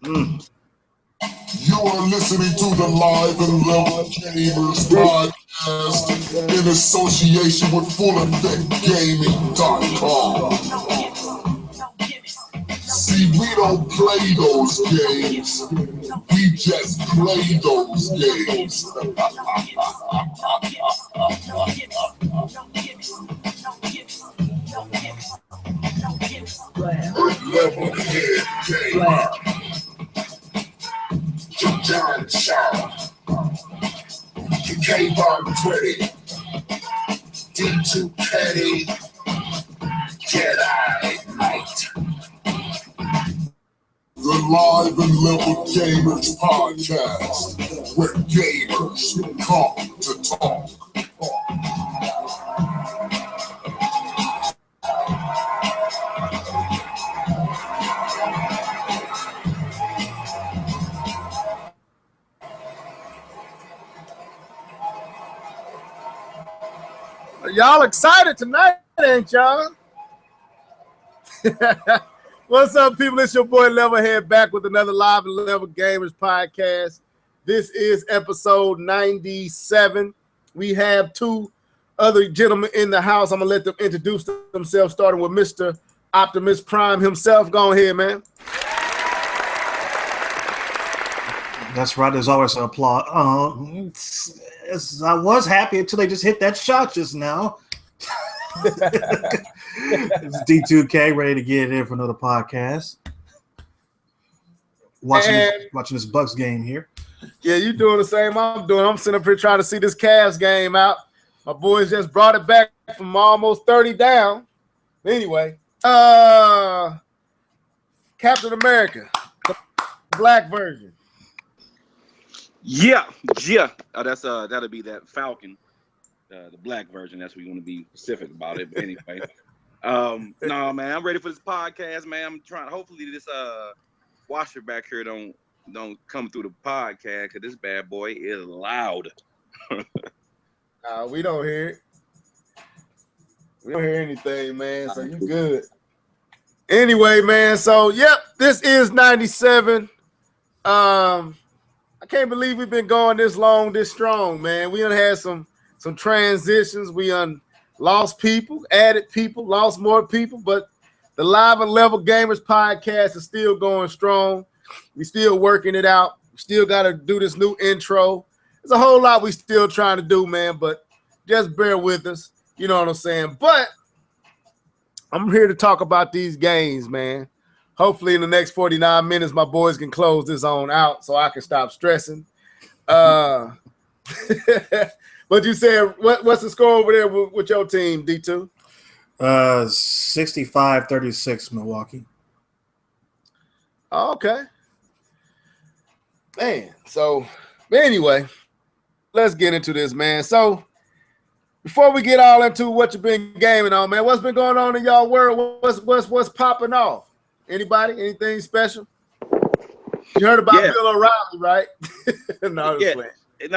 You are listening to the Live and Level Gamers podcast in association with FullEffectGaming.com. See, we don't play those games. We just play those games. Level Head Gamer. John Shaw, K-Bar 20, D2 Petty, Jedi Knight. The Live and Level Gamers podcast, where gamers come to talk. Y'all excited tonight, ain't y'all? What's up, people? It's your boy Levelhead back with another Live and Level Gamers podcast. This is episode 97. We have two other gentlemen in the house. I'm going to let them introduce themselves, starting with Mr. Optimus Prime himself. Go ahead, man. That's right. There's always an applause. I was happy until they just hit that shot just now. It's D2K ready to get in for another podcast. Watching this Bucks game here. Yeah, you doing the same I'm doing. I'm sitting up here trying to see this Cavs game out. My boys just brought it back from almost 30 down. Anyway, Captain America, the black version. Yeah. That'll be that Falcon, the black version. That's what you want to be specific about it. But anyway, no, man, I'm ready for this podcast, man. I'm trying. Hopefully, this washer back here don't come through the podcast because this bad boy is loud. We don't hear it. We don't hear anything, man. So you good. Anyway, man. So yep, this is 97. I can't believe we've been going this long, this strong, man. We done had some transitions. We lost people, added people, lost more people, but the Live and Level Gamers podcast is still going strong. We still working it out. We still got to do this new intro. There's a whole lot we still trying to do, man, but just bear with us. You know what I'm saying? But I'm here to talk about these games, man. Hopefully in the next 49 minutes, my boys can close this on out so I can stop stressing. But you said, what's the score over there with your team, D2? 65-36 Milwaukee. Okay. Man, so anyway, let's get into this, man. So before we get all into what you've been gaming on, man, what's been going on in y'all world? What's popping off? Anybody? Anything special? You heard about Bill O'Reilly, right? No,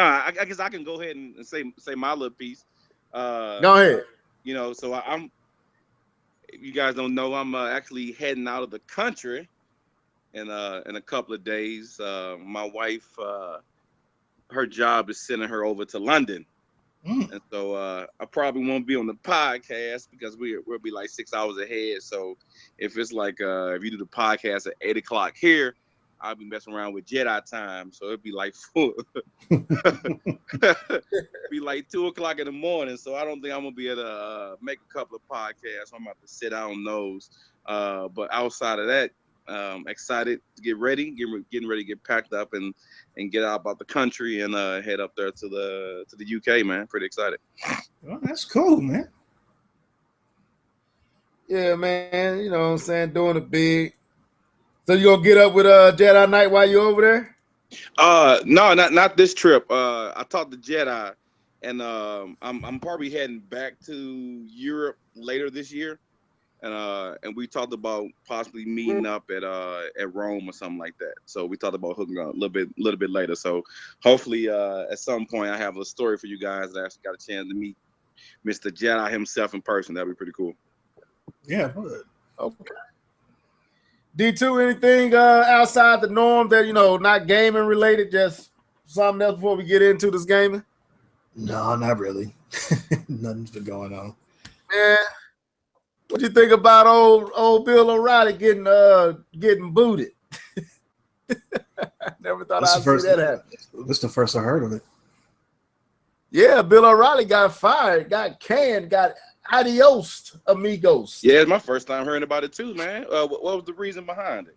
I guess I can go ahead and say my little piece. Go ahead. You know, so I'm. If you guys don't know, I'm actually heading out of the country in a couple of days. My wife, her job is sending her over to London. And so I probably won't be on the podcast because we'll be like 6 hours ahead. So if it's like if you do the podcast at 8 o'clock here, I'll be messing around with Jedi time. So it'd be like be like 2 o'clock in the morning. So I don't think I'm gonna be able to make a couple of podcasts. I'm about to sit out on those. But outside of that, excited to get ready, getting ready to get packed up and get out about the country and head up there to the UK, man. Pretty excited. Well, that's cool, man. Yeah, man. You know what I'm saying? Doing it big. So you gonna get up with Jedi Knight while you over there? No, not this trip. I talked to Jedi, and I'm probably heading back to Europe later this year. And we talked about possibly meeting up at Rome or something like that. So we talked about hooking up a little bit later. So hopefully at some point I have a story for you guys that I actually got a chance to meet Mr. Jedi himself in person. That'd be pretty cool. Yeah, good. Okay. D2, anything outside the norm that not gaming related, just something else before we get into this gaming? No, not really. Nothing's been going on. Man, what you think about old Bill O'Reilly getting booted? Never thought I'd see that happen. This is the first I heard of it. Yeah, Bill O'Reilly got fired, got canned, got adios, amigos. Yeah, it's my first time hearing about it too, man. What was the reason behind it?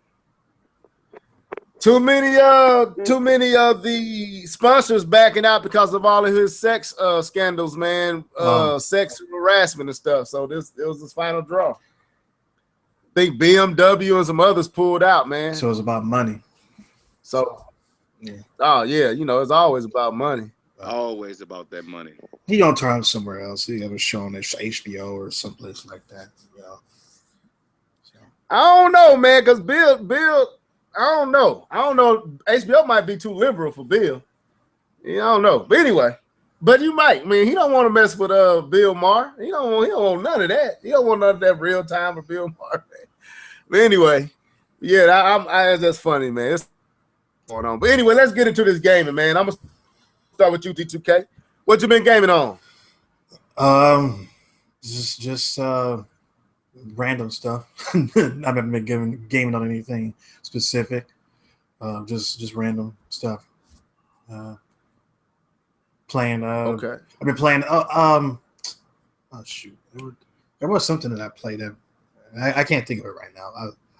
Too many of the sponsors backing out because of all of his sex scandals, man. Sex harassment and stuff. So it was his final draw. I think BMW and some others pulled out, man. So it's about money. So it's always about money. Always about that money. He gonna turn somewhere else. He ever show on HBO or someplace like that. So. I don't know, man, because Bill. I don't know. HBO might be too liberal for Bill. I don't know. But anyway, you might. I mean, he don't want to mess with Bill Maher. He don't want none of that. He don't want none of that real time with Bill Maher. Man. But anyway, yeah, that's funny, man. It's going on. But anyway, let's get into this gaming, man. I'm gonna start with you, T2K. What you been gaming on? Just random stuff. I haven't been gaming on anything specific. Just random stuff. Playing. Okay. I've been playing. Oh shoot! There was something that I played. I can't think of it right now.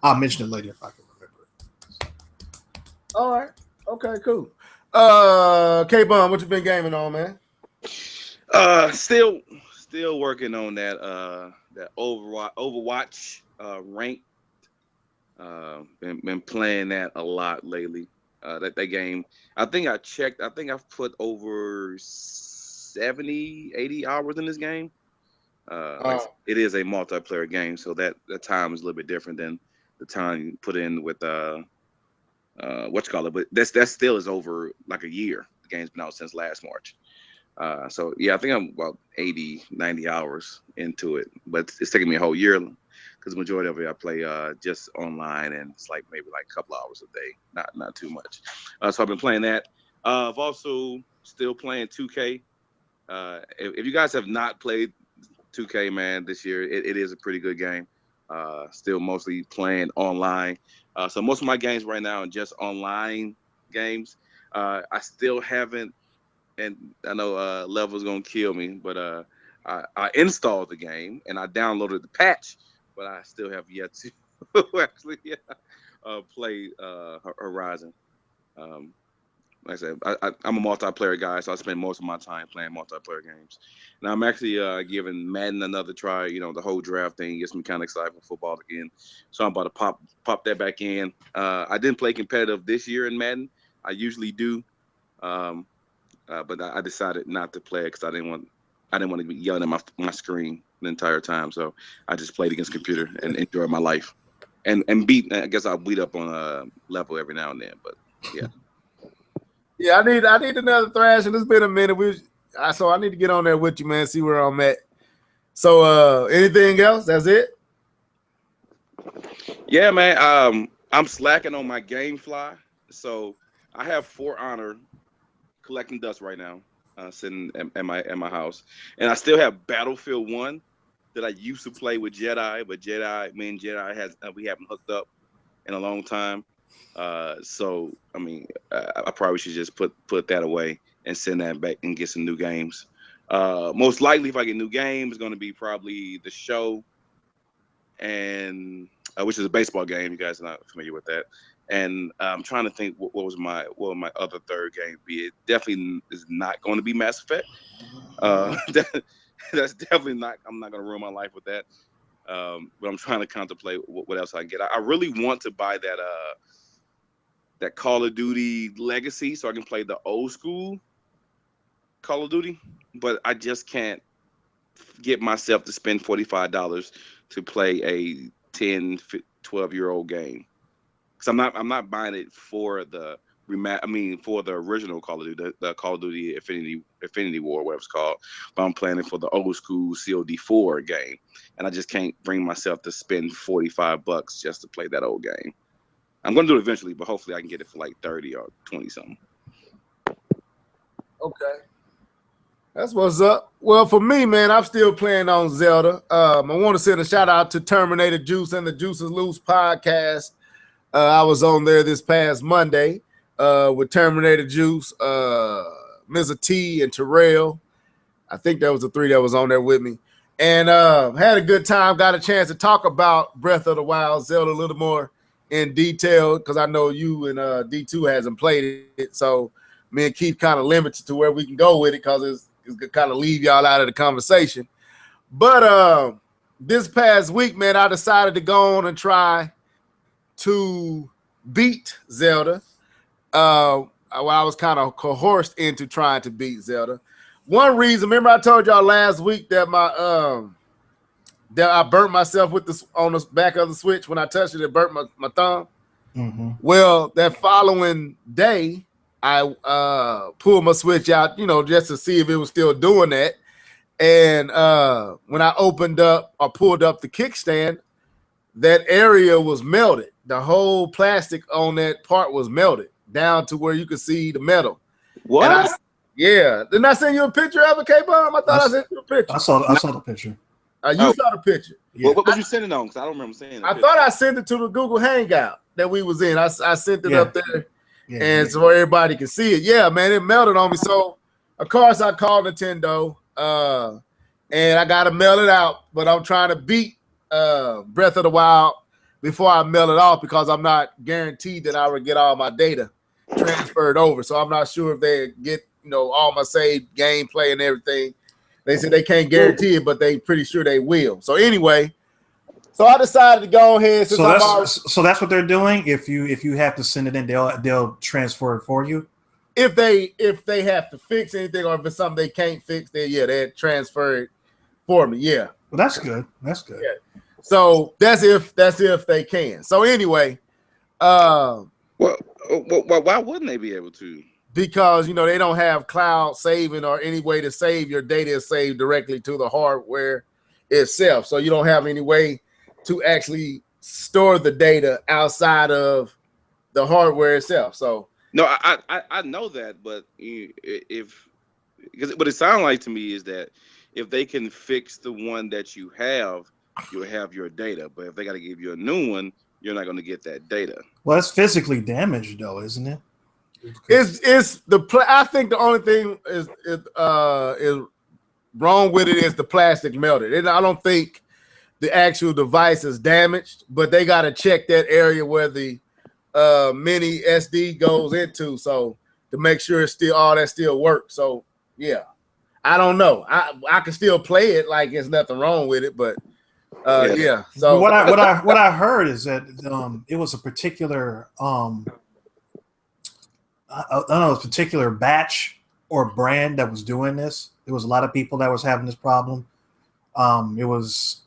I'll mention it later if I can remember it. All right. Okay. Cool. K-Bun, what you been gaming on, man? Still working on that Overwatch ranked. Been playing that a lot lately. That game. I think I checked. I think I've put over 70, 80 hours in this game. It is a multiplayer game, so that time is a little bit different than the time you put in with but that still is over like a year. The game's been out since last March. So yeah, I think I'm about 80, 90 hours into it, but it's taking me a whole year because the majority of it I play just online, and it's like maybe like a couple hours a day, not too much. So I've been playing that. I've also still playing 2K. If you guys have not played 2K, man, this year, it is a pretty good game. Still mostly playing online. So most of my games right now are just online games. I still haven't, and I know Level's gonna kill me, but I installed the game and I downloaded the patch, but I still have yet to actually play Horizon. Like I said, I'm a multiplayer guy, so I spend most of my time playing multiplayer games. Now I'm actually giving Madden another try. The whole draft thing gets me kind of excited for football again, so I'm about to pop that back in. I didn't play competitive this year in Madden. I usually do, but I decided not to play it because I didn't want to be yelling at my screen the entire time. So I just played against computer and enjoyed my life, and beat. I guess I'll beat up on a level every now and then, but yeah. Yeah, I need another thrash, and it's been a minute. So I need to get on there with you, man. See where I'm at. So anything else? That's it. Yeah, man. I'm slacking on my GameFly, so I have For Honor collecting dust right now, sitting at my house, and I still have Battlefield 1 that I used to play with Jedi, but me and Jedi we haven't hooked up in a long time. So I mean, I probably should just put that away and send that back and get some new games. Most likely, if I get new games, it's going to be probably The Show, and which is a baseball game. You guys are not familiar with that. And I'm trying to think what would my other third game be. It definitely is not going to be Mass Effect. That's definitely not. I'm not going to ruin my life with that. But I'm trying to contemplate what else I can get. I really want to buy that Call of Duty Legacy so I can play the old school Call of Duty, but I just can't get myself to spend $45 to play a 10, 12-year-old game. Because I'm not buying it for the for the original Call of Duty, the Call of Duty Infinity War, whatever it's called. But I'm planning for the old school COD4 game, and I just can't bring myself to spend $45 just to play that old game. I'm gonna do it eventually, but hopefully I can get it for like 30 or 20 something. Okay. That's what's up. Well, for me, man, I'm still playing on Zelda. I want to send a shout out to Terminator Juice and the Juices Loose podcast. I was on there this past Monday with Terminator Juice, Mr. T, and Terrell. I think that was the three that was on there with me. And had a good time. Got a chance to talk about Breath of the Wild, Zelda, a little more in detail because I know you and D2 hasn't played it. So me and Keith kind of limited to where we can go with it because it's going to kind of leave y'all out of the conversation. But this past week, man, I decided to go on and try to beat Zelda. I was kind of coerced into trying to beat Zelda. One reason, remember I told y'all last week that that I burnt myself on the back of the Switch when I touched it. It burnt my thumb. Mm-hmm. Well, that following day, I pulled my Switch out, just to see if it was still doing that. And when I pulled up the kickstand, that area was melted. The whole plastic on that part was melted down to where you could see the metal. What? Yeah. Didn't I send you a picture of it, K-Bomb? I thought I sent you a picture. I saw the picture. You saw the picture. Yeah. What was you sending on? Because I don't remember saying it. I thought I sent it to the Google Hangout that we was in. I sent it up there, so everybody can see it. Yeah, man, it melted on me. So, of course, I called Nintendo, and I got to melt it out. But I'm trying to beat Breath of the Wild before I melt it off because I'm not guaranteed that I will get all my data transferred over. So I'm not sure if they get all my saved gameplay and everything. They said they can't guarantee it, but they pretty sure they will. So anyway, so I decided to go ahead. So that's what they're doing. If you have to send it in, they'll transfer it for you. If they have to fix anything or if it's something they can't fix, then they transfer it for me. Yeah. Well, that's good. That's good. Yeah. So that's if they can. So anyway, well, why wouldn't they be able to? Because they don't have cloud saving or any way to save your data is saved directly to the hardware itself. So you don't have any way to actually store the data outside of the hardware itself. So no, I know that, but what it sounds like to me is that if they can fix the one that you have, you'll have your data. But if they got to give you a new one, you're not going to get that data. Well, it's physically damaged, though, isn't it? I think the only thing is wrong with it is the plastic melted. And I don't think the actual device is damaged, but they got to check that area where the mini SD goes into, so to make sure all that still works. So yeah, I don't know. I can still play it like there's nothing wrong with it, but yeah. So what I heard is that it was a particular I don't know, a particular batch or brand that was doing this. There was a lot of people that was having this problem. It was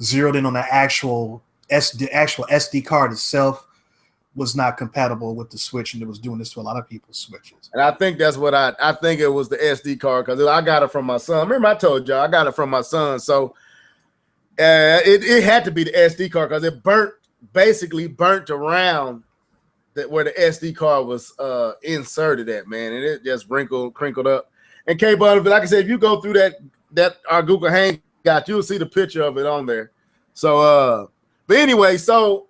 zeroed in on the actual SD card itself was not compatible with the Switch, and it was doing this to a lot of people's Switches. And I think that's what I think it was the SD card because I got it from my son. Remember I told y'all I got it from my son, so it had to be the SD card because it basically burnt around where the SD card was inserted at, man, and it just crinkled up. And K-Bun, like I said, if you go through that our Google Hangout, you'll see the picture of it on there. So, but anyway, so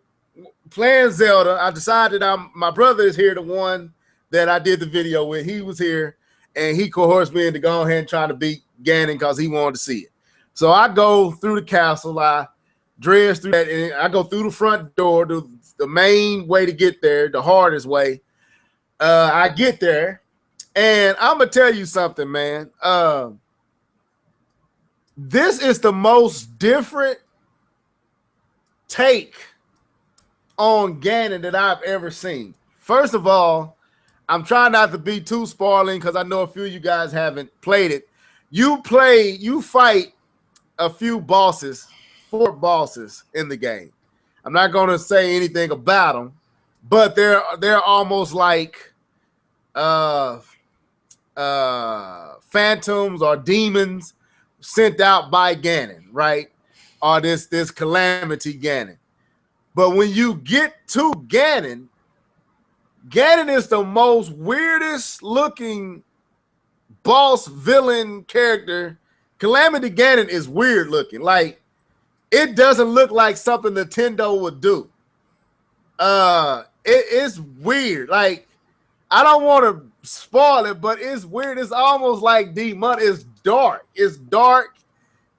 playing Zelda, I decided my brother is here, the one that I did the video with. He was here, and he coerced me into going ahead and trying to beat Ganon because he wanted to see it. So I go through the castle, I dredge through that, and I go through the front door, the main way to get there, the hardest way. I get there, and I'm gonna tell you something, man. This is the most different take on Ganon that I've ever seen. First of all, I'm trying not to be too spoiling because I know a few of you guys haven't played it. You fight a few bosses, 4 bosses in the game. I'm not going to say anything about them, but they're almost like phantoms or demons sent out by Ganon, right? Or this calamity Ganon. But when you get to Ganon, Ganon is the most weirdest looking boss villain character. Calamity Ganon is weird looking. Like, it doesn't look like something Nintendo would do. It's weird. Like, I don't want to spoil it, but it's weird. It's almost like demon. It's dark. It's dark.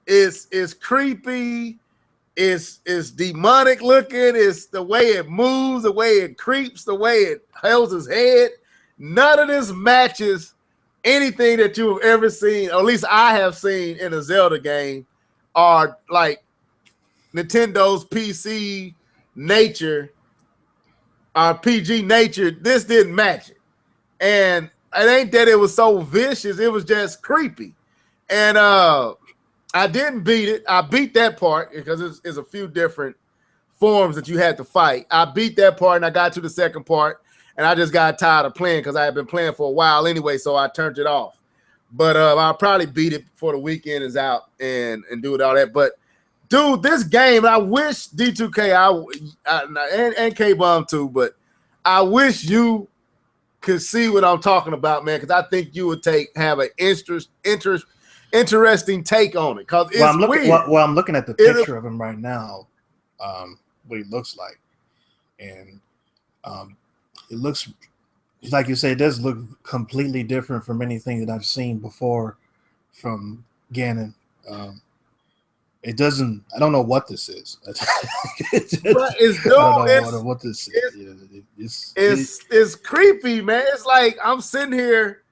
It's creepy. It's demonic looking. It's the way it moves, the way it creeps, the way it holds his head. None of this matches anything that you have ever seen, or at least I have seen in a Zelda game, or like Nintendo's PC nature, PG nature. This didn't match it. And it ain't that it was so vicious, it was just creepy. And I didn't beat it. I beat that part because it's a few different forms that you had to fight. I beat that part and I got to the second part, and I just got tired of playing because I had been playing for a while anyway, so I turned it off. But I'll probably beat it before the weekend is out and do it all that. But dude, this game, I wish D2K and K-Bomb too, but I wish you could see what I'm talking about, man, because I think you would have an interesting take on it. Because it's weird. I'm looking at the picture of him right now, what he looks like, and it looks like you say, it does look completely different from anything that I've seen before from Ganon. It doesn't. I don't know what this is. But it's dope. I don't know what this is. It's creepy, man. It's like I'm sitting here,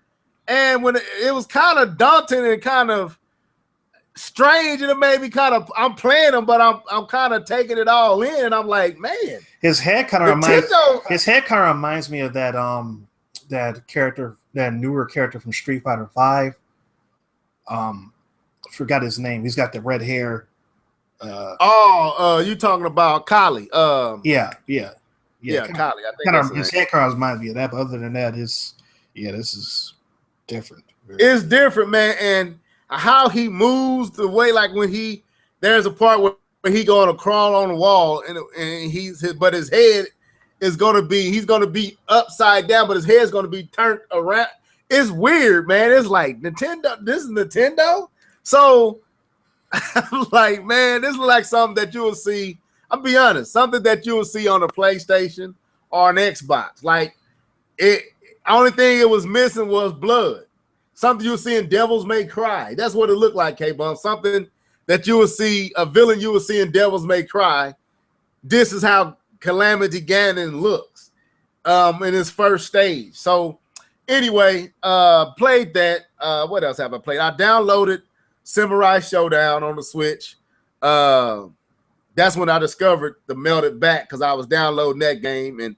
and when it was kind of daunting and kind of strange, and it made me kind of. I'm playing them, but I'm kind of taking it all in, and I'm like, man, his head kind of reminds me of that character, that newer character from Street Fighter V. Forgot his name. He's got the red hair. You talking about Kali? Yeah. Kali. I think his head kind of reminds me of that. But other than that, this is different. It's different, man. And how he moves, the way, like when there's a part where he going to crawl on the wall, and but his head is going to be, he's going to be upside down, but his head's going to be turned around. It's weird, man. It's like Nintendo. This is Nintendo. So, I'm like, man, this is like something that you will see. I'll be honest, something that you will see on a PlayStation or an Xbox. Like, only thing it was missing was blood. Something you'll see in Devils May Cry. That's what it looked like, K-Bum. Something that you will see, a villain you will see in Devils May Cry. This is how Calamity Ganon looks in his first stage. So, anyway, played that. What else have I played? I downloaded Samurai Showdown on the Switch. That's when I discovered the melted back, because I was downloading that game and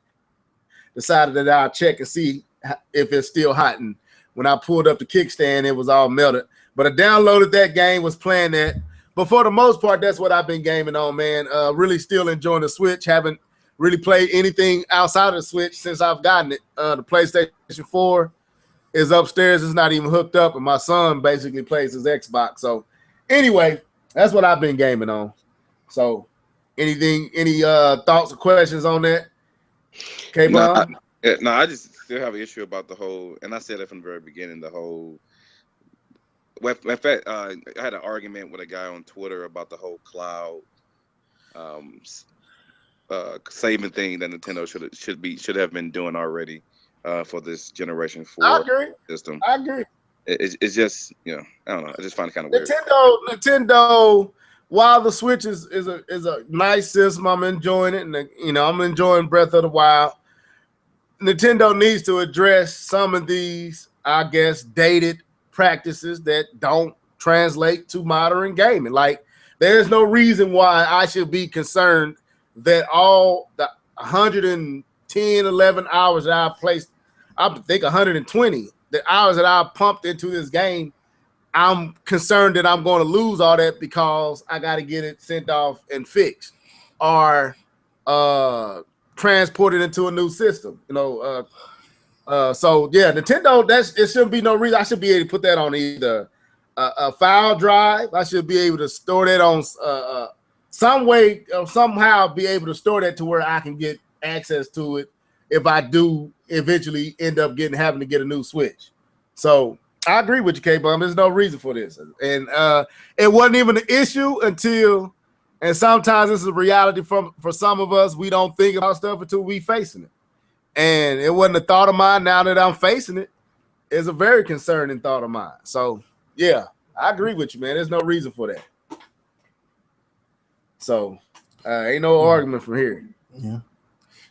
decided that I'll check and see if it's still hot. And when I pulled up the kickstand, it was all melted. But I downloaded that game, was playing that. But for the most part, that's what I've been gaming on, man. Really still enjoying the Switch. Haven't really played anything outside of the Switch since I've gotten it. The PlayStation 4 is upstairs. It's not even hooked up, and my son basically plays his Xbox. So anyway, that's what I've been gaming on. So any thoughts or questions on that? K-Bomb? No, I just still have an issue about the whole, and I said it from the very beginning, the whole, well, in fact, I had an argument with a guy on Twitter about the whole cloud saving thing that Nintendo should have been doing already. For this Generation 4 system. I agree. It's just, I don't know. I just find it kind of weird. Nintendo, while the Switch is a nice system, I'm enjoying it, and I'm enjoying Breath of the Wild. Nintendo needs to address some of these, I guess, dated practices that don't translate to modern gaming. Like, there's no reason why I should be concerned that all the 110, 11 hours that I placed, I think 120, the hours that I pumped into this game, I'm concerned that I'm going to lose all that because I got to get it sent off and fixed, or transported into a new system. So yeah, Nintendo. It shouldn't be no reason. I should be able to put that on either a file drive. I should be able to store that on some way, somehow be able to store that to where I can get access to it if I do eventually end up having to get a new Switch. So I agree with you, K-Bum. There's no reason for this, and it wasn't even an issue until. And sometimes this is a reality for some of us. We don't think about stuff until we facing it. And it wasn't a thought of mine. Now that I'm facing it, it's a very concerning thought of mine. So yeah, I agree with you, man. There's no reason for that. So ain't no argument from here. Yeah.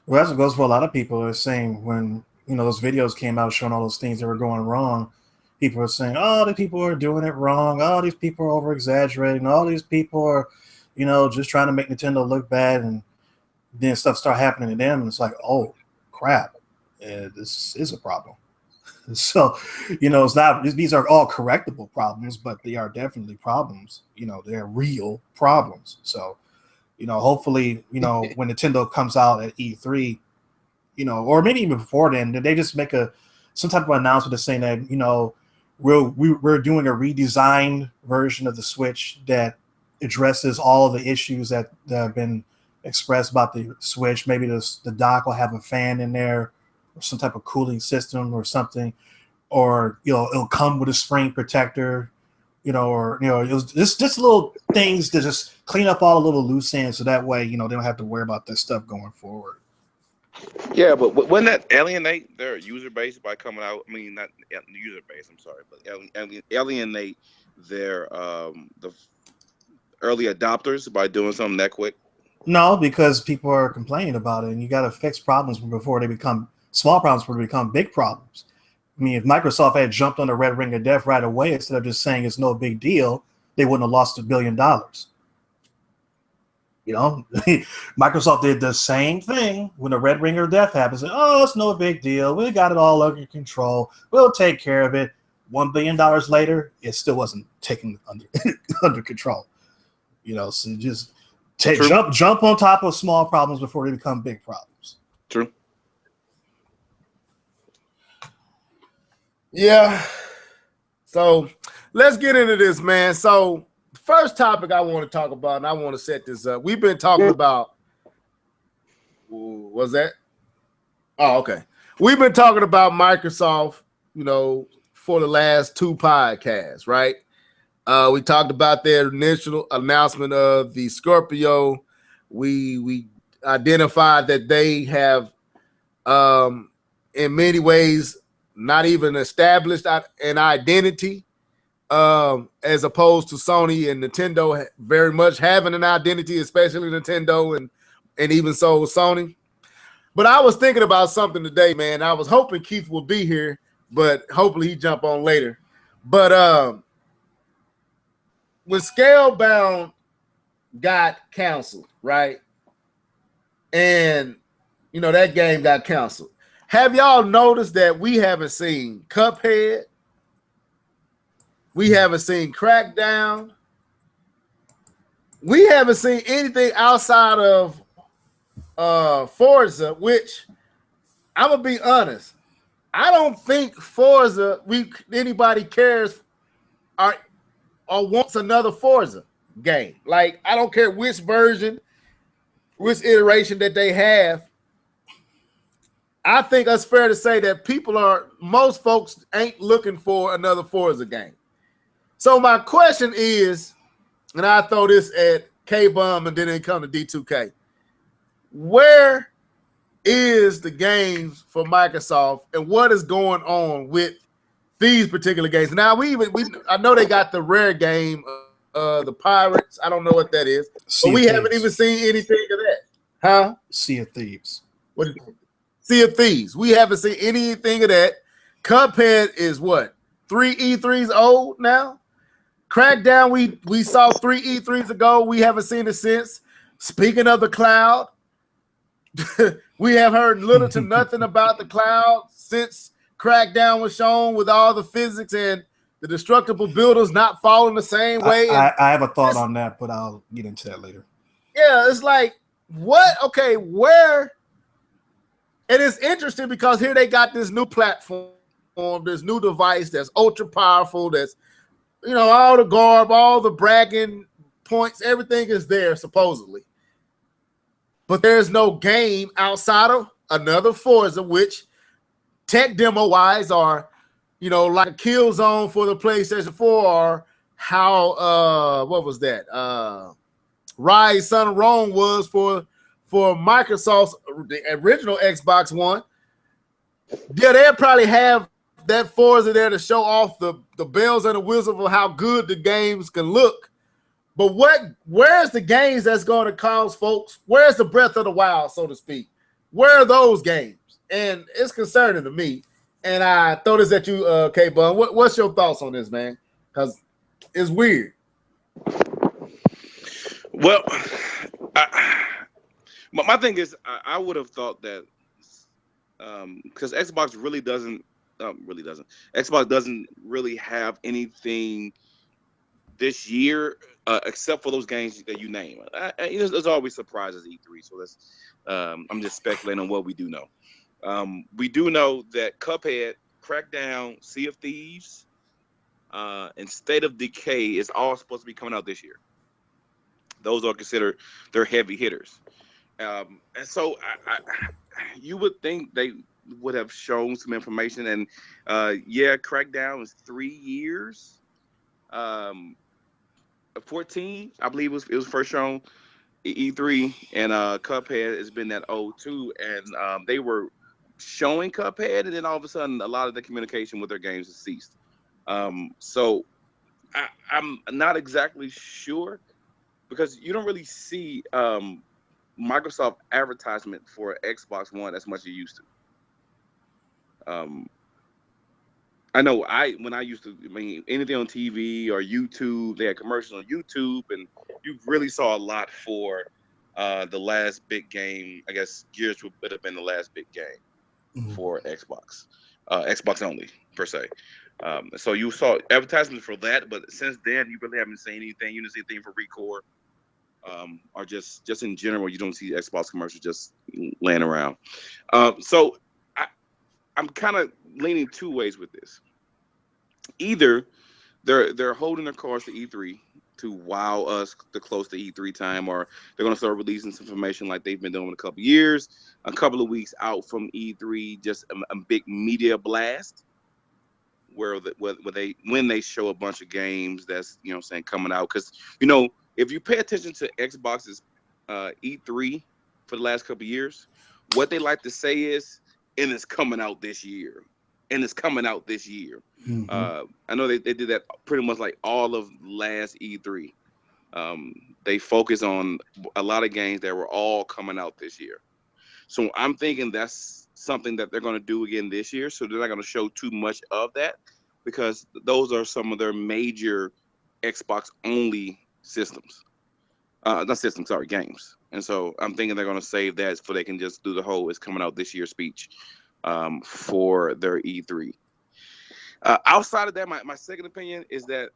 Well, that's what goes for a lot of people. Are saying when those videos came out showing all those things that were going wrong, people are saying, "Oh, the people are doing it wrong. Oh, these people are over exaggerating. All these people are, just trying to make Nintendo look bad." And then stuff start happening to them, and it's like, oh crap, this is a problem. So, it's not, these are all correctable problems, but they are definitely problems. They're real problems. So, hopefully, when Nintendo comes out at E3, or maybe even before then, they just make some type of announcement that's saying that, we're doing a redesigned version of the Switch that addresses all of the issues that have been expressed about the Switch. Maybe the dock will have a fan in there, or some type of cooling system or something, or it'll come with a screen protector, or it was just little things to just clean up all the little loose ends, so that way they don't have to worry about this stuff going forward. Yeah, but wouldn't that alienate their user base by coming out? I mean, not user base. I'm sorry, but alienate their the early adopters by doing something that quick. No, because people are complaining about it, and you got to fix problems before they become small problems, before they become big problems. I mean, if Microsoft had jumped on the red ring of death right away instead of just saying it's no big deal, they wouldn't have lost $1 billion. Microsoft did the same thing when the red ring of death happened. Said, "Oh, it's no big deal. We got it all under control. We'll take care of it." $1 billion later, it still wasn't taken under control. So just jump on top of small problems before they become big problems. True. Yeah. So let's get into this, man. So the first topic I want to talk about, and I want to set this up. We've been talking about, what's that? Oh, okay. We've been talking about Microsoft, for the last 2 podcasts, right? We talked about their initial announcement of the Scorpio. We identified that they have, in many ways, not even established an identity, as opposed to Sony and Nintendo very much having an identity, especially Nintendo and even so Sony. But I was thinking about something today, man. I was hoping Keith would be here, but hopefully he jump on later. But when Scalebound got canceled, right? And that game got canceled. Have y'all noticed that we haven't seen Cuphead? We haven't seen Crackdown. We haven't seen anything outside of Forza, which I'm gonna be honest. I don't think Forza anybody cares or wants another Forza game. Like, I don't care which version, which iteration that they have. I think it's fair to say that most folks ain't looking for another Forza game. So my question is, and I throw this at K-Bum and then it come to D2K. Where is the games for Microsoft, and what is going on with these particular games? Now I know they got the rare game, the Pirates. I don't know what that is, but we haven't even seen anything of that, huh? Sea of Thieves. What is it? Sea of Thieves. We haven't seen anything of that. Cuphead is what, 3 E3s old now? Crackdown, we saw 3 E3s ago. We haven't seen it since. Speaking of the cloud, we have heard little to nothing about the cloud since Crackdown was shown, with all the physics and the destructible builders not falling the same way. I have a thought on that, but I'll get into that later. Yeah, it's like, what? Okay, where And it's interesting because here they got this new platform, this new device that's ultra powerful, that's, you know, all the garb, all the bragging points, everything is there supposedly. But there's no game outside of another Forza, which tech demo wise are, you know, like a kill zone for the PlayStation 4, or how what was that? Rise Son of Rome was for Microsoft's the original Xbox One. Yeah, they'll probably have that Forza there to show off the bells and the whistles of how good the games can look. But where's the games that's going to cause folks? Where's the Breath of the Wild, so to speak? Where are those games? And it's concerning to me. And I throw this at you, K-Bun. What's your thoughts on this, man? Because it's weird. Well, my thing is, I would have thought that because Xbox doesn't. Xbox doesn't really have anything this year except for those games that you name. There's always surprises at E3, so that's I'm just speculating on what we do know. We do know that Cuphead, Crackdown, Sea of Thieves, and State of Decay is all supposed to be coming out this year. Those are considered their heavy hitters. And so you would think they would have shown some information. And Crackdown is 3 years. 14, I believe it was first shown E3, and Cuphead has been at O2, and they were showing Cuphead, and then all of a sudden, a lot of the communication with their games has ceased. So I'm not exactly sure, because you don't really see Microsoft advertisement for Xbox One as much as you used to. I know when I used to, anything on TV or YouTube, they had commercials on YouTube, and you really saw a lot for the last big game. I guess Gears would have been the last big game for Xbox, Xbox only per se. So you saw advertisements for that, but since then you really haven't seen anything. You didn't see anything for Recore, or just in general, you don't see Xbox commercials just laying around. So I'm kind of leaning two ways with this. Either they're holding their cards to E3 to wow us to close to E3 time, or they're going to start releasing some information like they've been doing in a couple of years, a couple of weeks out from E3, just a big media blast where when they show a bunch of games that's coming out. Because if you pay attention to Xbox's E3 for the last couple of years, what they like to say is, and it's coming out this year. And it's coming out this year. I know they did that pretty much like all of last E3. They focus on a lot of games that were all coming out this year. So I'm thinking that's something that they're going to do again this year. So they're not going to show too much of that, because those are some of their major Xbox only systems. Not systems, sorry, games. And so I'm thinking they're going to save that so they can just do the whole "it's coming out this year" speech for their E3. Outside of that, my second opinion is that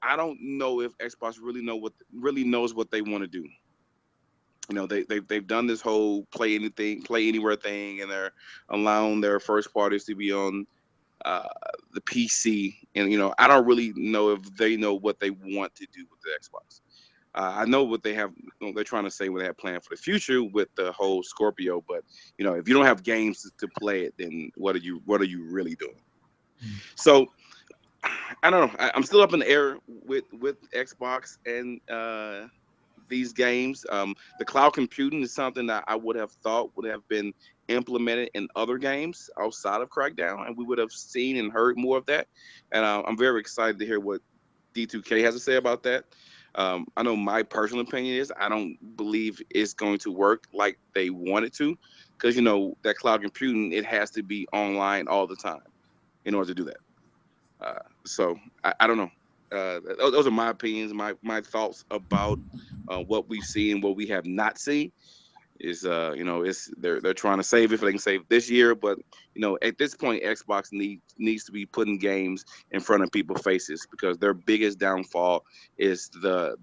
I don't know if Xbox really knows what they want to do. They've done this whole play anywhere thing, and they're allowing their first parties to be on the PC. And I don't really know if they know what they want to do with the Xbox. I know what they have. They're trying to say what they have planned for the future with the whole Scorpio. But if you don't have games to play it, then what are you really doing? So I don't know. I'm still up in the air with Xbox and these games. The cloud computing is something that I would have thought would have been implemented in other games outside of Crackdown, and we would have seen and heard more of that. And I'm very excited to hear what D2K has to say about that. I know my personal opinion is I don't believe it's going to work like they want it to, because that cloud computing, it has to be online all the time in order to do that. So I don't know. Those are my opinions, my thoughts about what we've seen, what we have not seen. Is it's they're trying to save it if they can save this year, but at this point Xbox needs to be putting games in front of people's faces, because their biggest downfall is the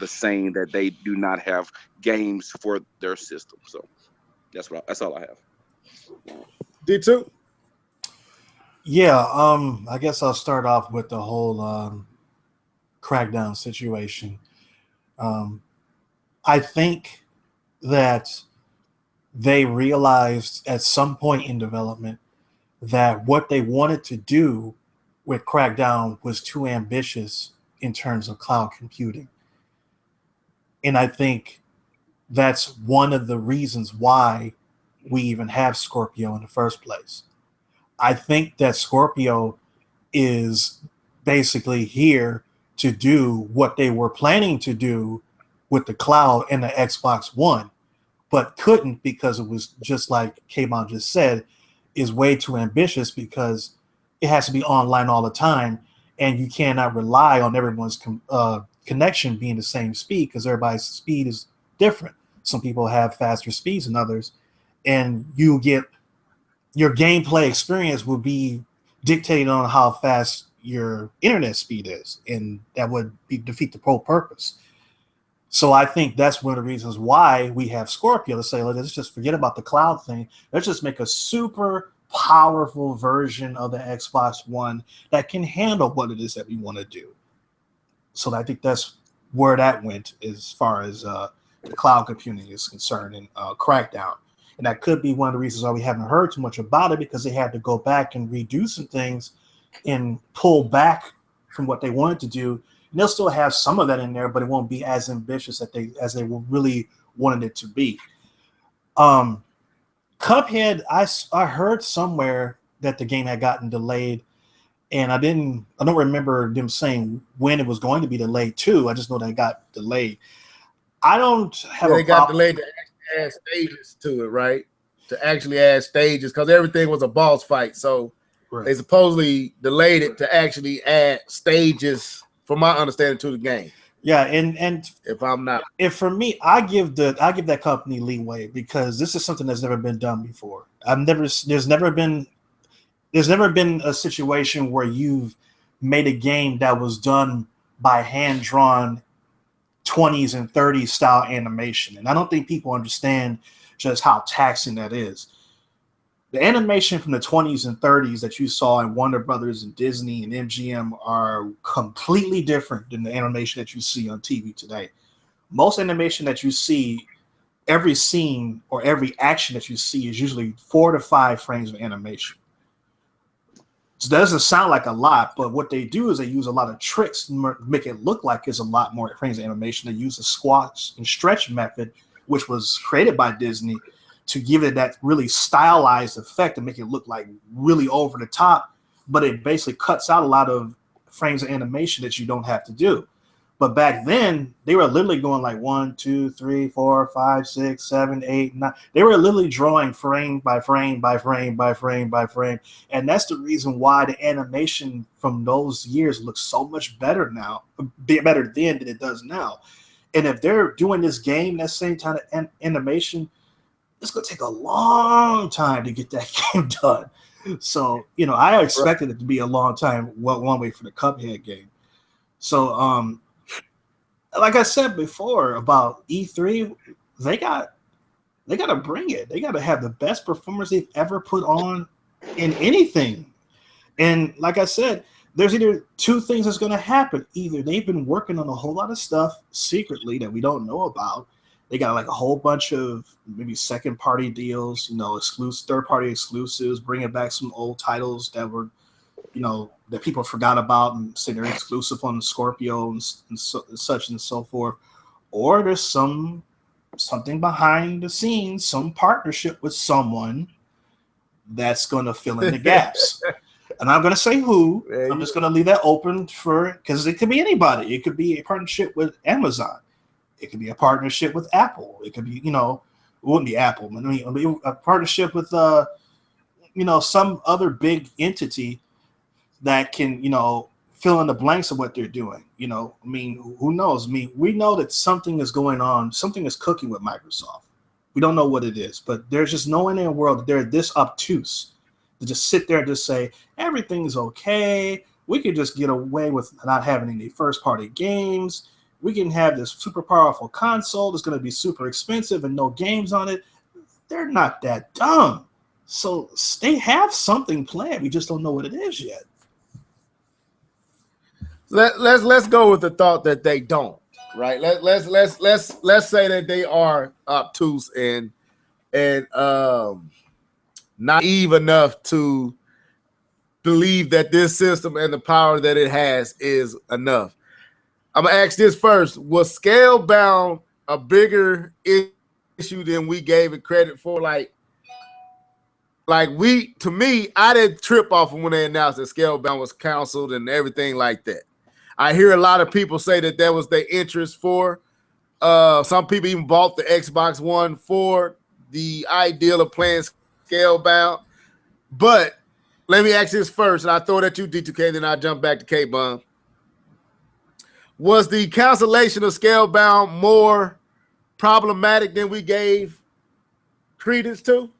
saying that they do not have games for their system. So that's all I have. D2? Yeah, I guess I'll start off with the whole Crackdown situation. I think that they realized at some point in development that what they wanted to do with Crackdown was too ambitious in terms of cloud computing. And I think that's one of the reasons why we even have Scorpio in the first place. I think that Scorpio is basically here to do what they were planning to do with the cloud and the Xbox One, but couldn't because it was just like Kmon just said, is way too ambitious because it has to be online all the time, and you cannot rely on everyone's connection being the same speed because everybody's speed is different. Some people have faster speeds than others, and you get your gameplay experience will be dictated on how fast your internet speed is, and that would defeat the whole purpose. So I think that's one of the reasons why we have Scorpio to say, let's just forget about the cloud thing. Let's just make a super powerful version of the Xbox One that can handle what it is that we want to do. So I think that's where that went as far as the cloud computing is concerned in Crackdown. And that could be one of the reasons why we haven't heard too much about it, because they had to go back and redo some things and pull back from what they wanted to do. And they'll still have some of that in there, but it won't be as ambitious as they really wanted it to be. Cuphead, I heard somewhere that the game had gotten delayed, and I don't remember them saying when it was going to be delayed too. I just know that it got delayed. I don't have They got delayed to actually add stages to it, right? To actually add stages, because everything was a boss fight. So they supposedly delayed it to actually add stages, from my understanding, to the game. Yeah, and if I'm not, for me, I give that company leeway because this is something that's never been done before. There's never been a situation where you've made a game that was done by hand drawn 20s and 30s style animation, and I don't think people understand just how taxing that is. The animation from the 20s and 30s that you saw in Warner Brothers and Disney and MGM are completely different than the animation that you see on TV today. Most animation that you see, every scene or every action that you see is usually 4 to 5 frames of animation. So that doesn't sound like a lot, but what they do is they use a lot of tricks to make it look like it's a lot more frames of animation. They use the squat and stretch method, which was created by Disney, to give it that really stylized effect and make it look like really over the top, but it basically cuts out a lot of frames of animation that you don't have to do. But back then, they were literally going like 1, 2, 3, 4, 5, 6, 7, 8, 9. They were literally drawing frame by frame by frame by frame by frame. And that's the reason why the animation from those years looks so much better now, better then than it does now. And if they're doing this game, that same kind of animation, it's going to take a long time to get that game done. So, I expected it to be a long time, one way for the Cuphead game. So, like I said before about E3, they got to bring it. They got to have the best performance they've ever put on in anything. And like I said, there's either two things that's going to happen. Either they've been working on a whole lot of stuff secretly that we don't know about. They got like a whole bunch of maybe second-party deals, exclusive, third-party exclusives, bringing back some old titles that were, that people forgot about and say they're exclusive on Scorpio and such and so forth. Or there's something behind the scenes, some partnership with someone that's going to fill in the gaps. And I'm going to say who. I'm just going to leave that open because it could be anybody. It could be a partnership with Amazon. It could be a partnership with Apple. It could be, it wouldn't be Apple, but I mean, a partnership with, some other big entity that can, fill in the blanks of what they're doing. Who knows? We know that something is going on. Something is cooking with Microsoft. We don't know what it is, but there's just no one in the world that they're this obtuse to just sit there and just say, everything's okay. We could just get away with not having any first-party games. We can have this super powerful console that's going to be super expensive and no games on it. They're not that dumb. So they have something planned. We just don't know what it is yet. Let's go with the thought that they don't. Right. Let's say that they are obtuse and naive enough to believe that this system and the power that it has is enough. I'm gonna ask this first: was Scalebound a bigger issue than we gave it credit for? To me, I didn't trip off when they announced that Scalebound was canceled and everything like that. I hear a lot of people say that was their interest for. Some people even bought the Xbox One for the ideal of playing Scalebound. But let me ask this first, and I throw it at you, D2K, then I jump back to K-Bum. Was the cancellation of Scalebound more problematic than we gave credence to?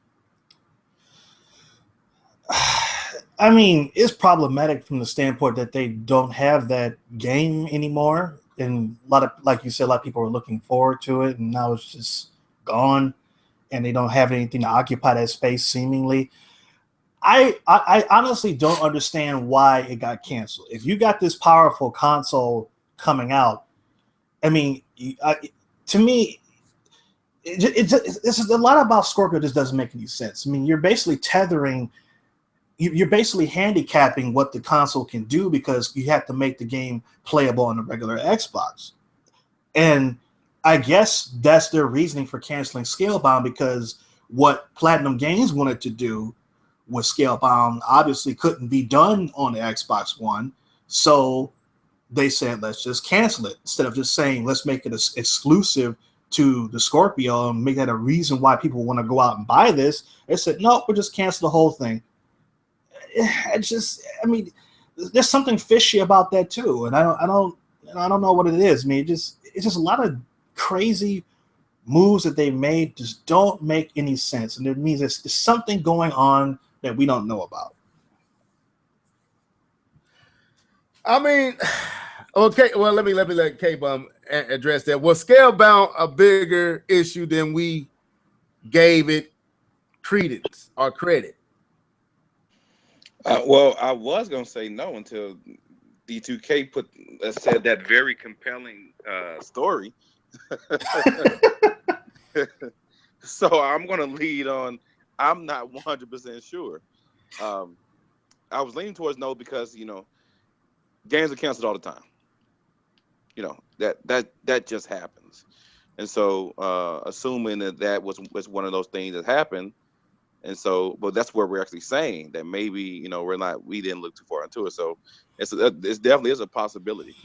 I mean, it's problematic from the standpoint that they don't have that game anymore. And a lot of, like you said, a lot of people were looking forward to it, and now it's just gone, and they don't have anything to occupy that space, seemingly. I honestly don't understand why it got canceled. If you got this powerful console coming out, I mean, to me, it's a lot about Scorpio just doesn't make any sense. I mean, you're basically handicapping what the console can do because you have to make the game playable on the regular Xbox. And I guess that's their reasoning for canceling Scalebound, because what Platinum Games wanted to do with Scalebound obviously couldn't be done on the Xbox One. So they said, let's just cancel it instead of just saying, let's make it exclusive to the Scorpio and make that a reason why people want to go out and buy this. They said, no, we'll just cancel the whole thing. There's something fishy about that too. And I don't know what it is. I mean, it's just a lot of crazy moves that they made just don't make any sense. And it means there's something going on that we don't know about. I mean, okay, well, let me let K-Bum address that. Was Scalebound a bigger issue than we gave it credence or credit? Well, I was gonna say no until D2K said that very compelling story. So I'm gonna lead on. I'm not 100% sure. I was leaning towards no because games are canceled all the time. That just happens, and so assuming that was one of those things that happened. And so, but that's where we're actually saying that maybe we didn't look too far into it. So it's definitely is a possibility.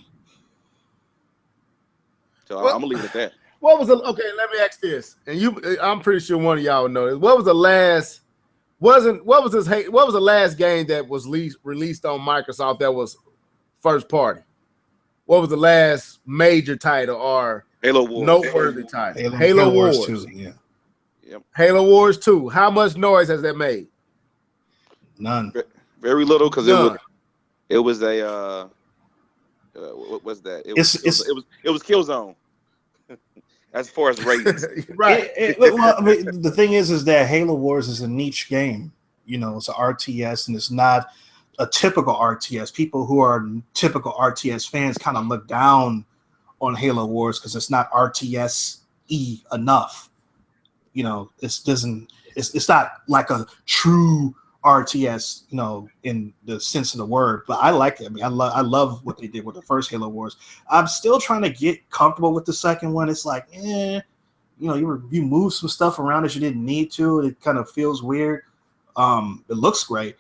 So I'm gonna leave it at that. Okay? Let me ask this, and I'm pretty sure one of y'all know this. What was the last? What was the last game that was released on Microsoft that was first party? What was the last major title or Halo Wars. Noteworthy title? Halo Wars 2, yeah. Yep. Halo Wars 2. How much noise has that made? None. Very little, because it was a what was that? It was Killzone. As far as ratings, right? The thing is that Halo Wars is a niche game. It's an RTS, and it's not a typical RTS. People who are typical RTS fans kind of look down on Halo Wars because it's not RTS-y enough. It's not like a true RTS, in the sense of the word. But I like it. I mean, I love what they did with the first Halo Wars. I'm still trying to get comfortable with the second one. It's like, you move some stuff around that you didn't need to. It kind of feels weird. It looks great,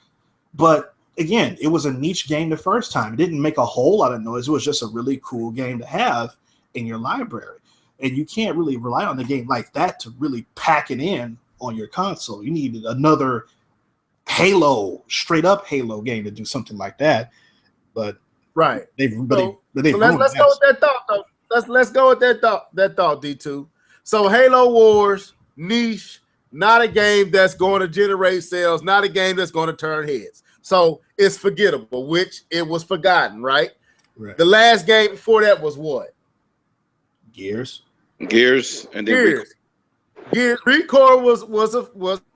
but again, it was a niche game the first time. It didn't make a whole lot of noise. It was just a really cool game to have in your library. And you can't really rely on a game like that to really pack it in on your console. You need another Halo, straight up Halo game to do something like that. But right, let's go with that thought though. Let's go with that thought. D2. So Halo Wars, niche, not a game that's going to generate sales, not a game that's going to turn heads. So it's forgettable, which it was forgotten, right? The last game before that was what? Gears, and then Gears. Gears Recore was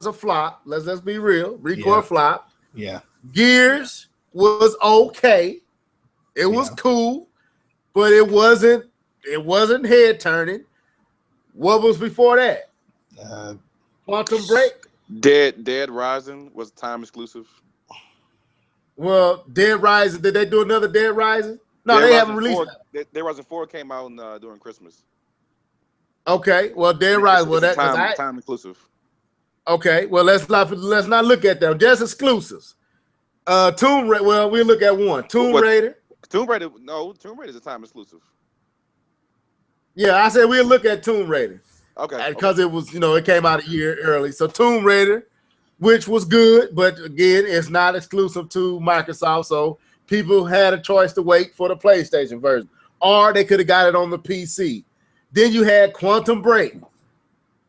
a flop. Let's be real. Recore flop. Yeah. Gears was okay. It was cool, but it wasn't head turning. What was before that? Quantum Break. Dead Rising was time exclusive. Well, Dead Rising. Did they do another Dead Rising? No, Dead they Rising haven't released. Dead Rising 4 came out during Christmas. Okay, well, Dead Rising. Well, that time exclusive. Okay, well, let's not look at them. Just exclusives. Tomb Raider. Well, we look at one. Tomb Raider. Tomb Raider is a time exclusive. Yeah, I said we'll look at Tomb Raider. Okay. Because it was, it came out a year early. So Tomb Raider, which was good, but again, it's not exclusive to Microsoft. So people had a choice to wait for the PlayStation version, or they could have got it on the PC. Then you had Quantum Break.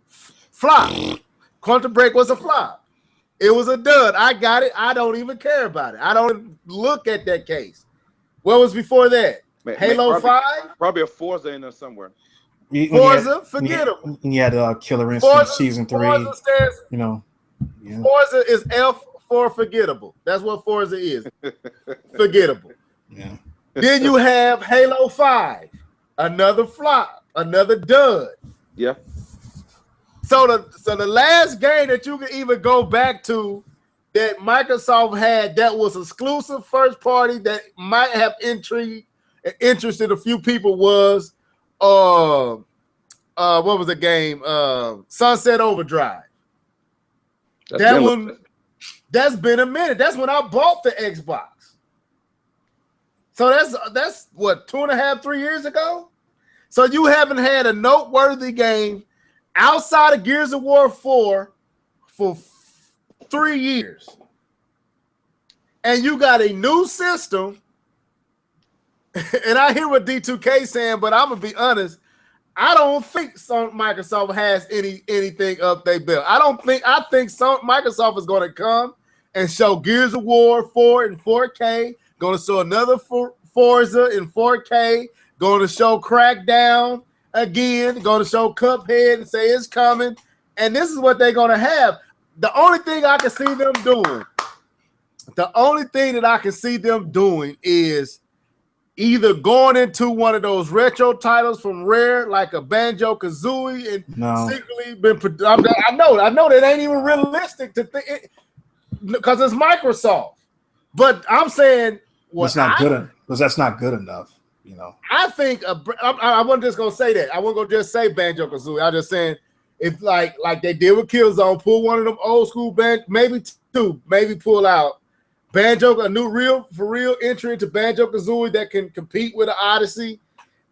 Flop. Quantum Break was a flop. It was a dud. I got it. I don't even care about it. I don't look at that case. What was before that? Halo 5? Probably a Forza in there somewhere. Forza, forgettable. You had Killer Instinct Season 3. Forza says, Yeah. Forza is F for forgettable. That's what Forza is. Forgettable. Yeah. Then you have Halo 5. Another flop. Another dud. Yeah. So the last game that you can even go back to that Microsoft had that was exclusive first party that might have interested a few people was what was the game? Sunset Overdrive. That's been a minute. That's when I bought the Xbox. So that's what 2.5, 3 years ago. So you haven't had a noteworthy game outside of Gears of War 4 for 3 years. And you got a new system. And I hear what D2K saying, but I'm gonna be honest. I don't think Microsoft has anything up their belt. I think Microsoft is gonna come and show Gears of War 4 in 4K, gonna show another Forza in 4K, going to show Crackdown again, going to show Cuphead and say it's coming. And this is what they're going to have. The only thing I can see them doing, is either going into one of those retro titles from Rare, like a Banjo-Kazooie, and secretly I know that ain't even realistic to think, because it's Microsoft. But I'm saying that's not good enough. I think I wasn't just gonna say that. I wasn't gonna just say Banjo-Kazooie. I was just saying if like they did with Killzone, pull one of them old school band, maybe two, maybe pull out Banjo, a new real entry into Banjo-Kazooie that can compete with an Odyssey,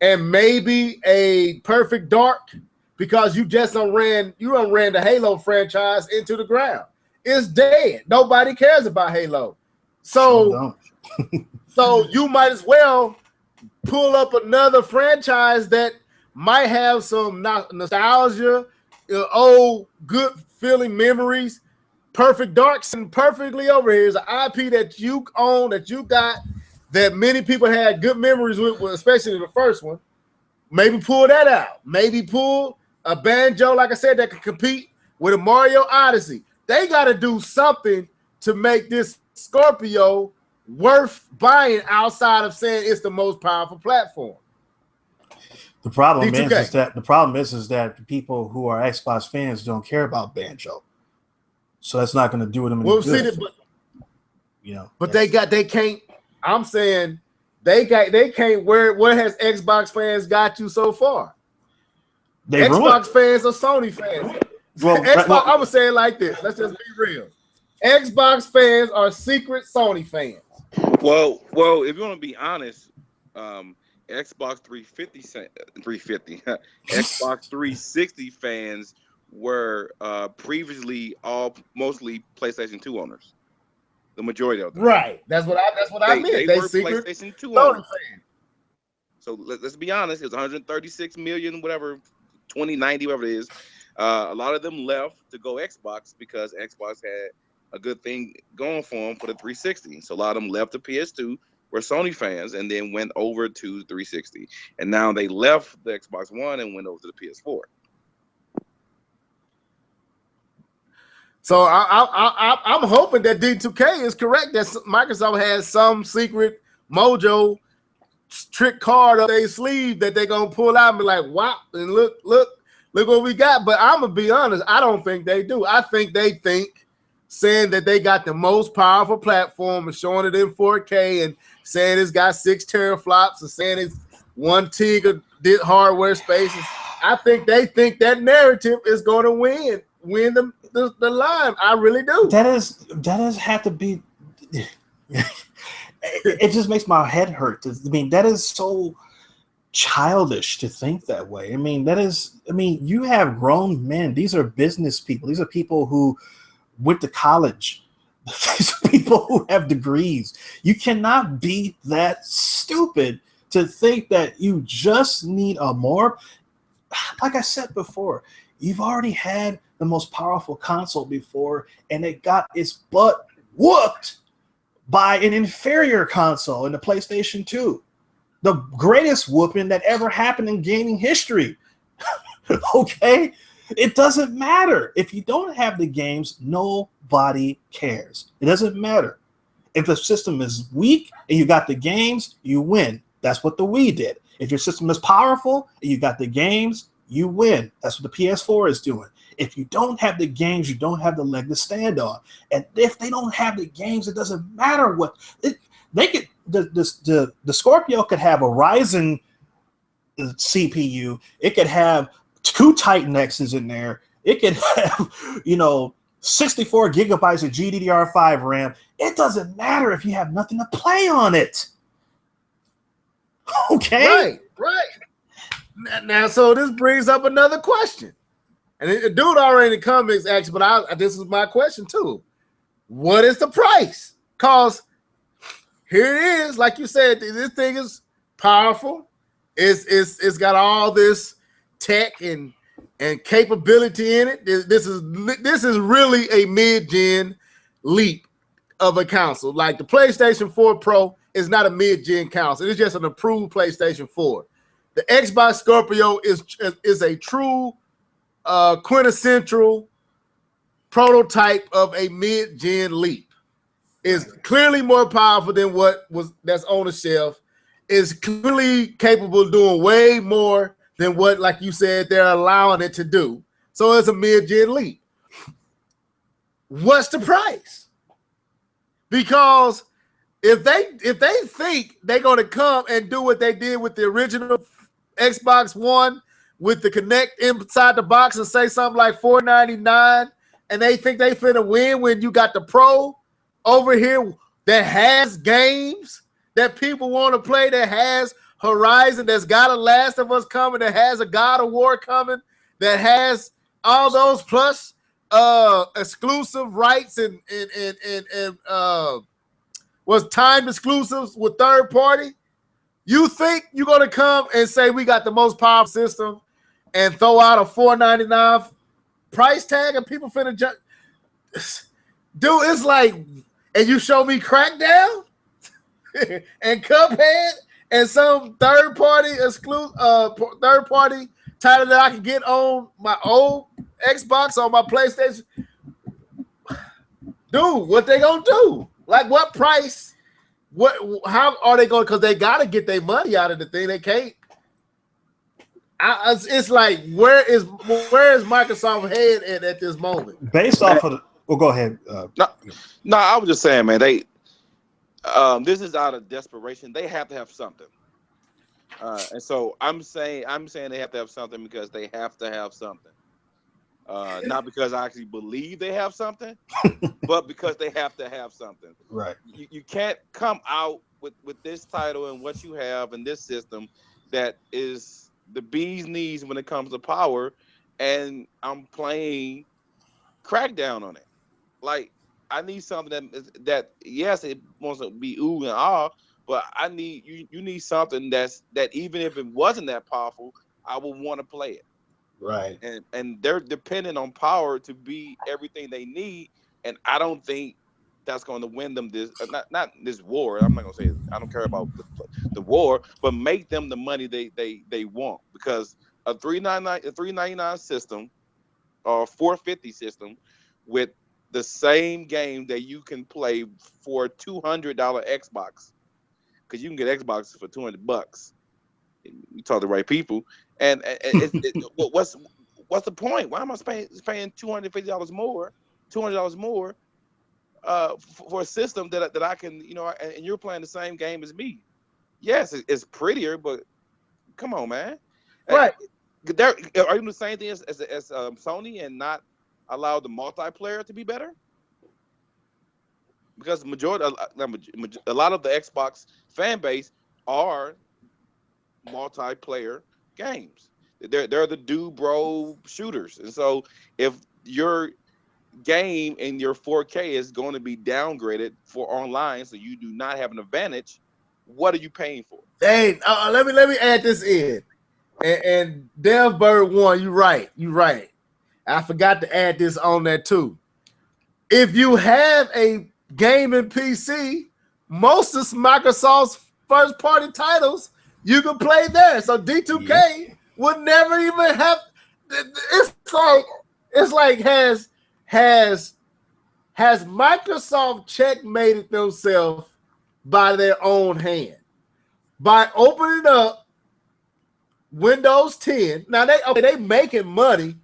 and maybe a Perfect Dark, because you just ran the Halo franchise into the ground. It's dead. Nobody cares about Halo. So you might as well pull up another franchise that might have some nostalgia, old good feeling memories. Perfect Dark and perfectly over here is an IP that you own, that you got, that many people had good memories with, especially the first one. Maybe pull that out. Maybe pull a Banjo, like I said, that can compete with a Mario Odyssey. They got to do something to make this Scorpio worth buying outside of saying it's the most powerful platform. The problem is that people who are Xbox fans don't care about Banjo, so that's not going to do them any good. But they can't. I'm saying they can't. Where has Xbox fans got you so far? Xbox fans are Sony fans. I'm gonna say it like this. Let's just be real. Xbox fans are secret Sony fans. Well, if you want to be honest, Xbox 350, Xbox 360 fans were previously mostly PlayStation 2 owners. The majority of them. Right. That's what I meant. They were secret PlayStation 2 Sony owners. fans. So let's be honest. It was 136 million, whatever, 2090, whatever it is. A lot of them left to go Xbox because Xbox had a good thing going for them for the 360. So a lot of them left the PS2, were Sony fans, and then went over to 360. And now they left the Xbox One and went over to the PS4. So I'm hoping that D2K is correct, that Microsoft has some secret mojo trick card up their sleeve that they're gonna pull out and be like, wow, and look what we got. But I'm gonna be honest, I don't think they do. I think they think saying that they got the most powerful platform and showing it in 4K and saying it's got 6 teraflops and saying it's 1 TB of hardware spaces. I think they think that narrative is going to win the line. I really do. That is had to be. It just makes my head hurt. I mean, that is so childish to think that way. I mean, you have grown men. These are business people. These are people who went to college. These are people who have degrees. You cannot be that stupid to think that you just need a more, like I said before, you've already had the most powerful console before, and it got its butt whooped by an inferior console in the PlayStation 2. The greatest whooping that ever happened in gaming history. Okay? It doesn't matter. If you don't have the games, nobody cares. It doesn't matter. If the system is weak and you got the games, you win. That's what the Wii did. If your system is powerful and you got the games, you win. That's what the PS4 is doing. If you don't have the games, you don't have the leg to stand on. And if they don't have the games, it doesn't matter what they could. The Scorpio could have a Ryzen CPU. It could have 2 Titan X's in there. It could have 64 gigabytes of GDDR5 RAM. It doesn't matter if you have nothing to play on it. Okay. Right. Now, so this brings up another question. And the dude already in the comments asked, but this is my question too. What is the price? Because here it is, like you said, this thing is powerful. It's got all this tech and capability in it. This is really a mid-gen leap of a console. Like the PlayStation 4 Pro is not a mid-gen console. It's just an approved PlayStation 4. The Xbox Scorpio is a true quintessential prototype of a mid-gen leap. Is clearly more powerful than that's on the shelf. Is clearly capable of doing way more than what, like you said, they're allowing it to do. So it's a mid-gen leap. What's the price? Because if they think they're going to come and do what they did with the original Xbox One with the Kinect inside the box and say something like $499, and they think they finna win when you got the Pro over here that has games that people want to play, that has Horizon, that's got a Last of Us coming, that has a God of War coming, that has all those plus exclusive rights and was timed exclusives with third party. You think you're gonna come and say we got the most powerful system and throw out a $499 price tag and people finna jump? Dude, it's like, and you show me Crackdown and Cuphead and some third party exclusive third party title that I can get on my old Xbox, on my PlayStation. Dude, what they gonna do? Like, what price? How are they going? Because they got to get their money out of the thing. They can't. It's like, where is Microsoft head at this moment? Based off of the, well, go ahead. No, I was just saying, man. They this is out of desperation. They have to have something, and so I'm saying they have to have something because they have to have something. Not because I actually believe they have something, but because they have to have something. Right. You can't come out with this title and what you have in this system that is the bee's knees when it comes to power, and I'm playing Crackdown on it. Like, I need something that yes, it wants to be ooh and ah, but I need you need something that even if it wasn't that powerful, I would want to play it. Right. And they're dependent on power to be everything they need, and I don't think that's going to win them this not this war. I'm not going to say I don't care about the war, but make them the money they want, because a $399 system or $450 system with the same game that you can play for $200 Xbox, because you can get Xbox for $200. You talk to the right people, and what's the point? Why am I paying $250 more, $200 more for a system that I can, and you're playing the same game as me? Yes, it's prettier, but come on, man. Right. Are you doing the same thing as Sony and not allow the multiplayer to be better? Because a lot of the Xbox fan base are multiplayer games. They're the bro shooters, and so if your game in your 4K is going to be downgraded for online, so you do not have an advantage, what are you paying for? Hey, let me add this in. And DevBird 1, you're right. I forgot to add this on there too. If you have a gaming PC, most of Microsoft's first party titles you can play there. So D2K would never even have. It's like has Microsoft checkmated themselves by their own hand by opening up Windows 10. Now they making money,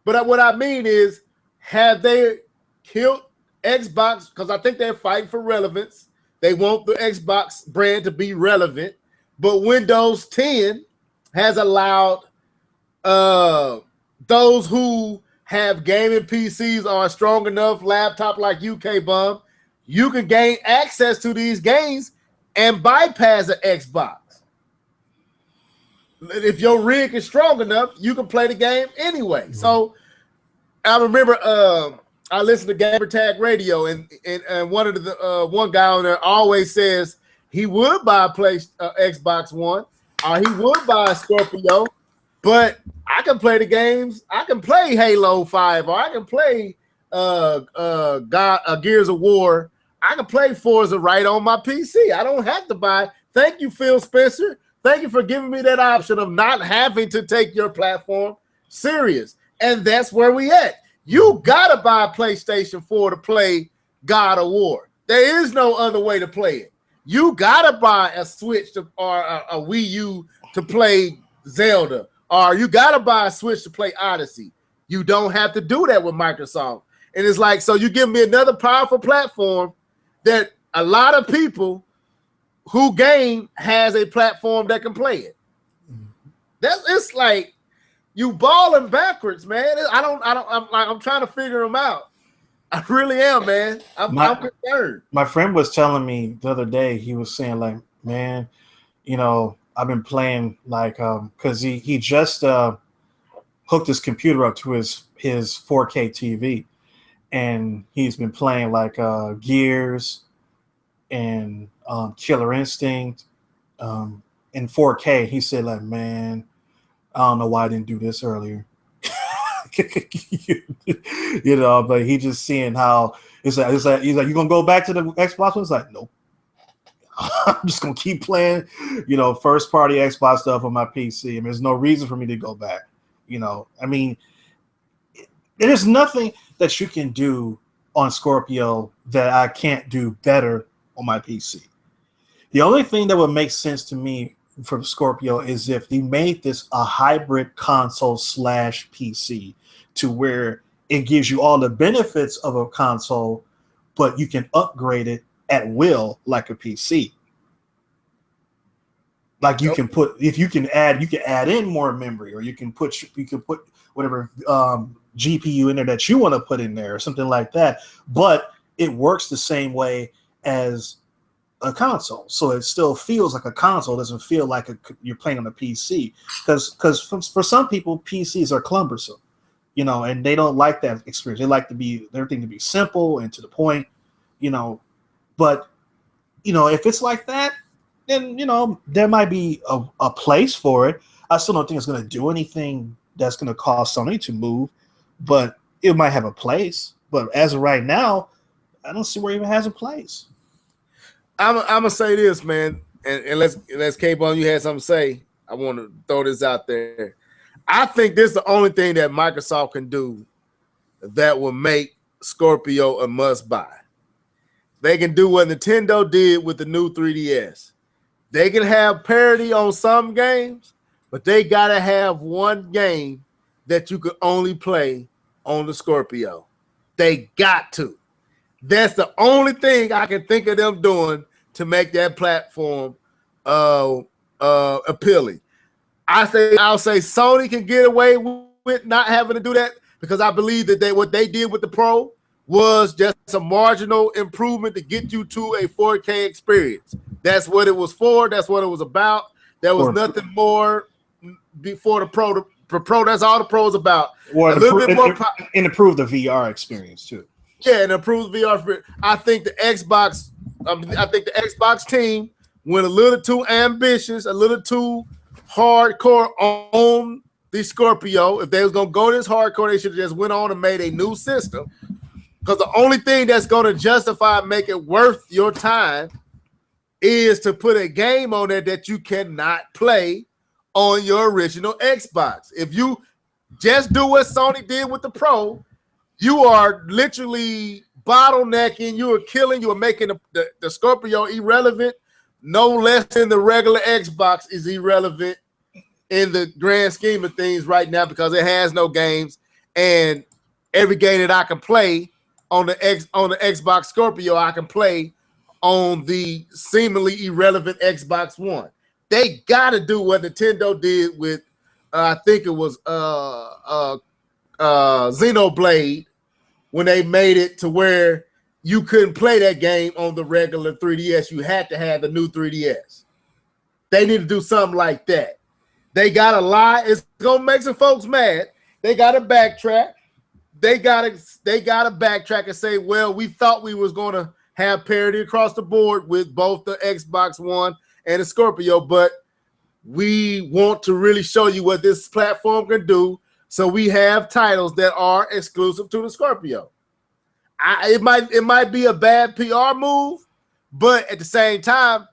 but what I mean is, have they killed Xbox? Because I think they're fighting for relevance. They want the Xbox brand to be relevant, but Windows 10 has allowed those who have gaming PCs or a strong enough laptop like K-Bomb, you can gain access to these games and bypass the Xbox. If your rig is strong enough, you can play the game anyway. Mm-hmm. So I remember I listened to Gamer Tag Radio, and one of the one guy on there always says he would buy a Xbox One, or he would buy a Scorpio, but I can play the games. I can play Halo 5, or I can play Gears of War. I can play Forza right on my PC. I don't have to buy. Thank you, Phil Spencer. Thank you for giving me that option of not having to take your platform serious. And that's where we at. You got to buy a PlayStation 4 to play God of War. There is no other way to play it. You got to buy a Switch or a Wii U to play Zelda, or you got to buy a Switch to play Odyssey. You don't have to do that with Microsoft. And it's like, so you give me another powerful platform that a lot of people who game has a platform that can play it. It's like you balling backwards, man. I'm trying to figure them out. I really am, man. I'm concerned. My friend was telling me the other day, he was saying like, man, I've been playing like, cause he just hooked his computer up to his 4K TV, and he's been playing like Gears and Killer Instinct in 4K. He said like, man, I don't know why I didn't do this earlier. But he just seeing how it's like he's like, you gonna go back to the Xbox one? It's like, nope. I'm just gonna keep playing, first party Xbox stuff on my PC. I mean, there's no reason for me to go back. I mean, there's nothing that you can do on Scorpio that I can't do better on my PC. The only thing that would make sense to me from Scorpio is if they made this a hybrid console / PC, to where it gives you all the benefits of a console, but you can upgrade it at will like a PC. Like you can add in more memory, or you can put whatever GPU in there that you want to put in there, or something like that. But it works the same way as a console, so it still feels like a console. It doesn't feel like you're playing on a PC, because for some people PCs are cumbersome, and they don't like that experience. They like everything to be simple and to the point, But if it's like that, then there might be a place for it. I still don't think it's going to do anything that's going to cause Sony to move, but it might have a place. But as of right now, I don't see where it even has a place. I'm gonna say this, man, and let's K-Bone, you had something to say. I want to throw this out there. I think this is the only thing that Microsoft can do that will make Scorpio a must buy. They can do what Nintendo did with the new 3DS. They can have parity on some games, but they gotta have one game that you could only play on the Scorpio. They got to. That's the only thing I can think of them doing to make that platform appealing. I'll say Sony can get away with not having to do that because I believe that what they did with the Pro was just a marginal improvement to get you to a 4K experience. That's what it was for. That's what it was about. There was nothing more before the Pro. The Pro, that's all the Pro is about. Or a little bit more and improve the VR experience too. Yeah, and improve the VR. I think the Xbox team went a little too ambitious, a little too hardcore on the Scorpio. If they was gonna go this hardcore, they should have just went on and made a new system. Because the only thing that's going to justify make it worth your time is to put a game on there that you cannot play on your original Xbox. If you just do what Sony did with the Pro, you are literally bottlenecking, you are killing, you are making the Scorpio irrelevant, no less than the regular Xbox is irrelevant in the grand scheme of things right now because it has no games, and every game that I can play on the Xbox Scorpio, I can play on the seemingly irrelevant Xbox One. They gotta do what Nintendo did with I think it was Xenoblade when they made it to where you couldn't play that game on the regular 3DS. You had to have the new 3DS. They need to do something like that. They gotta lie. It's gonna make some folks mad. They gotta backtrack. They gotta backtrack and say, well, we thought we was gonna have parity across the board with both the Xbox One and the Scorpio, but we want to really show you what this platform can do. So we have titles that are exclusive to the Scorpio. It might be a bad PR move, but at the same time,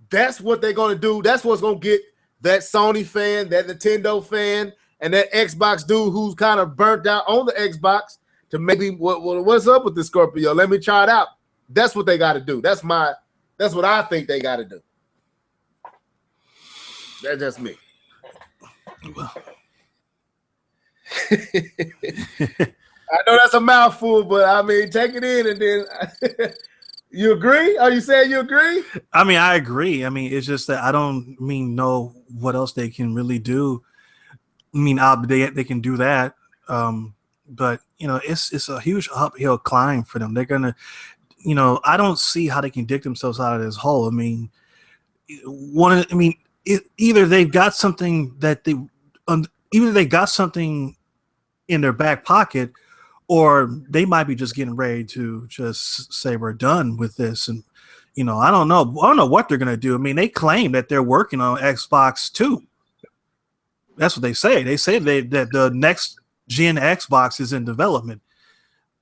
that's what they're going to do. That's what's going to get that Sony fan, that Nintendo fan, and that Xbox dude who's kind of burnt out on the Xbox to maybe what's up with the Scorpio? Let me try it out. That's what they got to do. That's what I think they got to do. That's just me. I know that's a mouthful, but I mean, take it in and then you agree? Are you saying you agree? I mean, I agree. I mean, it's just that I don't know what else they can really do. I mean, they can do that, but you know, it's a huge uphill climb for them. They're gonna, you know, I don't see how they can dig themselves out of this hole. I mean, either they've got something that either they got something in their back pocket, or they might be just getting ready to just say we're done with this. And you know, I don't know what they're gonna do. I mean, they claim that they're working on Xbox 2. That's what they say. They say that the next gen Xbox is in development,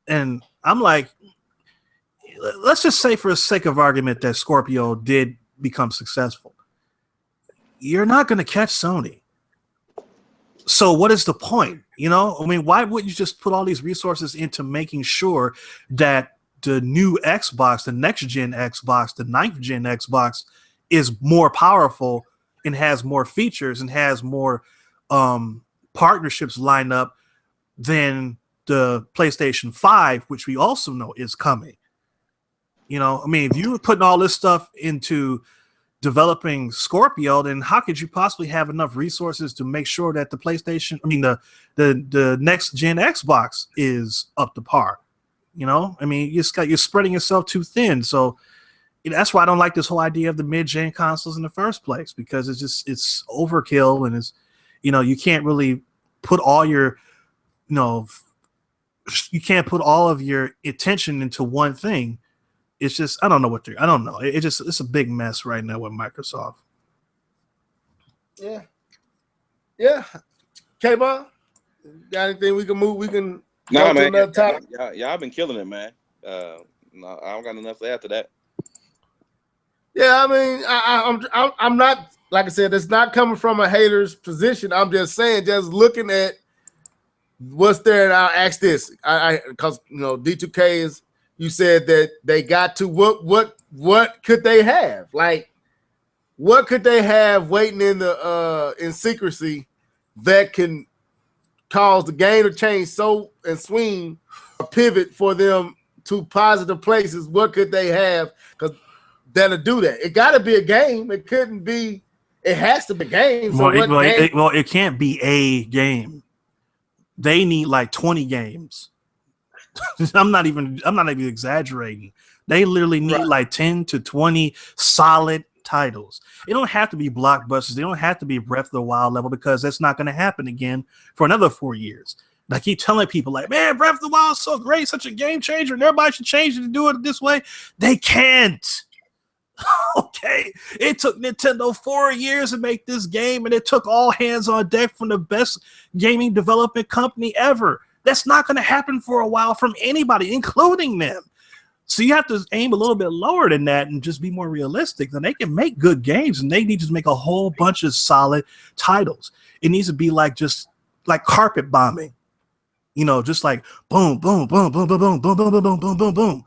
and I'm like, let's just say for the sake of argument that Scorpio did become successful. You're not going to catch Sony. So what is the point? You know, I mean, why wouldn't you just put all these resources into making sure that the new Xbox, the next gen Xbox, the 9th gen Xbox is more powerful and has more features and has more partnerships lined up than the PlayStation 5, which we also know is coming. You know, I mean, if you were putting all this stuff into developing Scorpio, then how could you possibly have enough resources to make sure that the PlayStation, I mean, the next gen Xbox is up to par? You know, I mean, you're spreading yourself too thin. So that's why I don't like this whole idea of the mid-gen consoles in the first place, because it's overkill, and it's, you know, you can't really put all your, you know, you can't put all of your attention into one thing. It's just, I don't know. It's a big mess right now with Microsoft. Yeah. Yeah. K-Ball, got anything we can move? We can go to another topic. Y'all been killing it, man. No, I don't got enough to add to that. Yeah, I mean, I'm not, like I said, it's not coming from a hater's position. I'm just saying, just looking at what's there? And I'll ask this, because D2K is. You said that they got to what could they have? Like, what could they have waiting in secrecy that can cause the game to change and swing a pivot for them to positive places? What could they have? Because that'll do that. It got to be a game. It couldn't be. It has to be a game. So it can't be a game. They need like 20 games. I'm not even exaggerating. They literally need like 10 to 20 solid titles. It don't have to be blockbusters. They don't have to be Breath of the Wild level, because that's not going to happen again for another 4 years. And I keep telling people like, man, Breath of the Wild is so great, such a game changer, and everybody should change it to do it this way. They can't. Okay, it took Nintendo 4 years to make this game, and it took all hands on deck from the best gaming development company ever. That's not going to happen for a while from anybody, including them. So you have to aim a little bit lower than that and just be more realistic. Then they can make good games, and they need to make a whole bunch of solid titles. It needs to be like just like carpet bombing, just like boom, boom, boom, boom, boom, boom, boom, boom, boom, boom, boom, boom, boom.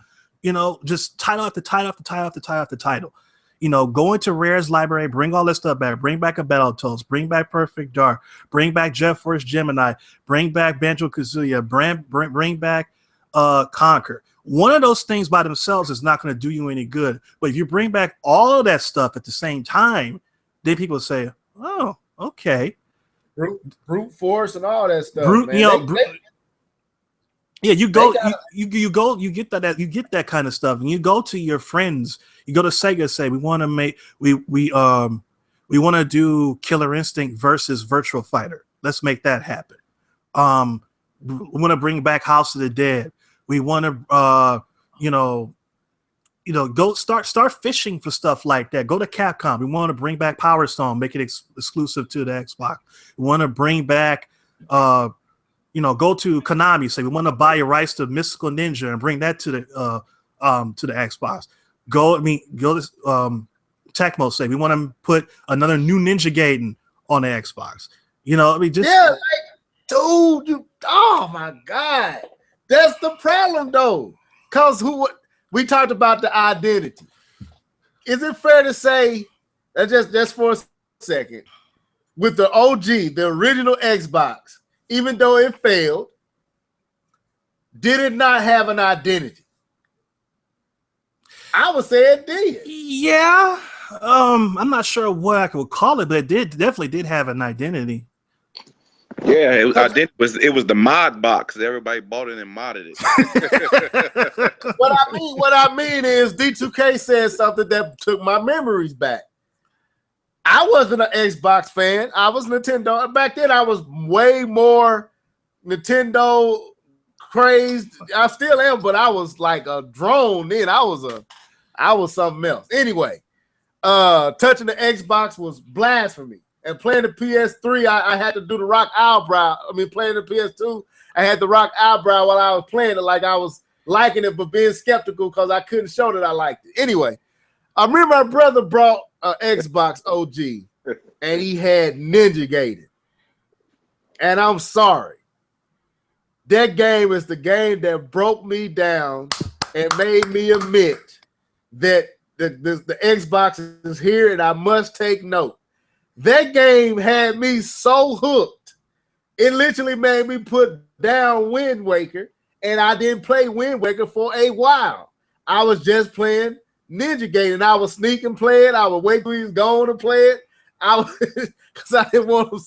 Just title after title after title after title after title. Go into Rare's library, bring all this stuff back, bring back a Battletoads, bring back Perfect Dark, bring back Jet Force Gemini, bring back Banjo-Kazooie, bring back Conquer. One of those things by themselves is not going to do you any good. But if you bring back all of that stuff at the same time, then people say, oh, okay. Brute force and all that stuff. You get that kind of stuff, and you go to your friends. You go to Sega, say we want to do Killer Instinct versus Virtual Fighter. Let's make that happen. We want to bring back House of the Dead. We want to go start fishing for stuff like that. Go to Capcom. We want to bring back Power Stone, make it exclusive to the Xbox. We want to bring back go to Konami, say we want to buy your rights to Mystical Ninja and bring that to the Xbox. Go to Tecmo, say we want to put another new Ninja Gaiden on the Xbox. Dude, oh my God, that's the problem though. Cause we talked about the identity. Is it fair to say that just for a second, with the OG, the original Xbox, even though it failed, did it not have an identity? I would say it did. Yeah. I'm not sure what I could call it, but it definitely did have an identity. Yeah, it was the mod box. Everybody bought it and modded it. What I mean is D2K said something that took my memories back. I wasn't an Xbox fan. I was Nintendo. Back then, I was way more Nintendo crazed. I still am, but I was like a drone then. I was something else. Anyway, touching the Xbox was blasphemy. And playing the PS3, I had to do the rock eyebrow. I mean, playing the PS2, I had the rock eyebrow while I was playing it, like I was liking it, but being skeptical because I couldn't show that I liked it. Anyway, I remember my brother brought an Xbox OG, and he had Ninja Gaiden. And I'm sorry. That game is the game that broke me down and made me admit that the Xbox is here, and I must take note. That game had me so hooked. It literally made me put down Wind Waker, and I didn't play Wind Waker for a while. I was just playing Ninja Gaiden. I was sneaking play it. I would wait till he was going to play it. Because I didn't want him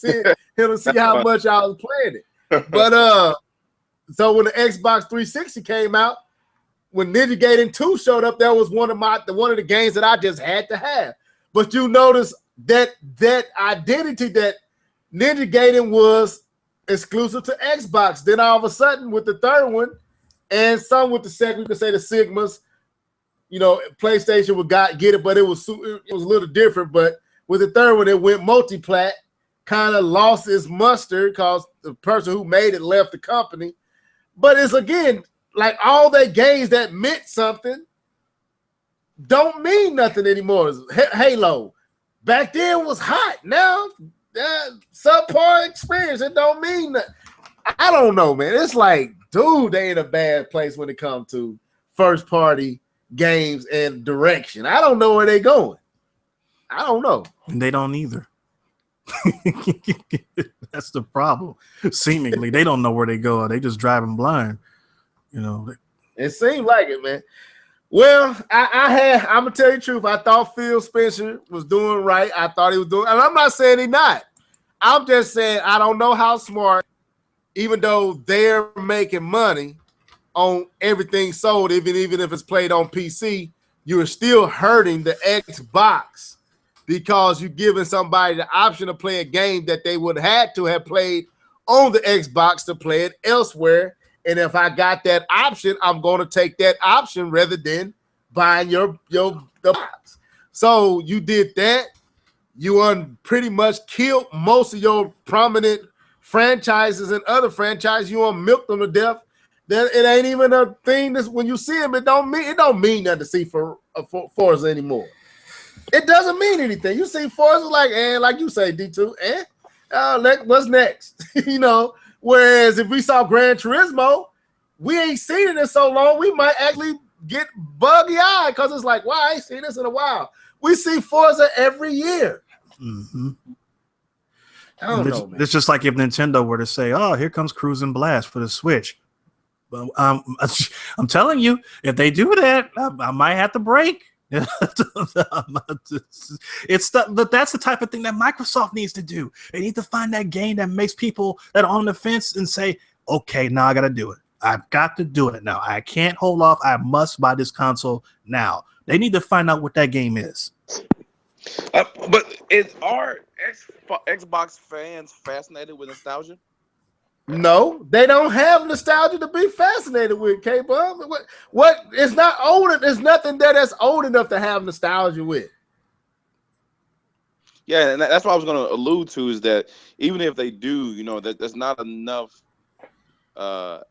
to see how much I was playing it. But so when the Xbox 360 came out, when Ninja Gaiden 2 showed up, that was one of the games that I just had to have. But you notice that identity that Ninja Gaiden was exclusive to Xbox. Then all of a sudden, with the third one, and some with the second, you could say the Sigmas, PlayStation would get it, but it was a little different. But with the third one, it went multi-plat, kind of lost its muster because the person who made it left the company. But it's again like all that games that meant something don't mean nothing anymore. Halo back then was hot. Now subpar experience. It don't mean that. I don't know, man. It's like, dude, they in a bad place when it comes to first party games and direction. I don't know where they going. I don't know. And they don't either. That's the problem. Seemingly, they don't know where they go. They just driving blind. You know. It seemed like it, man. Well, I'm gonna tell you the truth. I thought Phil Spencer was doing right. I thought he was doing, and I'm not saying he's not. I'm just saying I don't know how smart, even though they're making money on everything sold, even if it's played on PC, you're still hurting the Xbox because you're giving somebody the option to play a game that they would have to have played on the Xbox to play it elsewhere. And if I got that option, I'm going to take that option rather than buying the box. So you did that. You pretty much killed most of your prominent franchises and other franchises. You milked them to death. Then it ain't even a thing. That when you see them, it don't mean nothing to see for Forza anymore. It doesn't mean anything. You see Forza like you say, D2, what's next? You know. Whereas if we saw Gran Turismo, we ain't seen it in so long, we might actually get buggy-eyed because it's like, wow, I ain't seen this in a while. We see Forza every year. Mm-hmm. I don't know, man. It's just like if Nintendo were to say, oh, here comes Cruis'n Blast for the Switch. But I'm telling you, if they do that, I might have to break. But that's the type of thing that Microsoft needs to do. They need to find that game that makes people that are on the fence and say, okay, now I got to do it. I've got to do it now. I can't hold off. I must buy this console now. They need to find out what that game is. But are Xbox fans fascinated with nostalgia? No, they don't have nostalgia to be fascinated with, K-Bub. What? It's not old. There's nothing there that's old enough to have nostalgia with. Yeah, and that's what I was going to allude to is that even if they do, there's not enough, to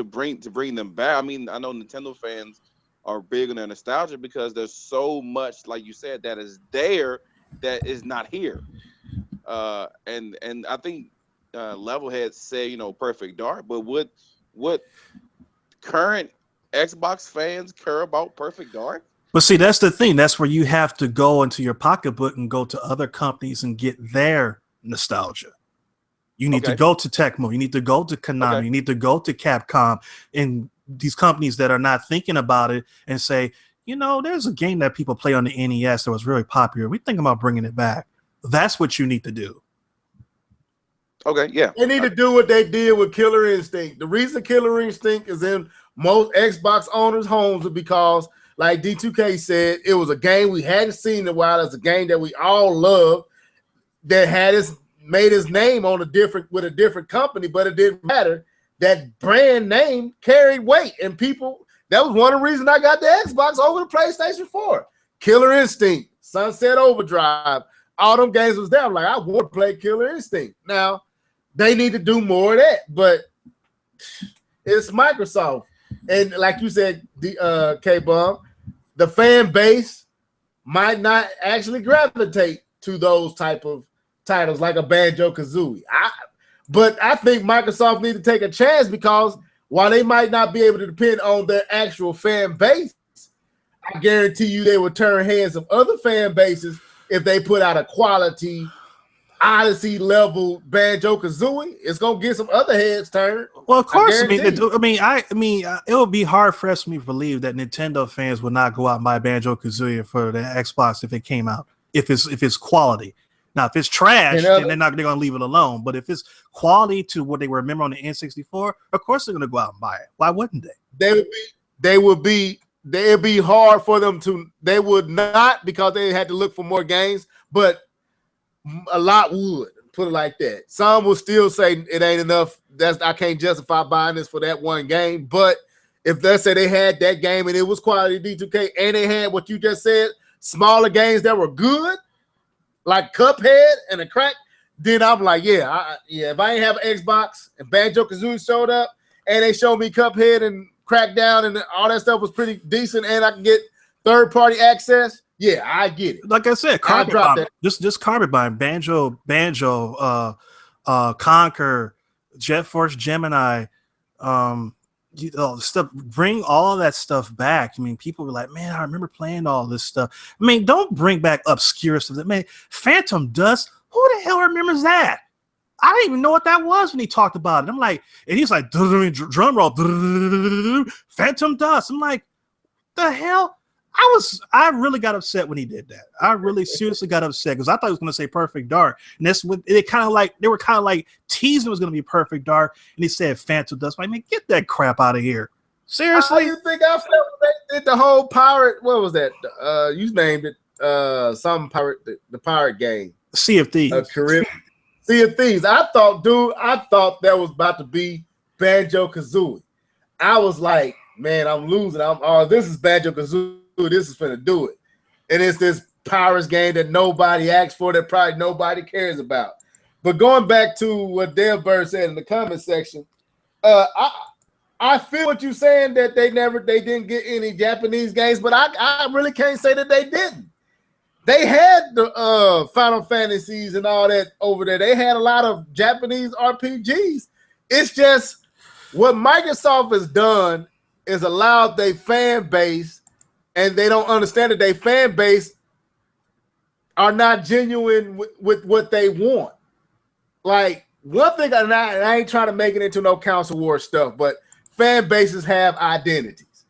bring them back. I mean, I know Nintendo fans are big on their nostalgia because there's so much, like you said, that is there that is not here. And I think Levelhead said, Perfect Dark, but what current Xbox fans care about Perfect Dark? But see, that's the thing. That's where you have to go into your pocketbook and go to other companies and get their nostalgia. You need to go to Tecmo. You need to go to Konami. You need to go to Capcom and these companies that are not thinking about it and say, there's a game that people play on the NES that was really popular. We think about bringing it back. That's what you need to do. Okay, yeah. They need to do what they did with Killer Instinct. The reason Killer Instinct is in most Xbox owners' homes is because, like D2K said, it was a game we hadn't seen in a while. It's a game that we all love that made his name with a different company, but it didn't matter. That brand name carried weight, and people. That was one of the reasons I got the Xbox over the PlayStation 4. Killer Instinct, Sunset Overdrive, all them games was there. I'm like, I want to play Killer Instinct. Now, they need to do more of that, but it's Microsoft. And like you said, K-Bum, the fan base might not actually gravitate to those type of titles like a Banjo-Kazooie. But I think Microsoft need to take a chance because while they might not be able to depend on their actual fan base, I guarantee you they will turn heads of other fan bases if they put out a quality Odyssey level Banjo-Kazooie. It's gonna get some other heads turned. Well, of course. It would be hard for me to believe that Nintendo fans would not go out and buy Banjo-Kazooie for the Xbox if it came out. If it's quality. Now, if it's trash, then they're gonna leave it alone. But if it's quality to what they remember on the N64, of course they're gonna go out and buy it. Why wouldn't they? It'd be hard for them to. They would not because they had to look for more games, but a lot would, put it like that. Some will still say it ain't enough. I can't justify buying this for that one game. But if they say they had that game and it was quality D2K and they had what you just said, smaller games that were good, like Cuphead and a Crack, then I'm like, if I ain't have an Xbox and Banjo-Kazooie showed up and they showed me Cuphead and Crackdown and all that stuff was pretty decent and I can get third-party access, I get it. Like I said, carpet bomb. Just carpet bomb. Banjo, Conquer, Jet Force Gemini, stuff. Bring all of that stuff back. I mean, people were like, man, I remember playing all this stuff. I mean, don't bring back obscure stuff. Man, Phantom Dust. Who the hell remembers that? I didn't even know what that was when he talked about it. I'm like, and he's like, drum roll, Phantom Dust. I'm like, the hell? I really got upset when he did that. I really seriously got upset because I thought he was going to say Perfect Dark, and that's what they were kind of like teasing it was going to be Perfect Dark, and he said Phantom Dust. I'm like, man, get that crap out of here. Seriously? How you think I felt when they did the whole pirate? What was that? You named it some pirate, the pirate game. Sea of Thieves. Caribbean. Sea of Thieves. I thought that was about to be Banjo-Kazooie. I was like, man, I'm losing. This is Banjo-Kazooie. This is finna do it. And it's this Pirates game that nobody asked for, that probably nobody cares about. But going back to what Dale Bird said in the comment section, I feel what you're saying, that they didn't get any Japanese games, but I really can't say that they didn't. They had the Final Fantasies and all that over there. They had a lot of Japanese RPGs. It's just what Microsoft has done is allowed their fan base, and they don't understand that their fan base are not genuine with what they want. Like, one thing, and I ain't trying to make it into no council war stuff, but fan bases have identities.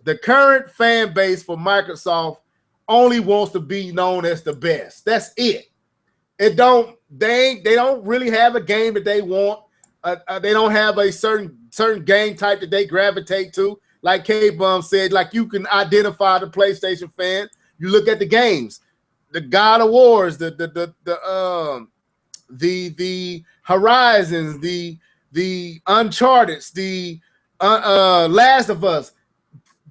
The current fan base for Microsoft only wants to be known as the best. That's it. They don't really have a game that they want. They don't have a certain game type that they gravitate to. Like K-Bum said, like, you can identify the PlayStation fan. You look at the games, the God of Wars, the Horizons, the Uncharted, the Last of Us.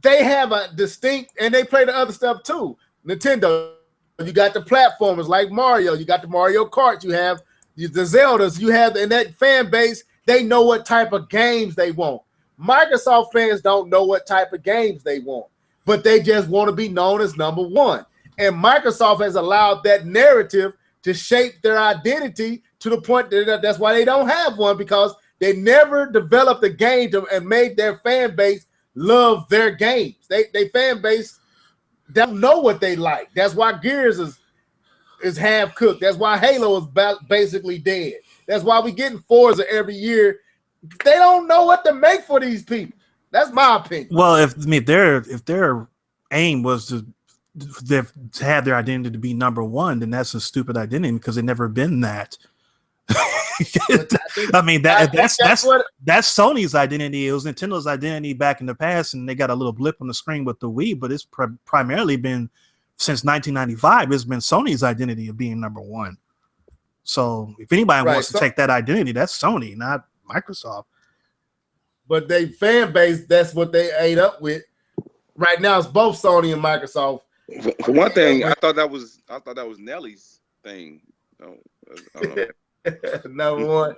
They have a distinct, and they play the other stuff too. Nintendo, you got the platformers like Mario, you got the Mario Kart, you have the Zeldas, you have, and that fan base, they know what type of games they want. Microsoft fans don't know what type of games they want, but they just want to be known as number one. And Microsoft has allowed that narrative to shape their identity to the point that that's why they don't have one, because they never developed a game and made their fan base love their games. They fan base don't know what they like. That's why Gears is half cooked. That's why Halo is basically dead. That's why we getting Forza every year. They don't know what to make for these people. That's my opinion. Well, if their aim was to have their identity to be number one, then that's a stupid identity because they've never been that. I mean, that's Sony's identity. It was Nintendo's identity back in the past, and they got a little blip on the screen with the Wii, but it's primarily been since 1995. It's been Sony's identity of being number one. So if anybody wants to take that identity, that's Sony, not Microsoft. But they fan base, that's what they ate up with. Right now, it's both Sony and Microsoft. For one thing, I thought that was Nelly's thing. Number one.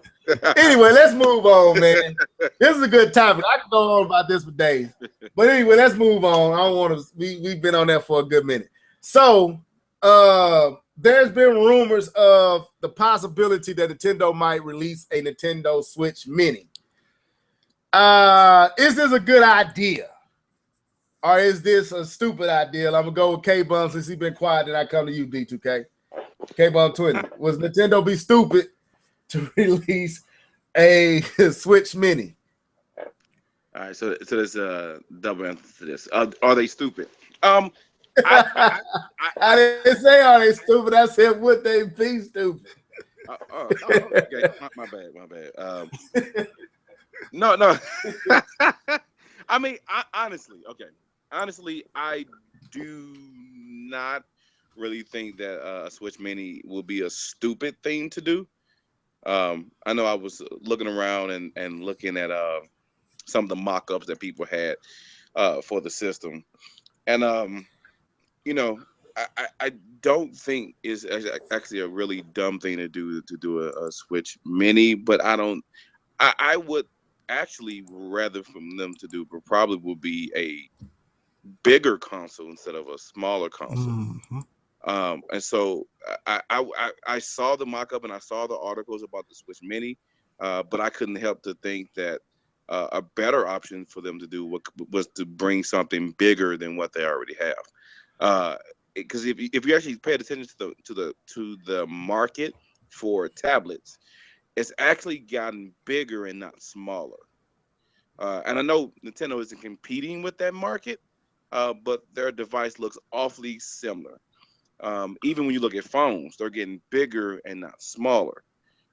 Anyway, let's move on, man. This is a good topic. I can go on about this for days. But anyway, let's move on. I don't want to. We've been on that for a good minute. So, there's been rumors of the possibility that Nintendo might release a Nintendo Switch Mini. Is this a good idea, or is this a stupid idea? I'm gonna go with K-Bum since he's been quiet. Then I come to you, D2K. K-Bum Twin. Was Nintendo be stupid to release a Switch Mini? All right, so there's a double answer to this. Are they stupid? I didn't say are they stupid. I said would they be stupid? Okay, my bad. No. I mean, honestly, I do not really think that a Switch Mini will be a stupid thing to do. I know I was looking around and looking at some of the mock-ups that people had for the system, and I don't think it's actually a really dumb thing to do a Switch Mini, but I would actually rather from them to do, but probably will be a bigger console instead of a smaller console. Mm-hmm. And so I saw the mock-up and I saw the articles about the Switch Mini, but I couldn't help to think that a better option for them to do was to bring something bigger than what they already have. Because if you actually paid attention to the market for tablets, it's actually gotten bigger and not smaller. And I know Nintendo isn't competing with that market, but their device looks awfully similar. Even when you look at phones, they're getting bigger and not smaller.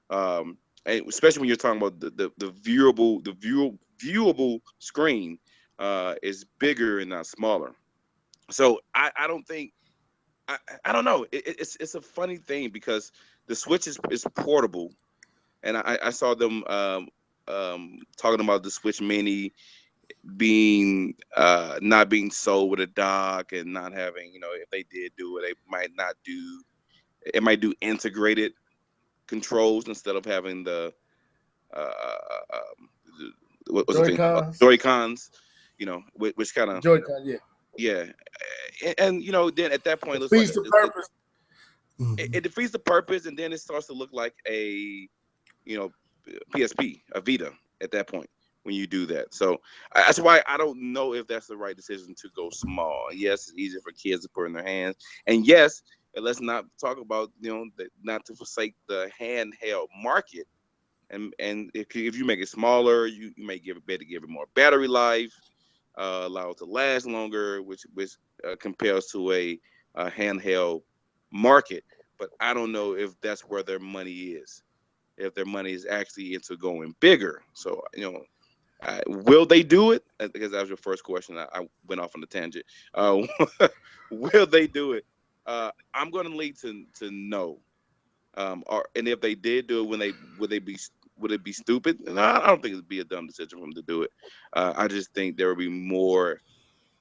And especially when you're talking about the viewable screen is bigger and not smaller. So I don't think I don't know. It's a funny thing because the Switch is portable, and I saw them talking about the Switch Mini being not being sold with a dock and not having, if they did do it, it might do integrated controls instead of having the what's the thing? Joy-Cons, which kind of Joy-Con, yeah. And then at that point, defeats the purpose. It defeats the purpose, and then it starts to look like a PSP, a Vita at that point when you do that. So that's why I don't know if that's the right decision to go small. Yes, it's easier for kids to put in their hands, and yes, let's not talk about not to forsake the handheld market. And if you make it smaller, you may give it more battery life, allow it to last longer, which compares to a handheld market. But I don't know if that's where their money is. If their money is actually into going bigger. So will they do it? Because that was your first question. I went off on a tangent. Will they do it? I'm going to lead to no. And if they did do it, would it be stupid? No, I don't think it'd be a dumb decision for them to do it. I just think there would be more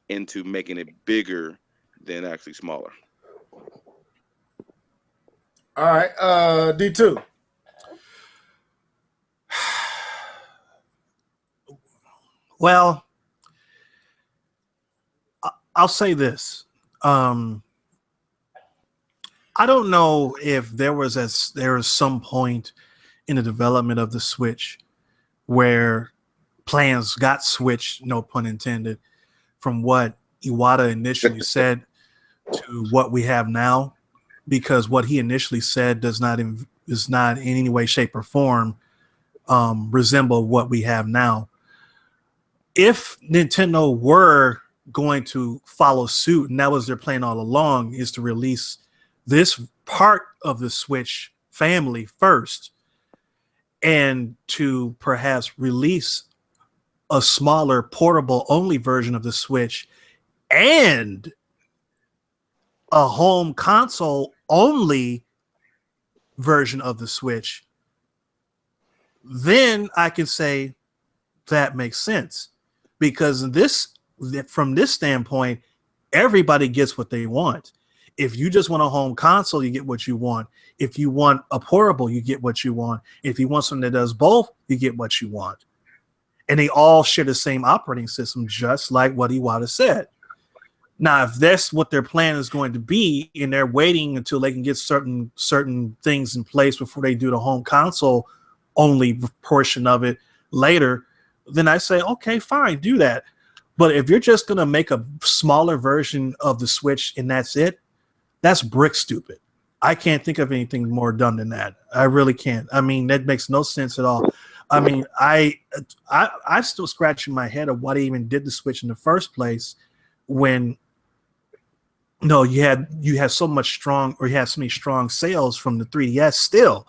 into making it bigger than actually smaller. All right, D2. Well, I'll say this. I don't know if there was some point in the development of the Switch where plans got switched, no pun intended, from what Iwata initially said to what we have now, because what he initially said does not in any way, shape, or form resemble what we have now. If Nintendo were going to follow suit, and that was their plan all along, is to release this part of the Switch family first, and to perhaps release a smaller portable only version of the Switch and a home console only version of the Switch, then I can say that makes sense. Because from this standpoint, everybody gets what they want. If you just want a home console, you get what you want. If you want a portable, you get what you want. If you want something that does both, you get what you want. And they all share the same operating system, just like what Iwata said. Now, if that's what their plan is going to be, and they're waiting until they can get certain things in place before they do the home console only portion of it later, then I say, okay, fine, do that. But if you're just going to make a smaller version of the Switch and that's it, that's brick stupid. I can't think of anything more dumb than that. I really can't. I mean, that makes no sense at all. I mean, I'm still scratching my head of why they even did the Switch in the first place when you had so many strong sales from the 3DS still.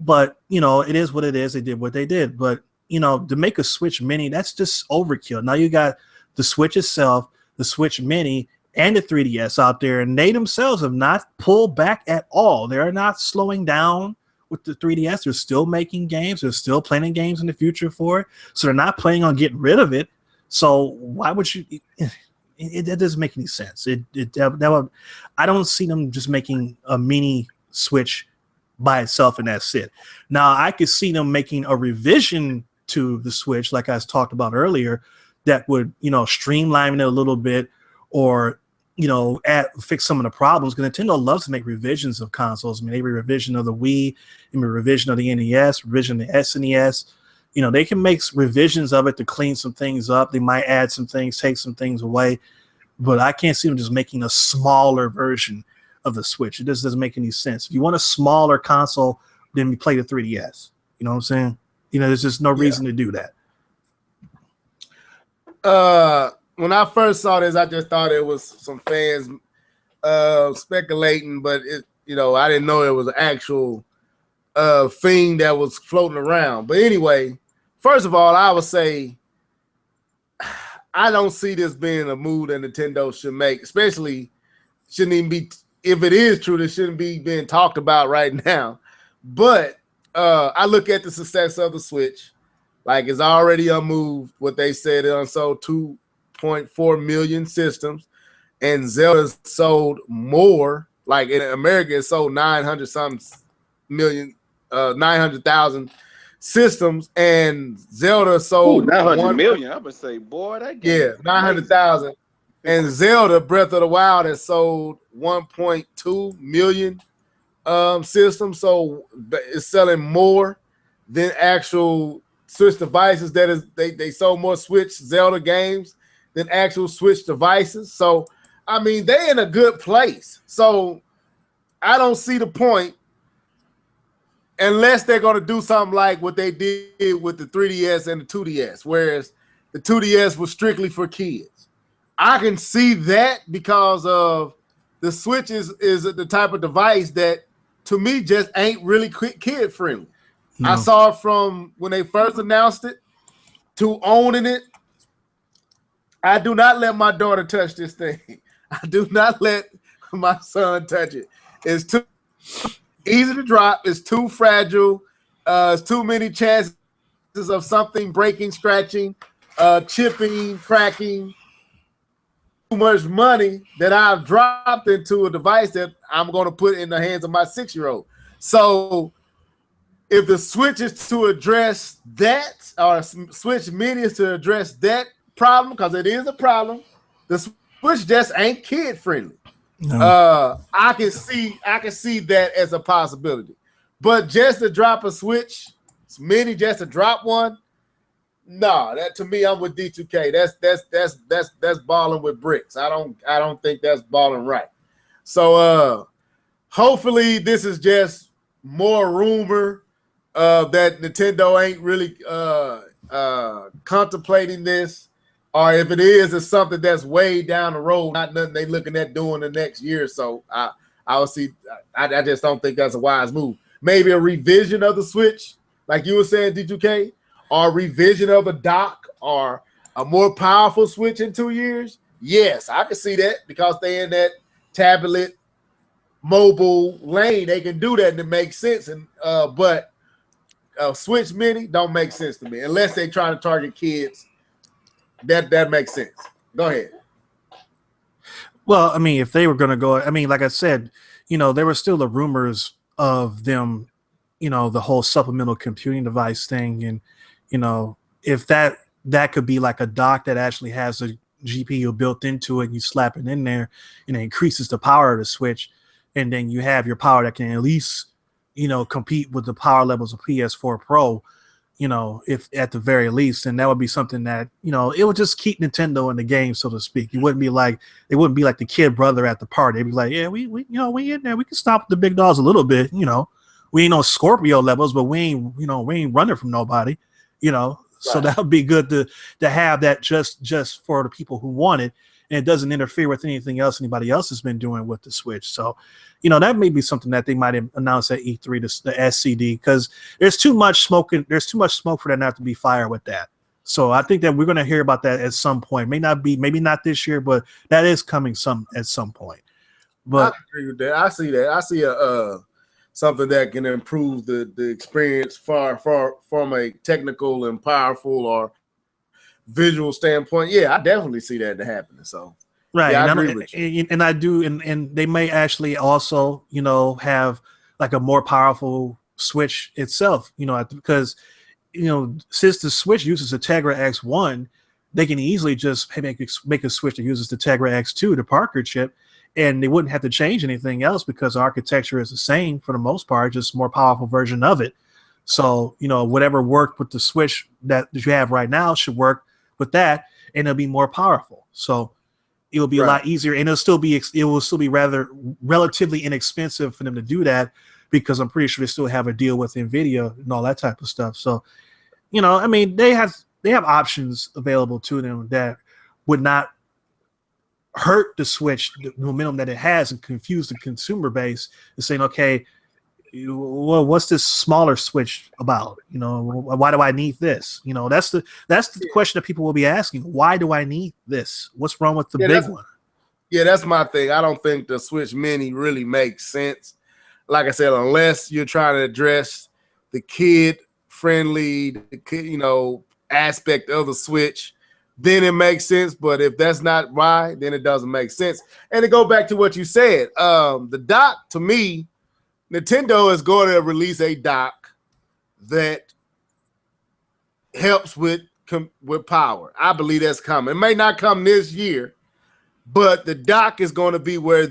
But, it is what it is. They did what they did. But, to make a Switch Mini, that's just overkill. Now you got the Switch itself, the Switch Mini, and the 3DS out there, and they themselves have not pulled back at all. They're not slowing down with the 3DS. They're still making games. They're still planning games in the future for it. So they're not planning on getting rid of it. So why would you? That doesn't make any sense. I don't see them just making a mini Switch by itself and that's it. Now I could see them making a revision to the Switch, like I talked about earlier, that would streamline it a little bit, or fix some of the problems, because Nintendo loves to make revisions of consoles. I mean, they made a revision of the Wii, they made a revision of the NES, revision of the SNES. They can make revisions of it to clean some things up. They might add some things, take some things away, but I can't see them just making a smaller version of the Switch. It just doesn't make any sense. If you want a smaller console, then you play the 3DS. You know what I'm saying? There's just no reason to do that. When I first saw this, I just thought it was some fans speculating, but I didn't know it was an actual thing that was floating around. But anyway, first of all, I would say I don't see this being a move that Nintendo should make, especially shouldn't even be, if it is true, this shouldn't be being talked about right now. But I look at the success of the Switch, like it's already unmoved. What they said, it unsold 2.4 million systems, and Zelda sold more. Like in America, it sold 900,000 systems, and Zelda sold 900 million. I would say, boy, that game 900,000. And Zelda Breath of the Wild has sold 1.2 million systems, so it's selling more than actual Switch devices. That is, they sold more Switch Zelda games than actual Switch devices. So I mean, they're in a good place. So I don't see the point, unless they're going to do something like what they did with the 3DS and the 2DS, whereas the 2DS was strictly for kids. I can see that because of the Switch is the type of device that, to me, just ain't really kid friendly. No. I saw it from when they first announced it to owning it. I do not let my daughter touch this thing. I do not let my son touch it. It's too easy to drop. It's too fragile. It's too many chances of something breaking, scratching, chipping, cracking. Too much money that I've dropped into a device that I'm going to put in the hands of my 6-year-old. So if the Switch is to address that, or Switch Mini is to address that problem, because it is a problem, the Switch just ain't kid friendly. No. I can see that as a possibility, but just to drop a Switch Mini, just to drop one, no. That, to me, I'm with D2K. That's balling with bricks. I don't think that's balling right. So hopefully this is just more rumor that Nintendo ain't really contemplating this. Or if it is, it's something that's way down the road, not nothing they looking at doing the next year or so. I will see. I just don't think that's a wise move. Maybe a revision of the Switch, like you were saying, D2K, or a revision of a dock, or a more powerful Switch in 2 years. Yes, I can see that, because they in that tablet mobile lane. They can do that and it makes sense. And but Switch Mini don't make sense to me unless they trying to target kids. That makes sense. Go ahead. Well, I mean, if they were going to go, I mean, like I said, there were still the rumors of them, the whole supplemental computing device thing. And, if that could be like a dock that actually has a GPU built into it, and you slap it in there and it increases the power of the Switch. And then you have your power that can at least, compete with the power levels of PS4 Pro. If at the very least, and that would be something that, it would just keep Nintendo in the game, so to speak. It wouldn't be like the kid brother at the party. They'd be like, yeah, we in there. We can stop the big dogs a little bit. We ain't on Scorpio levels, but we ain't running from nobody, Right. So that would be good to have that just for the people who want it. And it doesn't interfere with anything else anybody else has been doing with the Switch. So, that may be something that they might announce at E3, the SCD, because there's too much smoke. There's too much smoke for that not to be fire with that. So I think that we're going to hear about that at some point. Maybe not this year, but that is coming at some point. But I agree with that. I see that. I see something that can improve the experience far from a technical and powerful or visual standpoint. Yeah, I definitely see that happening. So right, yeah, and I agree with you. And I do, and they may actually also, have like a more powerful Switch itself, because, since the Switch uses a Tegra X1, they can easily just make a switch that uses the Tegra X2, the Parker chip, and they wouldn't have to change anything else because the architecture is the same for the most part, just more powerful version of it. So, whatever worked with the Switch that you have right now should work with that, and it'll be more powerful. So it will be a lot easier, and it will still be rather relatively inexpensive for them to do that, because I'm pretty sure they still have a deal with NVIDIA and all that type of stuff. So, I mean, they have options available to them that would not hurt the Switch, the momentum that it has, and confuse the consumer base and saying, okay, well, what's this smaller Switch about? Why do I need this? That's the question that people will be asking. Why do I need this? What's wrong with the big one? Yeah, that's my thing. I don't think the Switch Mini really makes sense. Like I said, unless you're trying to address the kid-friendly, aspect of the Switch, then it makes sense. But if that's not why, then it doesn't make sense. And to go back to what you said, the dock, to me, Nintendo is going to release a dock that helps with power. I believe that's coming. It may not come this year, but the dock is going to be where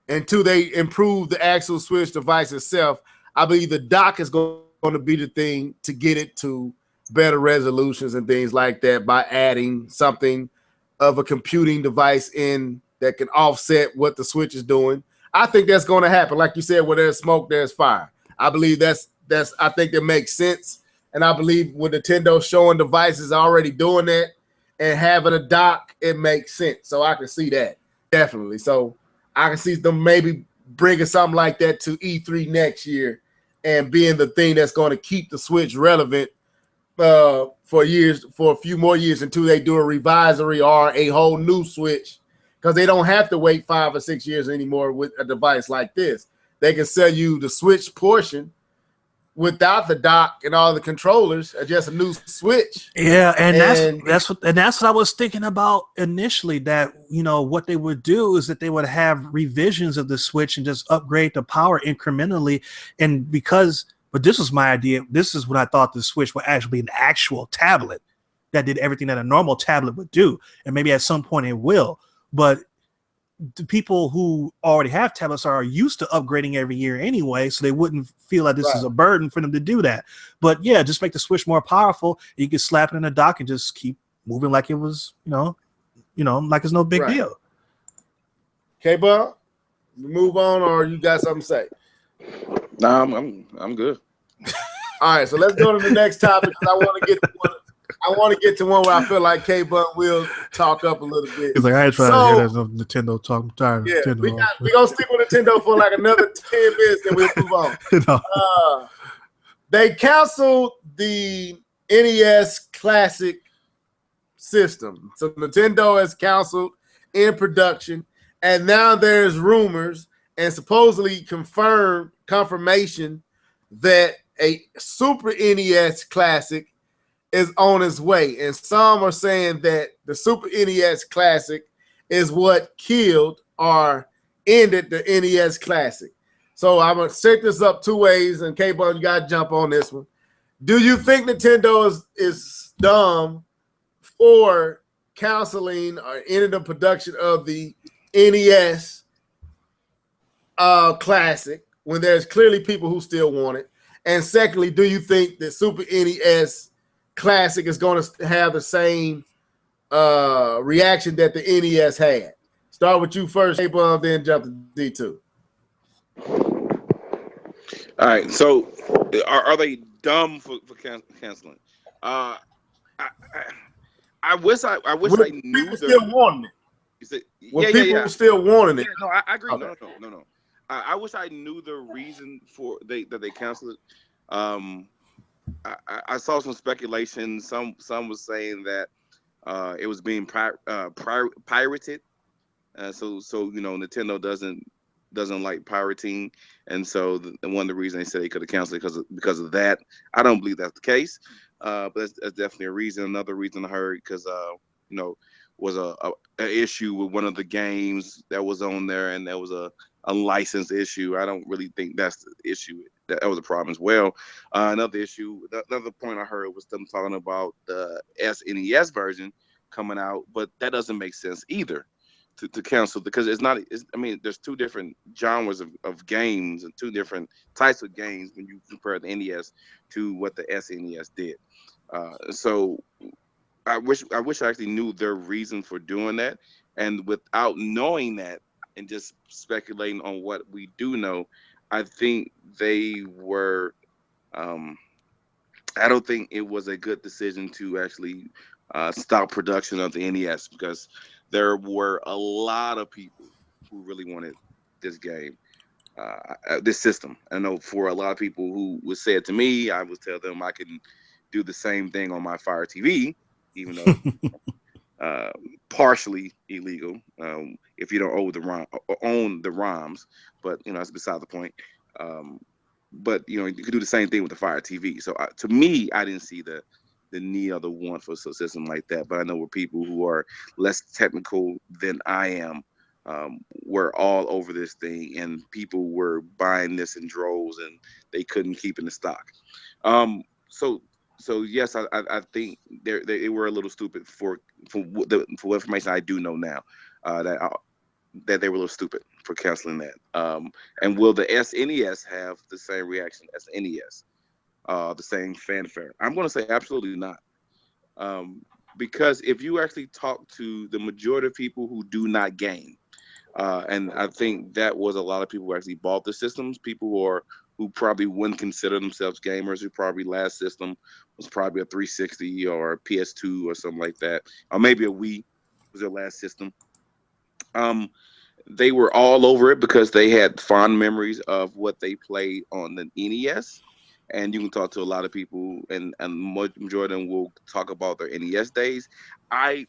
until they improve the actual Switch device itself, I believe the dock is going to be the thing to get it to better resolutions and things like that by adding something of a computing device in that can offset what the Switch is doing. I think that's going to happen. Like you said, where there's smoke, there's fire. I believe I think that makes sense. And I believe with Nintendo showing devices already doing that and having a dock, it makes sense. So I can see that, definitely. So I can see them maybe bringing something like that to E3 next year and being the thing that's going to keep the Switch relevant for a few more years until they do a revisory or a whole new Switch. Because they don't have to wait 5 or 6 years anymore with a device like this. They can sell you the Switch portion without the dock and all the controllers, just a new Switch. Yeah, and that's what I was thinking about initially. That what they would do is that they would have revisions of the Switch and just upgrade the power incrementally. And but this was my idea. This is what I thought the Switch would actually be, an actual tablet that did everything that a normal tablet would do, and maybe at some point it will. But the people who already have tablets are used to upgrading every year anyway, so they wouldn't feel like this is a burden for them to do that. But yeah, just make the Switch more powerful. You can slap it in a dock and just keep moving like it was, like it's no big deal. Okay, Bob, move on, or you got something to say? Nah, I'm good. All right, so let's go to the next topic. I want to get to one where I feel like K-Bunt will talk up a little bit. He's like, I ain't trying to hear that Nintendo talk. I'm tired of Nintendo. We're going to stick with Nintendo for like another 10 minutes, then we'll move on. They canceled the NES Classic system. So Nintendo has canceled in production, and now there's rumors and supposedly confirmation that a Super NES Classic is on its way. And some are saying that the Super NES Classic is what killed or ended the NES Classic. So I'm going to set this up two ways, and K-Bone, you got to jump on this one. Do you think Nintendo is dumb for canceling or ending the production of the NES Classic when there's clearly people who still want it? And secondly, do you think that Super NES Classic is going to have the same reaction that the NES had? Start with you first, K-Bone, then jump to D2. All right, so are they dumb for canceling? I wish I knew. People still wanting it. People still wanting it. No, I agree. Okay. No. I wish I knew the reason that they canceled it. I saw some speculation. Some was saying that it was being pirated. So Nintendo doesn't like pirating, and so one of the reasons they said they could have canceled it because of that. I don't believe that's the case, but that's definitely a reason. Another reason I heard because was a issue with one of the games that was on there, and there was a license issue. I don't really think that's the issue. That was a problem as well. Another issue, another point I heard was them talking about the SNES version coming out, but that doesn't make sense either to cancel, because it's not. I mean, there's two different genres of games and two different types of games when you compare the NES to what the SNES did. So I wish I actually knew their reason for doing that, and without knowing that and just speculating on what we do know, I think they were. Um, I don't think it was a good decision to actually stop production of the NES, because there were a lot of people who really wanted this game, this system. I know for a lot of people who would say it to me, I would tell them I can do the same thing on my Fire TV, even though partially illegal if you don't own the ROMs. But that's beside the point. But you could do the same thing with the Fire TV. So to me, I didn't see the need or the want for a system like that. But I know with people who are less technical than I am, were all over this thing, and people were buying this in droves, and they couldn't keep in the stock. So yes, I think they were a little stupid for what information I do know now, that they were a little stupid for canceling that. And will the SNES have the same reaction as the NES, the same fanfare? I'm going to say absolutely not. Because if you actually talk to the majority of people who do not game, and I think that was a lot of people who actually bought the systems, people who probably wouldn't consider themselves gamers, who probably last system was probably a 360 or a PS2 or something like that, or maybe a Wii was their last system. They were all over it because they had fond memories of what they played on the NES. And you can talk to a lot of people, and majority of them will talk about their NES days. I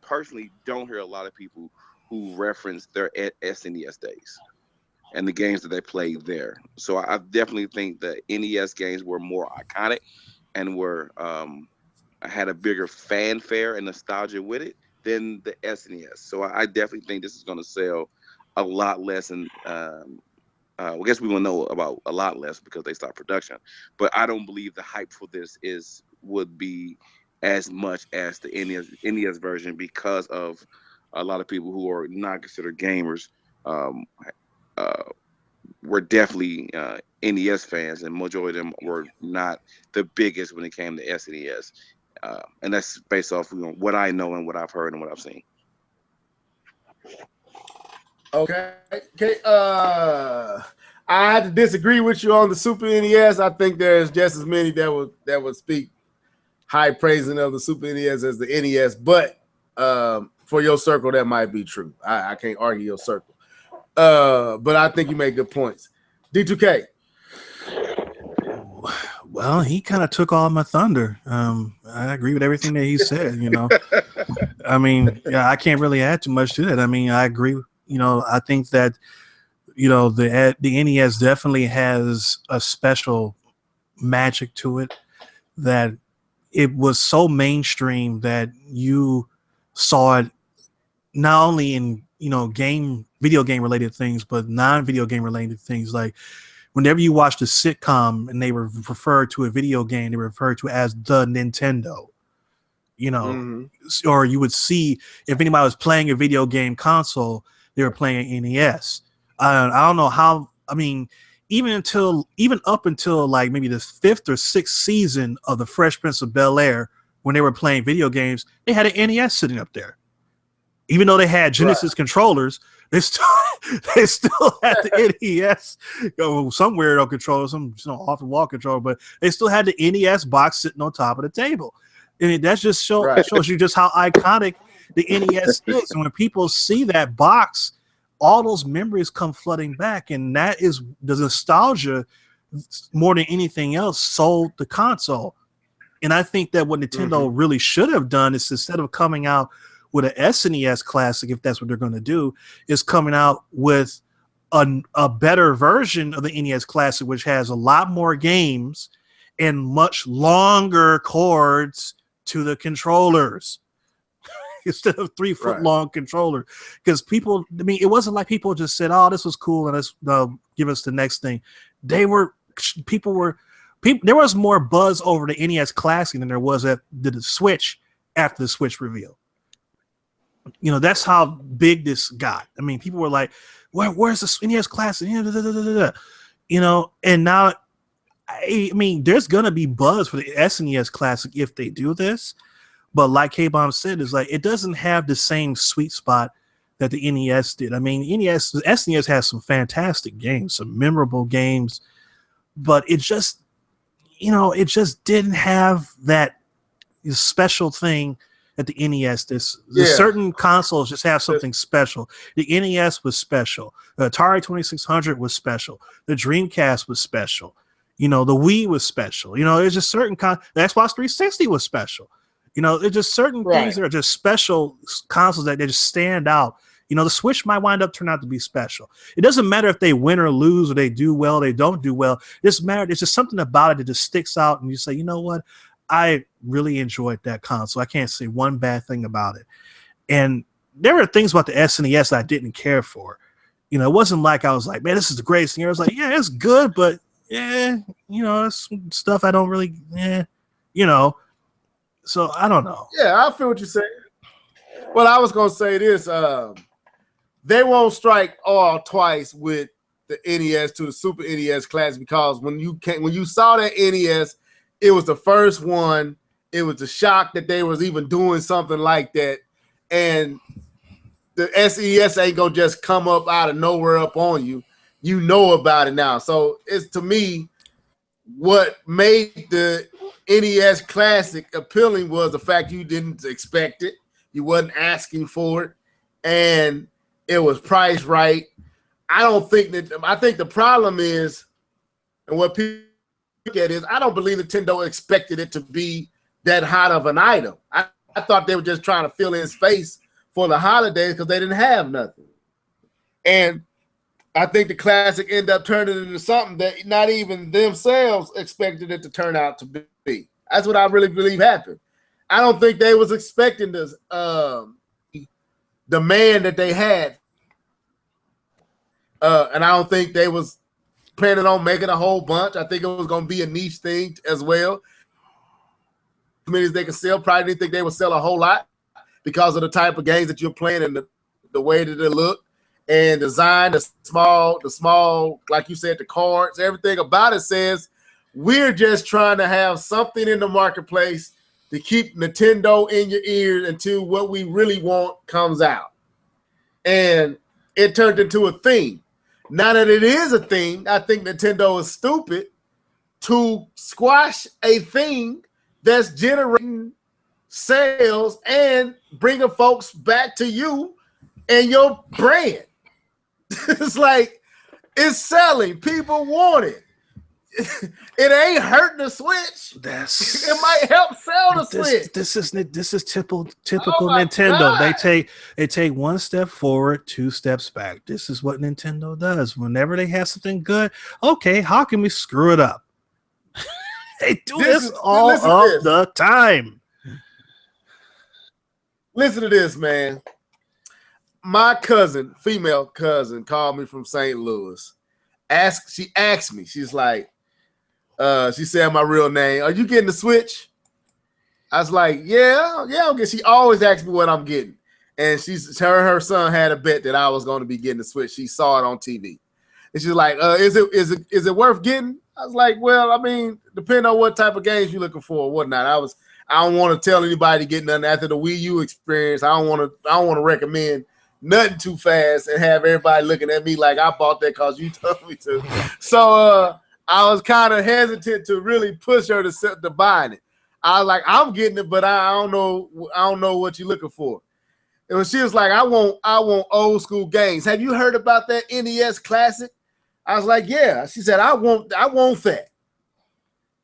personally don't hear a lot of people who reference their SNES days and the games that they played there. So I definitely think the NES games were more iconic and were had a bigger fanfare and nostalgia with it than the SNES. So I definitely think this is going to sell a lot less, and I guess we will know about a lot less because they stopped production. But I don't believe the hype for this would be as much as the NES version, because of a lot of people who are not considered gamers. Were definitely NES fans, and majority of them were not the biggest when it came to SNES. And that's based off what I know and what I've heard and what I've seen. Okay. I had to disagree with you on the Super NES. I think there's just as many that would speak high praising of the Super NES as the NES, but for your circle, that might be true. I can't argue your circle. But I think you make good points. D2K. Well, he kind of took all my thunder. I agree with everything that he said. I mean, yeah, I can't really add too much to that. I mean, I agree. I think that the NES definitely has a special magic to it, that it was so mainstream that you saw it not only in video game related things, but non-video game related things. Like whenever you watched a sitcom and they were referred to a video game, they were referred to as the Nintendo, or you would see if anybody was playing a video game console, they were playing an NES. I don't know how, I mean, even up until like maybe the 5th or 6th season of the Fresh Prince of Bel-Air, when they were playing video games, they had an NES sitting up there. Even though they had Genesis controllers, they still had the NES. Some weirdo controller, some off the wall controller, but they still had the NES box sitting on top of the table. And that just shows you just how iconic the NES is. And when people see that box, all those memories come flooding back, and that is the nostalgia more than anything else sold the console. And I think that what Nintendo really should have done is, instead of coming out with an SNES Classic, if that's what they're going to do, is coming out with a better version of the NES Classic, which has a lot more games and much longer cords to the controllers. instead of 3 foot long controller. Because people, I mean, it wasn't like people just said, "Oh, this was cool," and let's give us the next thing. There was more buzz over the NES Classic than there was at the Switch after the Switch reveal. You know, that's how big this got. I mean, people were like, where's the NES Classic? You know, and now, I mean, there's going to be buzz for the SNES Classic if they do this. But like K-Bomb said, is like, it doesn't have the same sweet spot that the NES did. I mean, the SNES has some fantastic games, some memorable games, but it just, you know, it just didn't have that special thing that the NES does. Certain consoles just have something special. The NES was special. The Atari 2600 was special. The Dreamcast was special. You know, the Wii was special. You know, there's just certain the Xbox 360 was special. You know, there's just certain things that are just special consoles that they just stand out. You know, the Switch might wind up turning out to be special. It doesn't matter if they win or lose, or they do well, they don't do well. It doesn't matter. It's just something about it that just sticks out, and you say, you know what? I really enjoyed that console. I can't say one bad thing about it. And there were things about the SNES I didn't care for. You know, it wasn't like I was like, man, this is the greatest thing. I was like, yeah, it's good, but yeah, you know, it's stuff I don't really, you know. So I don't know. Yeah, I feel what you're saying. Well, I was gonna say this: they won't strike all twice with the NES to the Super NES Classic, because when you saw that NES, it was the first one. It was the shock that they was even doing something like that, and the SNES ain't gonna just come up out of nowhere up on you. You know about it now. So it's, to me, what made the NES Classic appealing was the fact you didn't expect it. You wasn't asking for it, and it was priced right. I think the problem is, and what people look at is, I don't believe Nintendo expected it to be that hot of an item. I thought they were just trying to fill in space for the holidays because they didn't have nothing. And I think the Classic ended up turning into something that not even themselves expected it to turn out to be. That's what I really believe happened. I don't think they was expecting this demand that they had. And I don't think they was planning on making a whole bunch. I think it was going to be a niche thing as well. As many as they could sell. Probably didn't think they would sell a whole lot because of the type of games that you're playing and the way that they look and design, the small, like you said, the cards, everything about it says we're just trying to have something in the marketplace to keep Nintendo in your ears until what we really want comes out. And it turned into a thing. Now that it is a thing, I think Nintendo is stupid to squash a thing that's generating sales and bringing folks back to you and your brand. It's like, it's selling. People want it. It ain't hurting the Switch. It might help sell the Switch. This is typical Nintendo. God. They take one step forward, 2 steps back. This is what Nintendo does. Whenever they have something good, okay, how can we screw it up? They do this all of the time. Listen to this, man. My cousin, female cousin, called me from St. Louis. She asked me, she's like, she said my real name. Are you getting the Switch? I was like, yeah. She always asks me what I'm getting. And her son had a bet that I was going to be getting the Switch. She saw it on TV. And she's like, is it worth getting? I was like, well, I mean, depending on what type of games you're looking for or whatnot. I don't want to tell anybody to get nothing after the Wii U experience. I don't want to recommend nothing too fast and have everybody looking at me like I bought that because you told me to. So I was kind of hesitant to really push her to buying it. I was like, I'm getting it, but I don't know what you're looking for. And when she was like, I want old school games. Have you heard about that NES Classic? I was like, yeah. She said, I want that.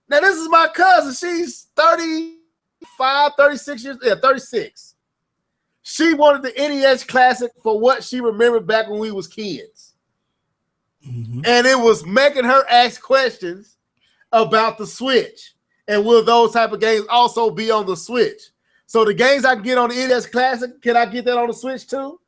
Now, this is my cousin. She's 35, 36 years. Yeah, 36. She wanted the NES Classic for what she remembered back when we was kids. Mm-hmm. And it was making her ask questions about the Switch. And will those type of games also be on the Switch? So the games I can get on the NES Classic, can I get that on the Switch too?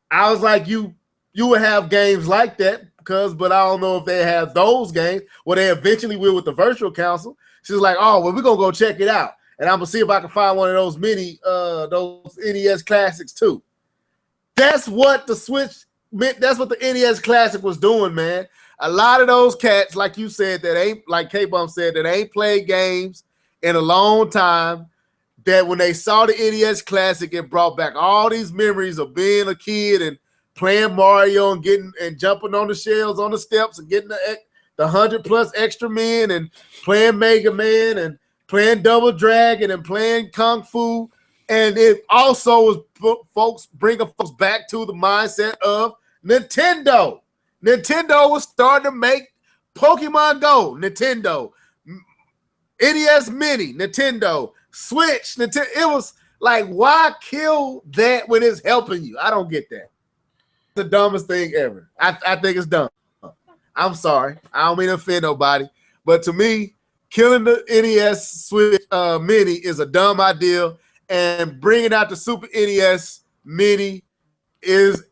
I was like, you would have games like that but I don't know if they have those games. Well, they eventually will with the Virtual Console. She's like, oh, well, we're gonna go check it out, and I'm gonna see if I can find one of those those NES Classics too. That's what the Switch meant. That's what the NES Classic was doing, man. A lot of those cats, like you said, that ain't, like K-Bum said, that ain't played games in a long time, that when they saw the NES Classic, it brought back all these memories of being a kid and playing Mario and getting and jumping on the shelves on the steps and getting the 100+ extra men and playing Mega Man and playing Double Dragon and playing Kung Fu. And it also was bringing folks back to the mindset of Nintendo. Nintendo was starting to make Pokemon Go, Nintendo, NES Mini, Nintendo, Switch, Nintendo. It was like, why kill that when it's helping you? I don't get that. The dumbest thing ever. I think it's dumb. I'm sorry. I don't mean to offend nobody, but to me, killing the NES Switch Mini is a dumb idea, and bringing out the Super NES Mini is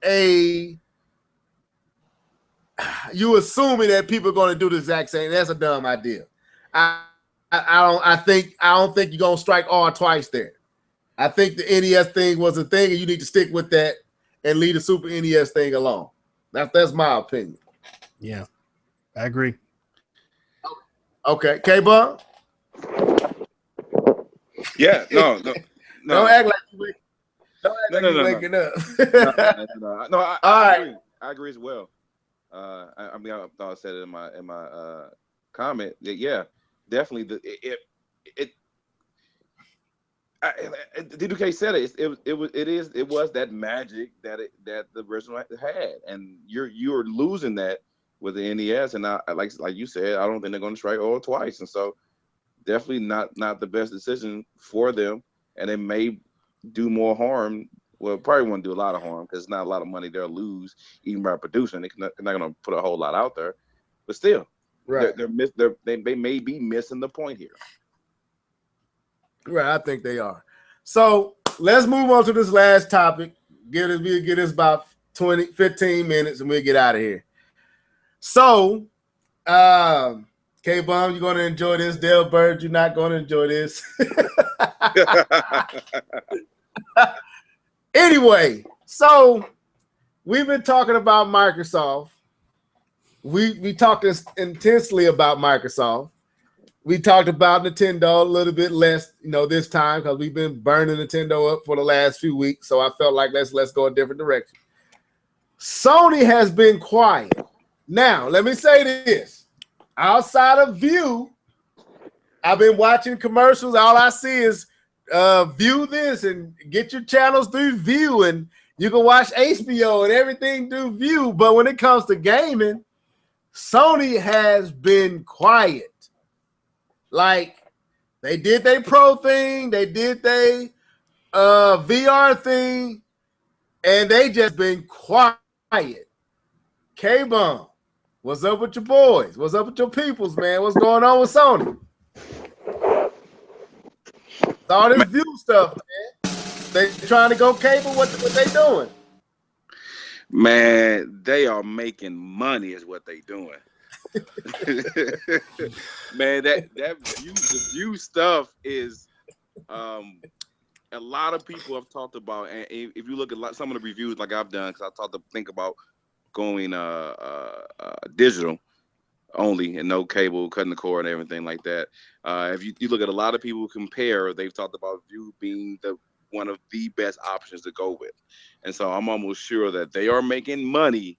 you assuming that people are going to do the exact same. That's a dumb idea. I don't think you're going to strike all twice there. I think the NES thing was a thing, and you need to stick with that and leave the Super NES thing alone. That's my opinion. Yeah, I agree. Okay, K-Bum? Yeah, no. Don't act like you waking up. No, I agree. I agree as well. I mean, I thought I said it in my comment that, yeah, definitely DK said it was that magic that the original had, and you're losing that with the NES, and like you said, I don't think they're going to strike oil twice, and so definitely not the best decision for them, and they may do more harm. Well, probably won't do a lot of harm because it's not a lot of money they'll lose even by producing. They're not going to put a whole lot out there, but still, right? They may be missing the point here. Right, I think they are. So let's move on to this last topic. Give us about 15 minutes and we'll get out of here. So, K-Bum, you're going to enjoy this. Dale Bird, you're not going to enjoy this. Anyway, so we've been talking about Microsoft. We talked intensely about Microsoft. We talked about Nintendo a little bit less, this time because we've been burning Nintendo up for the last few weeks. So I felt like let's go a different direction. Sony has been quiet. Now, let me say this. Outside of View, I've been watching commercials. All I see is View this and get your channels through View, and you can watch HBO and everything through View. But when it comes to gaming, Sony has been quiet. Like, they did their Pro thing, they did their VR thing, and they just been quiet. K-Bum, what's up with your boys? What's up with your peoples, man? What's going on with Sony? All this View stuff, man. They trying to go cable. What they doing? Man, they are making money is what they doing. Man, the View stuff is a lot of people have talked about, and if you look at some of the reviews like I've done, because I think about going digital only and no cable, cutting the cord and everything like that. If you look at a lot of people compare, they've talked about View being one of the best options to go with, and so I'm almost sure that they are making money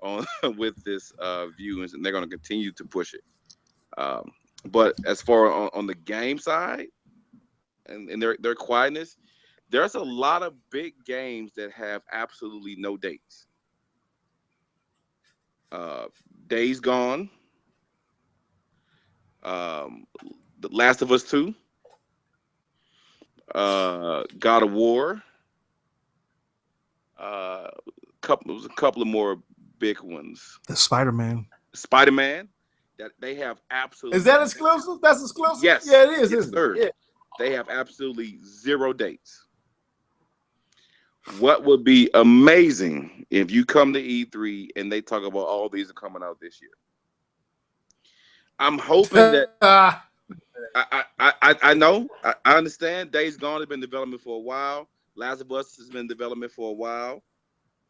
on with this View, and they're going to continue to push it. But as far on the game side and their quietness, there's a lot of big games that have absolutely no dates. Days Gone, The Last of Us 2, God of War, a couple of more big ones. The Spider-Man, that they have absolutely. Is that exclusive? That's exclusive. Yes. Yeah, it is. Yes, isn't sir. it? they have absolutely 0 dates. What would be amazing if you come to E3 and they talk about all these are coming out this year? I'm hoping that I know I understand. Days Gone has been in development for a while. Last of Us has been in development for a while.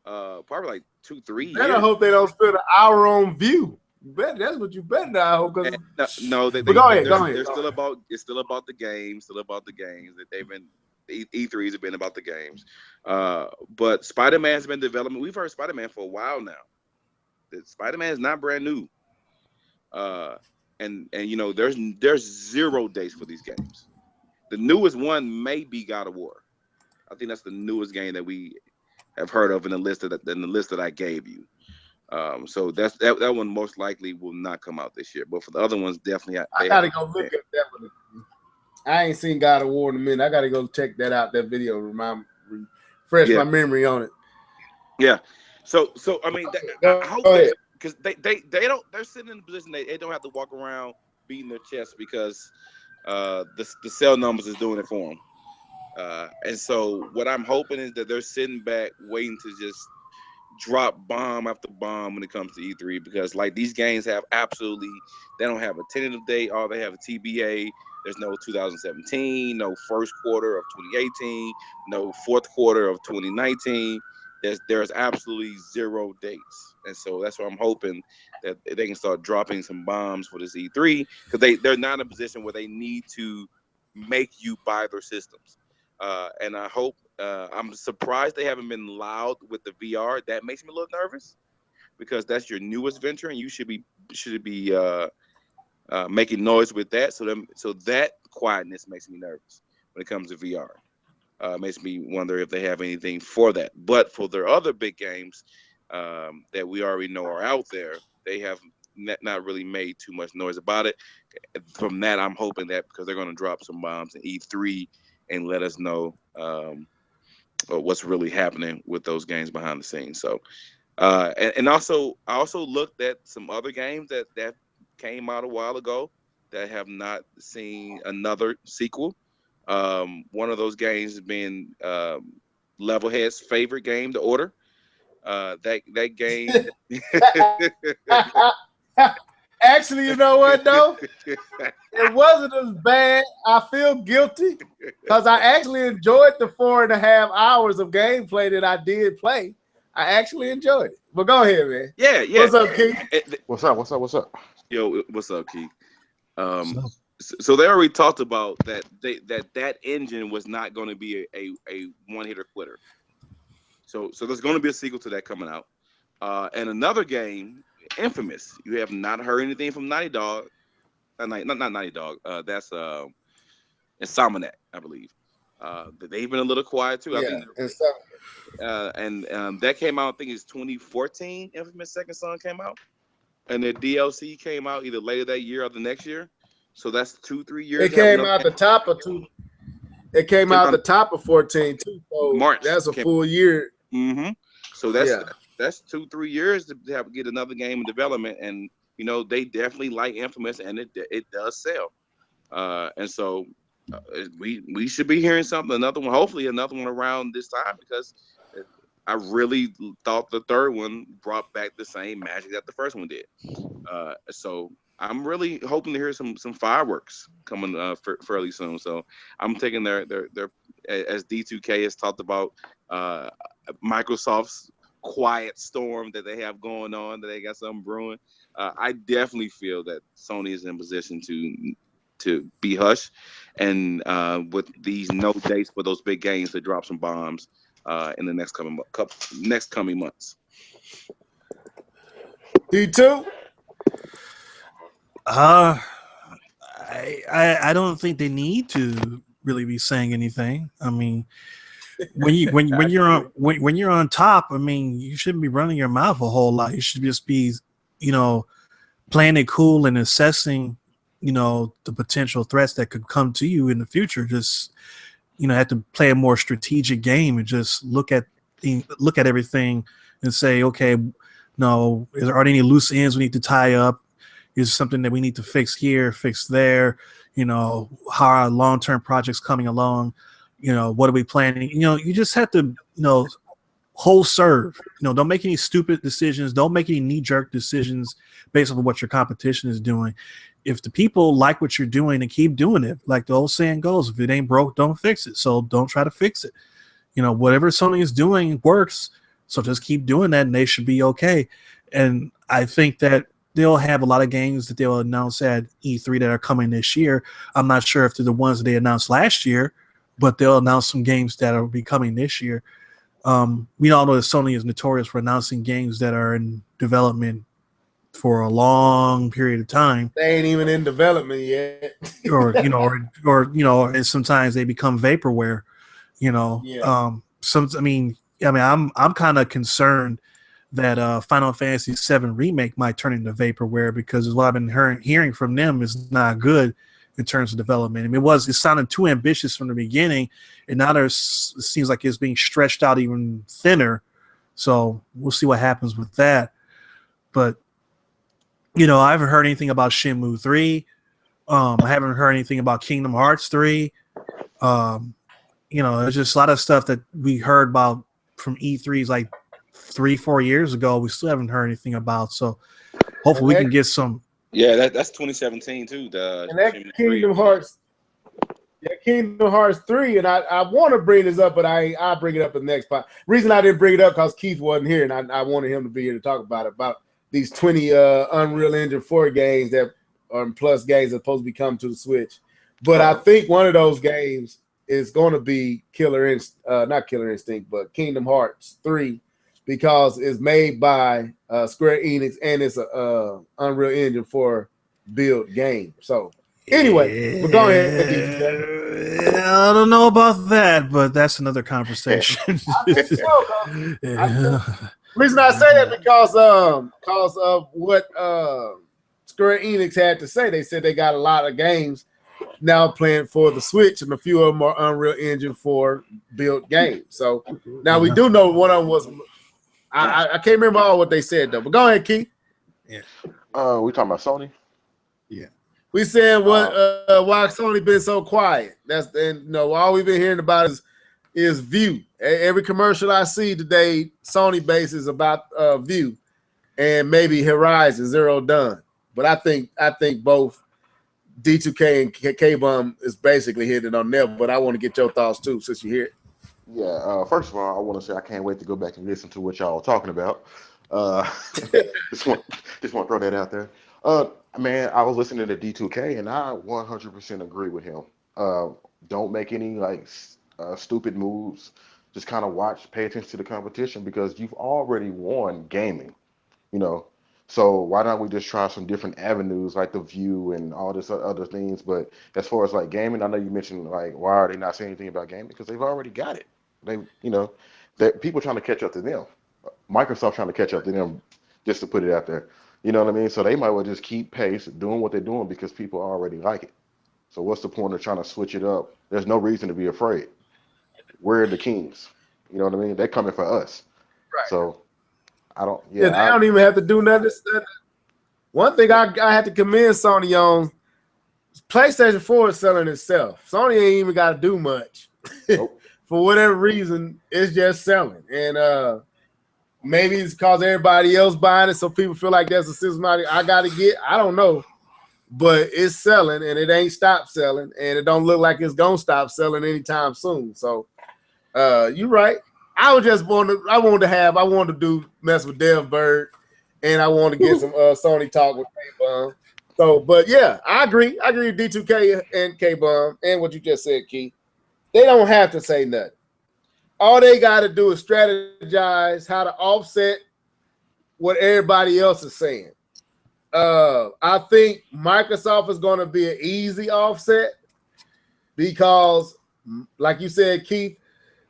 Probably like 2-3 years. I hope they don't spend an hour on View. That's what you better not hope. No, go ahead. They're still about. It's still about the games. Still about the games that they've been. E3s have been about the games. But Spider-Man's been in development. We've heard Spider-Man for a while now. Spider-Man is not brand new. And you know, there's 0 dates for these games. The newest one may be God of War. I think that's the newest game that we have heard of in the list that I gave you. So that one most likely will not come out this year. But for the other ones, definitely. I gotta go look at that one. I ain't seen God of War in a minute. I gotta go check that out. That video, refresh my memory on it. Yeah. So I mean, I hope because they don't. They're sitting in a position they don't have to walk around beating their chest because the cell numbers is doing it for them. And so what I'm hoping is that they're sitting back waiting to just drop bomb after bomb when it comes to E3, because like these games have absolutely, they don't have a tentative date. All they have a TBA. There's no 2017, no first quarter of 2018, no fourth quarter of 2019. There's absolutely 0 dates. And so that's what I'm hoping, that they can start dropping some bombs for this E3, because they're not in a position where they need to make you buy their systems. And I hope, I'm surprised they haven't been loud with the VR. That makes me a little nervous, because that's your newest venture and you should be making noise with that. So that quietness makes me nervous when it comes to VR. Makes me wonder if they have anything for that. But for their other big games that we already know are out there, they have not really made too much noise about it. From that, I'm hoping that because they're going to drop some bombs in E3 and let us know what's really happening with those games behind the scenes. So, and also, I also looked at some other games that came out a while ago that have not seen another sequel. One of those games has been Levelhead's favorite game, The Order. That game. Actually, you know what though? It wasn't as bad. I feel guilty because I actually enjoyed the 4.5 hours of gameplay that I did play. I actually enjoyed it. But go ahead, man. Yeah. What's up, Keith? What's up? Yo, what's up, Keith? So they already talked about that engine was not going to be a one-hitter quitter. So there's going to be a sequel to that coming out. And another game, Infamous. You have not heard anything from Naughty Dog. Not Naughty Dog. That's Insomniac, I believe. They've been a little quiet too. Yeah, and that came out, I think it's 2014. Infamous Second Son came out, and the DLC came out either later that year or the next year. So that's 2-3 years. It came out the top of two. It came out the top of 14 too. So March. That's a full year. Mm-hmm. So that's 2-3 years to get another game in development, and you know they definitely like Infamous, and it does sell. And so we should be hearing something, hopefully another one around this time, because I really thought the third one brought back the same magic that the first one did. So I'm really hoping to hear some fireworks coming fairly soon. So I'm taking their as D2K has talked about Microsoft's quiet storm that they have going on, that they got something brewing. I definitely feel that Sony is in position to be hushed, and with these no dates for those big games to drop some bombs in the next coming months. D2. I don't think they need to really be saying anything. I mean, when you're on top, I mean, you shouldn't be running your mouth a whole lot. You should just be, playing it cool and assessing, the potential threats that could come to you in the future. Just, have to play a more strategic game and just look at everything and say, okay, no, are there any loose ends we need to tie up? Is something that we need to fix here, fix there? You know, how are long-term projects coming along? You know, what are we planning? You know, you just have to, you know, whole serve. You know, don't make any stupid decisions. Don't make any knee-jerk decisions based on what your competition is doing. If the people like what you're doing, and keep doing it, like the old saying goes, if it ain't broke, don't fix it. So don't try to fix it. You know, whatever Sony is doing works. So just keep doing that, and they should be okay. And I think that they'll have a lot of games that they'll announce at E3 that are coming this year. I'm not sure if they're the ones that they announced last year, but they'll announce some games that will be coming this year. We all know that Sony is notorious for announcing games that are in development for a long period of time. They ain't even in development yet. or you know, and sometimes they become vaporware. You know, Yeah. I'm kind of concerned that Final Fantasy VII Remake might turn into vaporware, because what I've been hearing from them is not good in terms of development. I mean, it sounded too ambitious from the beginning, and now it seems like it's being stretched out even thinner. So we'll see what happens with that. But, you know, I haven't heard anything about Shenmue 3. I haven't heard anything about Kingdom Hearts 3. You know, there's just a lot of stuff that we heard about from E3s like 3-4 years ago. We still haven't heard anything about. So hopefully we can get some. Yeah, that's 2017 too. And that Kingdom Hearts. Yeah, Kingdom Hearts 3, and I want to bring this up, but I'll bring it up in the next part. Reason I didn't bring it up because Keith wasn't here, and I wanted him to be here to talk about these 20 Unreal Engine 4 games that are plus games that are supposed to be coming to the Switch. But I think one of those games is going to be not Killer Instinct, but Kingdom Hearts 3, because it's made by Square Enix and it's a Unreal Engine 4 build game. So anyway, we're going ahead. I don't know about that, but that's another conversation. Reason I say that because of what Square Enix had to say. They said they got a lot of games now playing for the Switch, and a few of them are Unreal Engine 4 built games. So now we do know one of them was. I can't remember all what they said though. But go ahead, Keith. Yeah. We talking about Sony? Yeah. We said why Sony been so quiet. All we've been hearing about is View. Every commercial I see today, Sony base is about View and maybe Horizon Zero Dawn. But I think both D2K and K-Bum is basically hitting on them. But I want to get your thoughts too, since you're here. Yeah. First of all, I want to say I can't wait to go back and listen to what y'all are talking about. Just want to throw that out there. Man, I was listening to D2K and I 100% agree with him. Don't make any stupid moves. Just kind of pay attention to the competition, because you've already won gaming, you know. So why don't we just try some different avenues like the View and all this other things? But as far as like gaming, I know you mentioned like, why are they not saying anything about gaming? Because they've already got it. That people trying to catch up to them. Microsoft trying to catch up to them, just to put it out there. You know what I mean? So they might well just keep pace doing what they're doing because people already like it. So what's the point of trying to switch it up? There's no reason to be afraid. We're the kings. You know what I mean? They're coming for us. Right. So I don't. Yeah, they don't even have to do nothing. One thing I have to commend Sony on: PlayStation 4 is selling itself. Sony ain't even got to do much. Nope. For whatever reason, it's just selling. And maybe it's because everybody else buying it, so people feel like that's a system I got to get. I don't know. But it's selling, and it ain't stopped selling, and it don't look like it's going to stop selling anytime soon. So you're right. I wanted to mess with Dev Bird, and I want to get some Sony talk with K-Bum. So, but yeah, I agree. I agree with D2K and K-Bum and what you just said, Keith. They don't have to say nothing. All they got to do is strategize how to offset what everybody else is saying. I think Microsoft is going to be an easy offset because, like you said, Keith,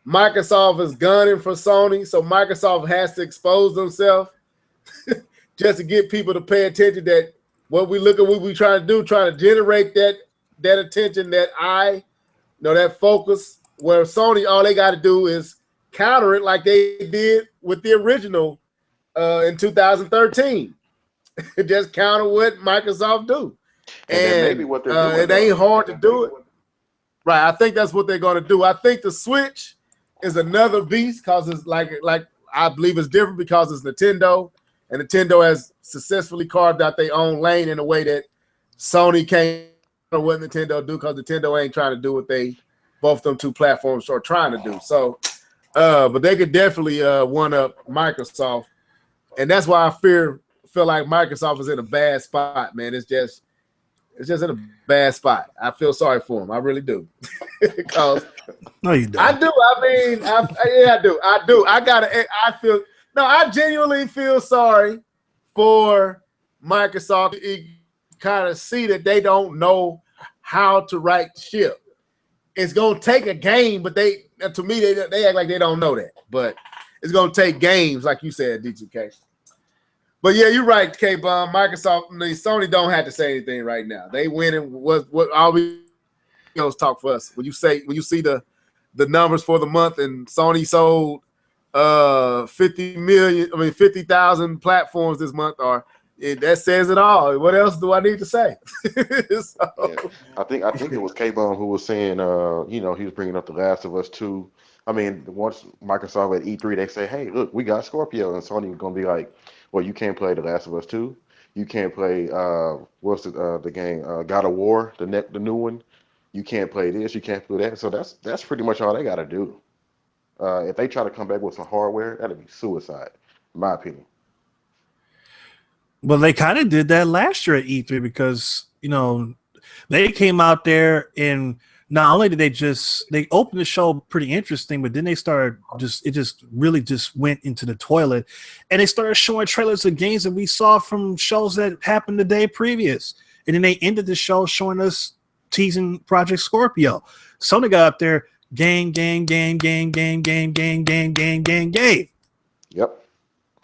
Microsoft is gunning for Sony, so Microsoft has to expose themselves just to get people to pay attention that what we trying to do, trying to generate that attention, that focus, where Sony, all they got to do is counter it like they did with the original in 2013. just counter what Microsoft do. And maybe what they're doing. It ain't hard to do it. Right. I think that's what they're going to do. I think the Switch is another beast because it's like I believe it's different because it's Nintendo, and Nintendo has successfully carved out their own lane in a way that Sony can't do what Nintendo do, because Nintendo ain't trying to do what they both them two platforms are trying to do. So, but they could definitely one up Microsoft, and that's why I feel like Microsoft is in a bad spot, man. It's just in a bad spot. I feel sorry for them. I really do. Because no, you don't. I do. I mean, I do. I genuinely feel sorry for Microsoft. You kind of see that they don't know how to right ship. It's going to take a game, but they act like they don't know that. But it's going to take games, like you said, D2K. But yeah, you're right, K-Bomb. Microsoft, Sony don't have to say anything right now. They win, and what all we talk for us. When you see the numbers for the month, and Sony sold 50,000 platforms this month, that says it all. What else do I need to say? Yeah. I think it was K-Bomb who was saying, he was bringing up The Last of Us 2. I mean, once Microsoft at E3, they say, hey, look, we got Scorpio, and Sony was going to be like, well, you can't play The Last of Us 2. You can't play what's the game? God of War, the new one. You can't play this. You can't play that. So that's pretty much all they got to do. If they try to come back with some hardware, that'd be suicide, in my opinion. Well, they kind of did that last year at E3 because they came out there, and not only did they opened the show pretty interesting, but then they started really went into the toilet, and they started showing trailers of games that we saw from shows that happened the day previous, and then they ended the show showing us teasing Project Scorpio. Sony got up there, game. Yep.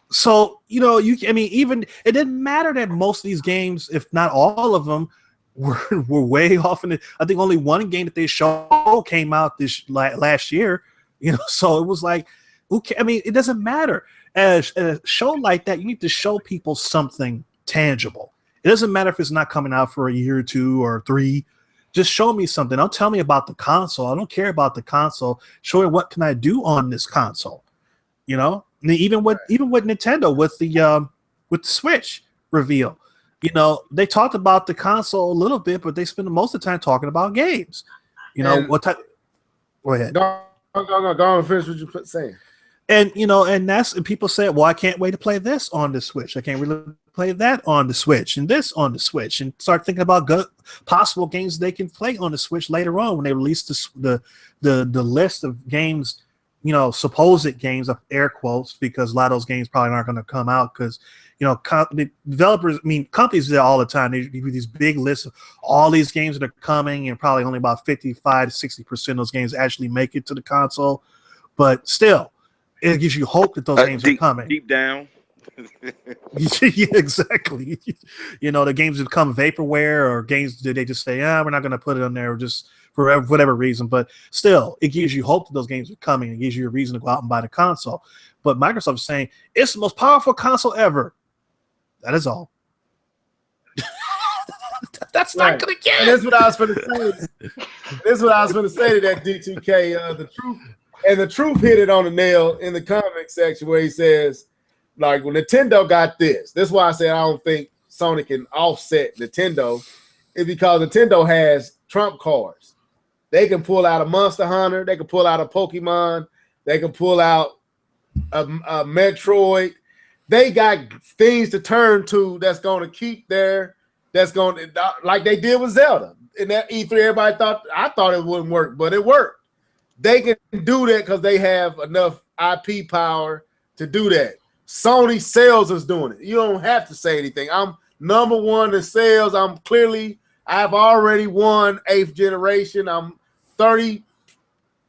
So even it didn't matter that most of these games, if not all of them, were way off. I think only one game that they showed came out this last year. So it was like, okay. I mean, it doesn't matter. As a show like that, you need to show people something tangible. It doesn't matter if it's not coming out for a year or 2 or 3. Just show me something. Don't tell me about the console. I don't care about the console. Show me what can I do on this console. Even with Nintendo with the Switch reveal, they talked about the console a little bit, but they spend most of the time talking about games. What type? Go ahead. Go on, finish what you're saying. And and people say, well, I can't wait to play this on the Switch. I can't really play that on the Switch and this on the Switch, and start thinking about possible games they can play on the Switch later on when they release the list of games. Supposed games of air quotes, because a lot of those games probably aren't going to come out because, the developers, companies do that all the time. They do these big lists of all these games that are coming, and probably only about 55 to 60% of those games actually make it to the console. But still, it gives you hope that those games are coming. Deep down. Yeah, exactly. The games that come vaporware, or games that they just say, we're not going to put it on there just for whatever reason. But still, it gives you hope that those games are coming. It gives you a reason to go out and buy the console. But Microsoft is saying it's the most powerful console ever. That is all. That's not going to get. And that's what I was going to say. This is what I was going to say to that D2K. The truth hit it on the nail in the comment section where he says, like, when Nintendo got this. That's why I said I don't think Sony can offset Nintendo. It's because Nintendo has trump cards. They can pull out a Monster Hunter. They can pull out a Pokemon. They can pull out a Metroid. They got things to turn to that's going to keep like they did with Zelda. In that E3, everybody I thought it wouldn't work, but it worked. They can do that because they have enough IP power to do that. Sony sales is doing it. You don't have to say anything. I'm number one in sales. I've already won 8th generation. I'm 30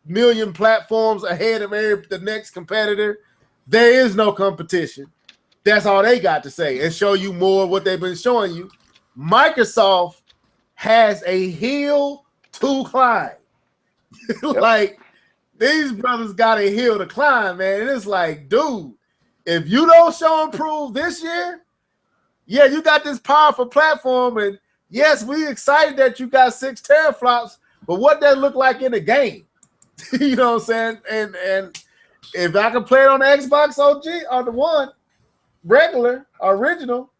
million platforms ahead of the next competitor. There is no competition. That's all they got to say, and show you more of what they've been showing you. Microsoft has a hill to climb. Like, these brothers got a hill to climb, man. And it's like, dude, if you don't show and prove this year, yeah, you got this powerful platform, and yes, we excited that you got 6 teraflops, but what does it look like in the game? You know what I'm saying? And if I can play it on the Xbox OG or the one regular original,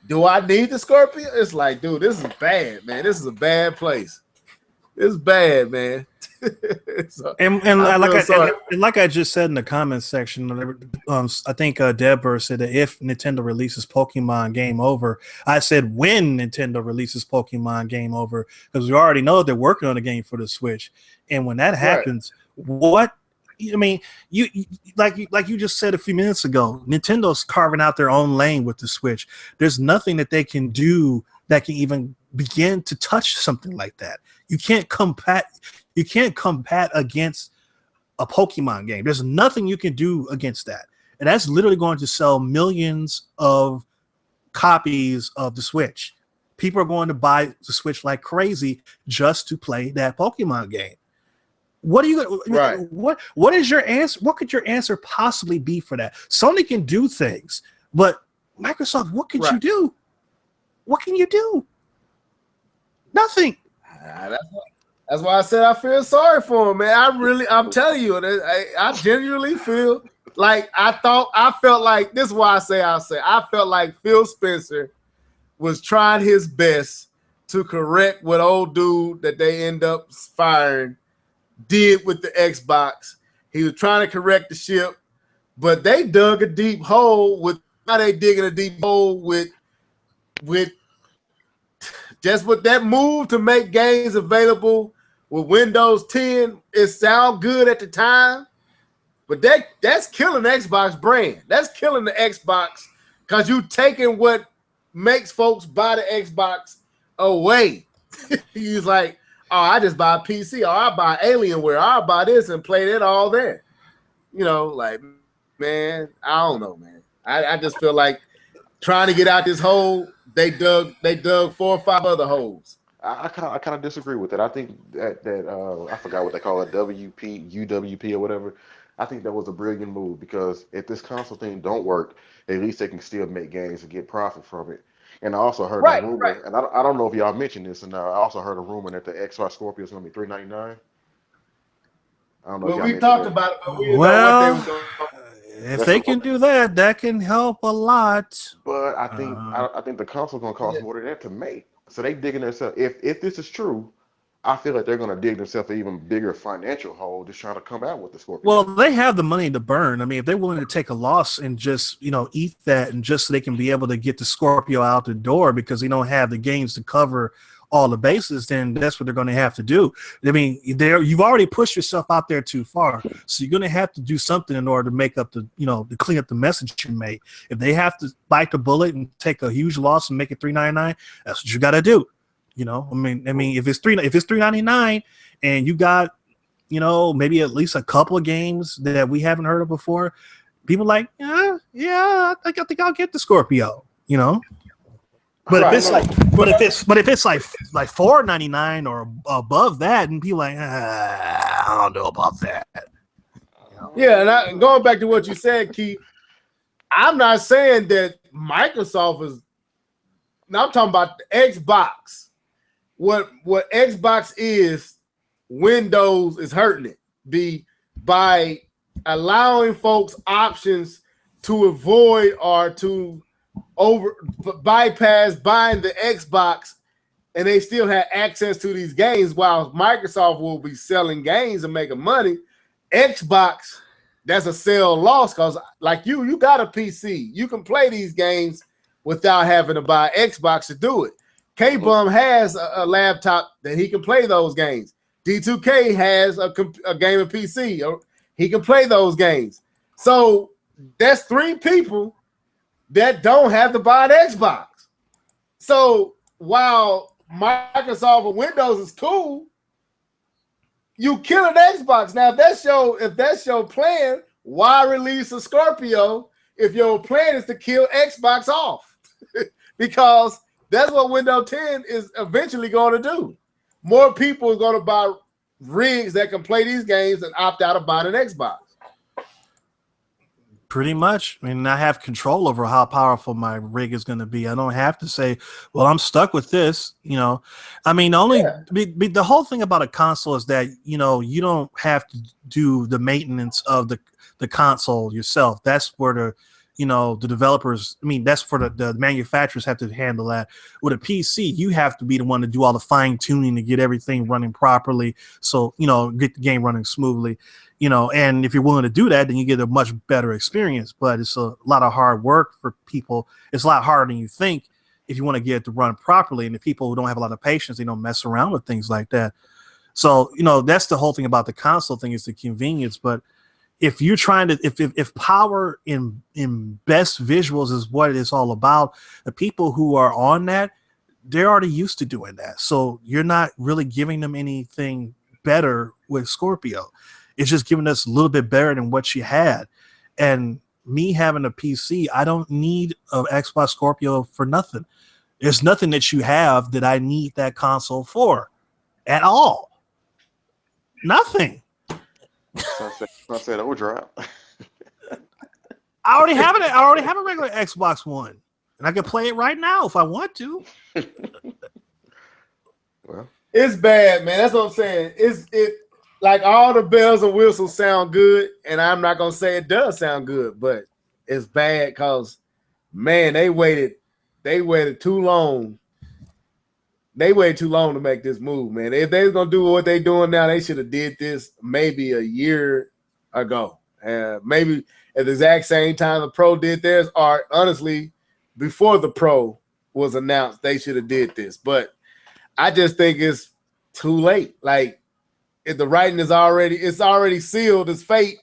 do I need the Scorpio? It's like, dude, this is bad, man. This is a bad place. It's bad, man. So, and like I just said in the comments section, I think Deborah said that if Nintendo releases Pokemon Game Over, I said when Nintendo releases Pokemon Game Over, because we already know they're working on a game for the Switch, and when that happens, what? I mean, you like you just said a few minutes ago, Nintendo's carving out their own lane with the Switch. There's nothing that they can do that can even begin to touch something like that. You can't combat against a Pokemon game. There's nothing you can do against that. And that's literally going to sell millions of copies of the Switch. People are going to buy the Switch like crazy just to play that Pokemon game. What are you right? What is your answer? What could your answer possibly be for that? Sony can do things, but Microsoft, what could you do? What can you do? Nothing. That's why I said I feel sorry for him, man. I'm telling you, I genuinely feel like I felt like this is why I felt like Phil Spencer was trying his best to correct what old dude that they end up firing did with the Xbox. He was trying to correct the ship, but they dug a deep hole with how they digging a deep hole with just with that move to make games available with Windows 10. It sound good at the time, but that's killing the Xbox brand. That's killing the Xbox because you taking what makes folks buy the Xbox away. He's like, oh, I just buy a PC, or I buy Alienware, or I buy this and play it all there. You know, like, man, I don't know, man. I just feel like trying to get out this hole, they dug 4 or 5 other holes. I kind of disagree with that. I think that I forgot what they call it, UWP or whatever. I think that was a brilliant move because if this console thing don't work, at least they can still make games and get profit from it. And I also heard a rumor, and I don't know if y'all mentioned this, and I also heard a rumor that the XR Scorpio is going to be $399. I don't know. Well, we talked about it, but we didn't know what they were going. If they can do that, that can help a lot. But I think the console's going to cost more than that to make. So they digging themselves. If this is true, I feel like they're going to dig themselves an even bigger financial hole just trying to come out with the Scorpio. Well, they have the money to burn. I mean, if they're willing to take a loss and just, eat that and just so they can be able to get the Scorpio out the door because they don't have the games to cover all the bases, then that's what they're going to have to do. I mean, you've already pushed yourself out there too far. So you're going to have to do something in order to make up to clean up the message you made. If they have to bite the bullet and take a huge loss and make it $399, that's what you got to do. I mean, if it's $399 and you got, maybe at least a couple of games that we haven't heard of before, people like, I think I'll get the Scorpio, But if it's like $499 or above that, and people like, I don't know about that. Yeah, and going back to what you said, Keith, I'm not saying that Microsoft is. Now I'm talking about the Xbox. What Xbox is, Windows is hurting it. By allowing folks options to avoid or to bypass buying the Xbox, and they still have access to these games while Microsoft will be selling games and making money. Xbox, that's a sell loss because like you got a PC. You can play these games without having to buy Xbox to do it. K-Bum has a laptop that he can play those games. D2K has a gaming PC. Or he can play those games. So that's 3 people that don't have to buy an Xbox. So while Microsoft and Windows is cool, you kill an Xbox. Now, if that's your plan, why release a Scorpio if your plan is to kill Xbox off? Because that's what Windows 10 is eventually going to do. More people are going to buy rigs that can play these games and opt out of buying an Xbox. Pretty much. I mean, I have control over how powerful my rig is going to be. I don't have to say, well, I'm stuck with this. I mean, the whole thing about a console is that, you don't have to do the maintenance of the console yourself. That's where the developers, I mean, that's for the manufacturers have to handle that. With a PC, you have to be the one to do all the fine tuning to get everything running properly. So, get the game running smoothly. And if you're willing to do that, then you get a much better experience. But it's a lot of hard work for people. It's a lot harder than you think if you want to get it to run properly. And the people who don't have a lot of patience, they don't mess around with things like that. So, that's the whole thing about the console thing is the convenience. But if you're trying to, if power in best visuals is what it's all about, the people who are on that, they're already used to doing that. So you're not really giving them anything better with Scorpio. It's just giving us a little bit better than what you had. And me having a PC, I don't need an Xbox Scorpio for nothing. There's nothing that you have that I need that console for at all. Nothing. Sunset Overdrive. I already have it. I already have a regular Xbox One, and I can play it right now if I want to. Well, it's bad, man. That's what I'm saying. It like all the bells and whistles sound good, and I'm not gonna say it does sound good, but it's bad because, man, they waited too long. They waited too long to make this move, man. If they was gonna do what they doing now, they should have did this maybe a year ago. Maybe at the exact same time the Pro did theirs, or honestly, before the Pro was announced, they should have did this. But I just think it's too late. Like, if the writing is already sealed as fate,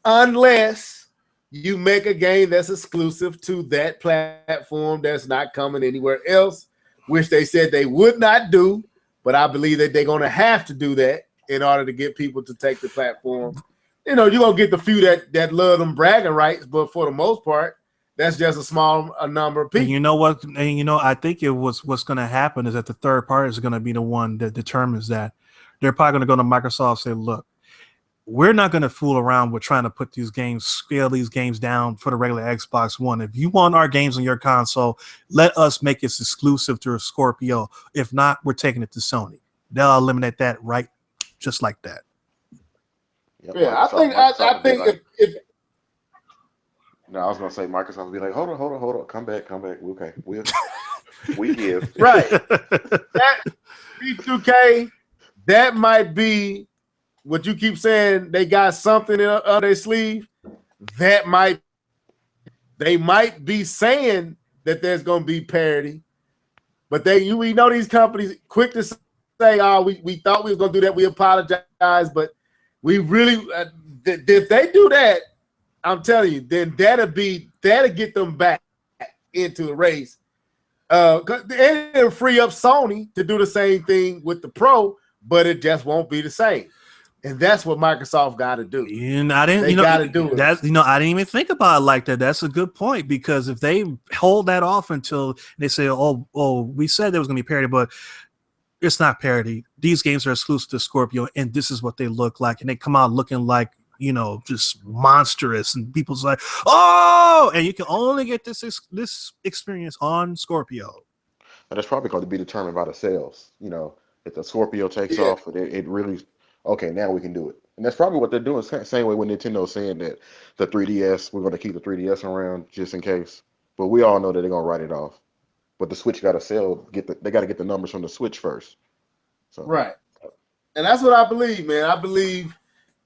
unless you make a game that's exclusive to that platform that's not coming anywhere else, which they said they would not do, but I believe that they're going to have to do that in order to get people to take the platform. You're going to get the few that love them bragging rights, but for the most part, that's just a small number of people. And you know what? And I think what's going to happen is that the third party is going to be the one that determines that. They're probably going to go to Microsoft and say, look, we're not going to fool around with trying to scale these games down for the regular Xbox One. If you want our games on your console, let us make it exclusive to a Scorpio. If not, we're taking it to Sony. They'll eliminate that right just like that. Yep, Yeah, I think if no, I was gonna say Microsoft will be like, hold on, come back. Okay, we give. Right. That B2K, that might be what you keep saying. They got something up their sleeve. They might be saying that there's going to be parity, but we know these companies quick to say, "Oh, we thought we was going to do that. We apologize, but we really if they do that, I'm telling you, then that'll get them back into the race. Cause it'll free up Sony to do the same thing with the Pro, but it just won't be the same. And that's what Microsoft got to do. And I didn't, got to do it. I didn't even think about it like that. That's a good point, because if they hold that off until they say, oh, we said there was going to be parity, but it's not parity. These games are exclusive to Scorpio, and this is what they look like, and they come out looking like, just monstrous, and people's like, oh, and you can only get this experience on Scorpio. And that's probably going to be determined by the sales. If the Scorpio takes off, it really, okay, now we can do it. And that's probably what they're doing. Same way when Nintendo's saying that the 3DS, we're going to keep the 3DS around just in case. But we all know that they're going to write it off. But the Switch got to sell. They got to get the numbers from the Switch first. So. Right. And that's what I believe, man. I believe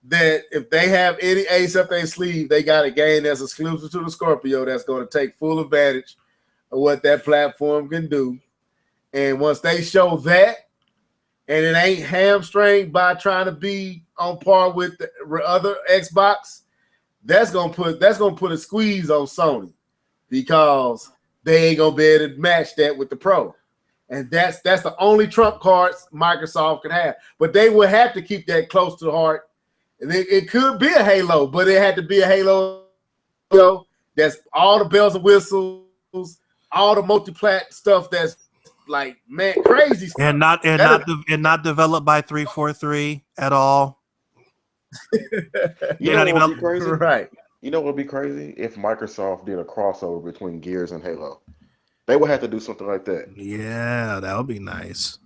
that if they have any ace up their sleeve, they got a game that's exclusive to the Scorpio that's going to take full advantage of what that platform can do. And once they show that, and it ain't hamstringed by trying to be on par with the other Xbox, that's gonna put a squeeze on Sony, because they ain't gonna be able to match that with the Pro. And that's the only trump cards Microsoft can have. But they will have to keep that close to the heart. And it could be a Halo, but it had to be a Halo, that's all the bells and whistles, all the multi-plat stuff that's like, man, crazy stuff. And not developed by 343 at all. Not even crazy. Right. You know what would be crazy? If Microsoft did a crossover between Gears and Halo. They would have to do something like that. Yeah, that would be nice.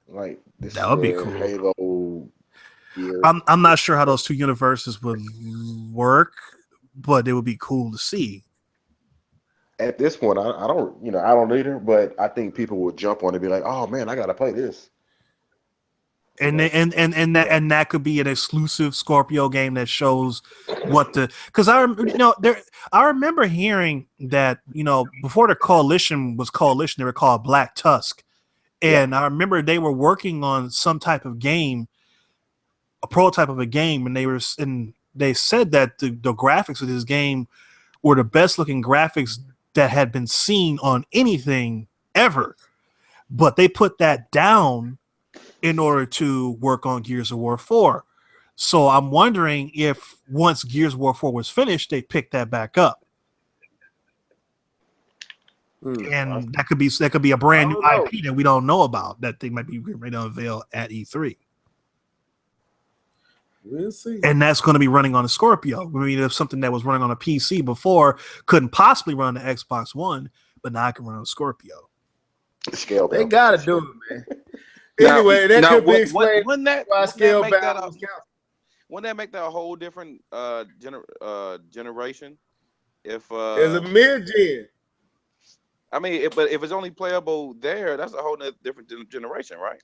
Like this That is would be the cool. Halo Gears. I'm not sure how those two universes would work, but it would be cool to see. At this point, I don't, I don't either, but I think people will jump on it and be like, "Oh man, I gotta play this." And that could be an exclusive Scorpio game that shows what the because I remember hearing that before the coalition they were called Black Tusk, and I remember they were working on some type of game, a prototype of a game, and they said that the graphics of this game were the best looking graphics that had been seen on anything ever, but they put that down in order to work on Gears of War 4. So I'm wondering if once Gears of War 4 was finished, they picked that back up. And that could be a brand new IP that we don't know about that they might be ready to unveil at E3. We'll see. And that's going to be running on a Scorpio. I mean, if something that was running on a PC before couldn't possibly run on the Xbox One, but now I can run on a Scorpio. Scale They down. gotta do it, man. Anyway, that could be explained wouldn't that why scale make that balance counts. wouldn't that make that a whole different generation? If It's a mid-gen. I mean, but if it's only playable there, that's a whole different generation, right?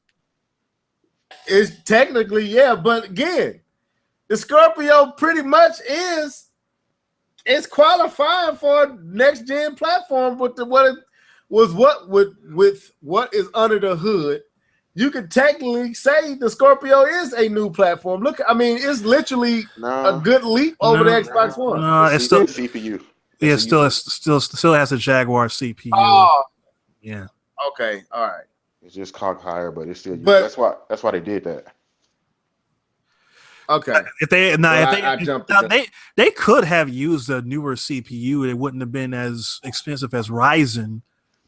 It's technically, yeah, but again, the Scorpio pretty much it's qualifying for a next gen platform with what is under the hood. You could technically say the Scorpio is a new platform. Look, I mean, it's literally a good leap over the Xbox One. No, it's still CPU. Yeah, still has a Jaguar CPU. Oh, yeah. Okay, all right. It's just cog higher, but it's still. But that's why they did that. Okay. They could have used a newer CPU. It wouldn't have been as expensive as Ryzen.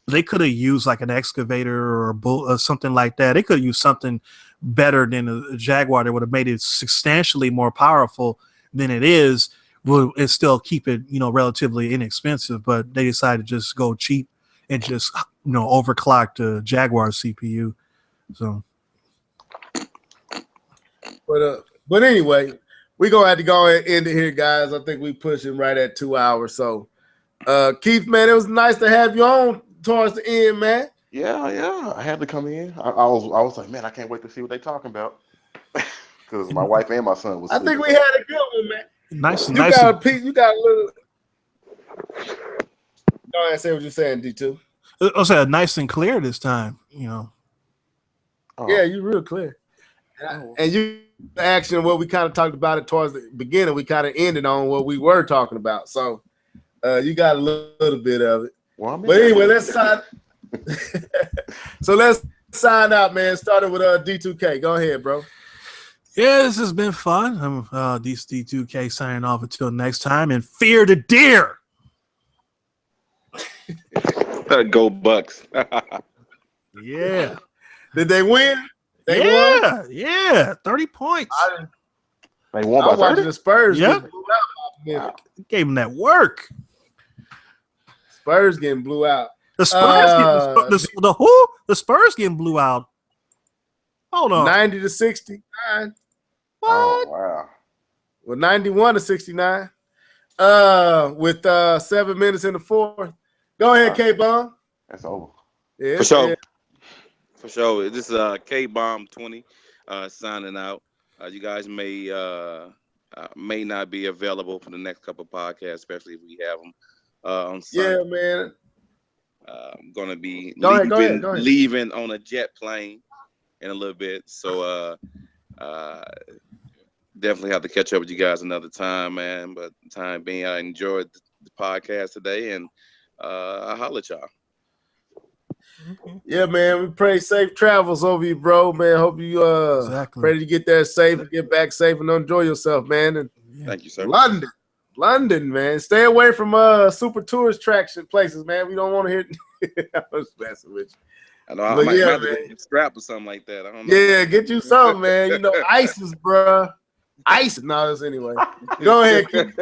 They could have used like an excavator or something like that. They could have used something better than a Jaguar that would have made it substantially more powerful than it is. Will it still keep it, relatively inexpensive? But they decided to just go cheap and just, overclock the Jaguar CPU. So, but anyway, we're gonna have to go and end it here, guys. I think we pushing right at 2 hours. So, Keith, man, it was nice to have you on towards the end, man. Yeah, I had to come in. I was like, man, I can't wait to see what they're talking about because my wife and my son was. I think we had a good one, man. Nice. You got a little. Go ahead and say what you're saying, D2. I said nice and clear this time, Oh. Yeah, you're real clear. And you action what we kind of talked about it towards the beginning. We kind of ended on what we were talking about. So you got a little bit of it. Well, but anyway, let's sign. So let's sign out, man. Starting with D2K. Go ahead, bro. Yeah, this has been fun. I'm D2K signing off until next time. And fear the deer. Go Bucks. Yeah. Did they win? They won? Yeah. 30 points. They won by 30? Watching the Spurs. Yeah. Wow. Gave them that work. Spurs getting blew out. The Spurs the Spurs getting blew out. Hold on. 90-69. What? Oh, wow. Well, 91-69. With 7 minutes in the fourth. Go ahead, K-Bomb. That's over. Yeah, For sure. For sure. This is K-Bomb 20 signing out. You guys may not be available for the next couple of podcasts, especially if we have them on Sunday. Yeah, man. I'm going to be Go ahead. leaving on a jet plane in a little bit. So definitely have to catch up with you guys another time, man. But time being, I enjoyed the podcast today, and I'll holler at y'all. Yeah, man. We pray safe travels over you, bro. Man, hope you pray to get there safe and get back safe and enjoy yourself, man. And thank you, sir. London, man. Stay away from super tourist attraction places, man. We don't want to hear. I was messing with you. I know I might have to get a strap or something like that. I don't know. Yeah, get you something, man. ISIS, bro. Ice. No, that's anyway. Go ahead, Keith.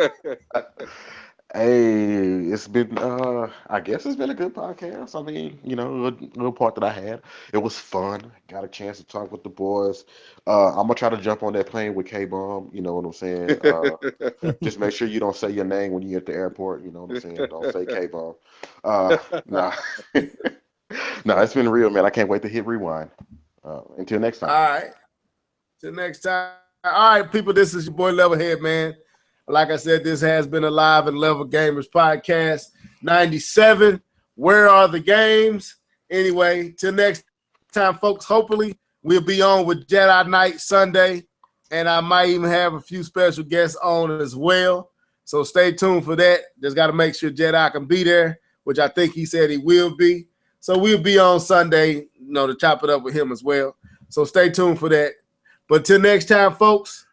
Hey, it's been I guess it's been a good podcast. I mean, you know, a little part that I had. It was fun. Got a chance to talk with the boys. I'm gonna try to jump on that plane with K-Bomb, you know what I'm saying? Just make sure you don't say your name when you're at the airport, you know what I'm saying? Don't say K-Bomb. Nah. No, it's been real, man. I can't wait to hit rewind. Until next time. All right. Till next time. All right, people, this is your boy Levelhead, man. Like I said, this has been a Live and Level Gamers podcast 97. Where are the games? Anyway, till next time, folks, hopefully we'll be on with Jedi Knight Sunday, and I might even have a few special guests on as well. So stay tuned for that. Just got to make sure Jedi can be there, which I think he said he will be. So we'll be on Sunday, you know, to chop it up with him as well. So stay tuned for that. But till next time, folks,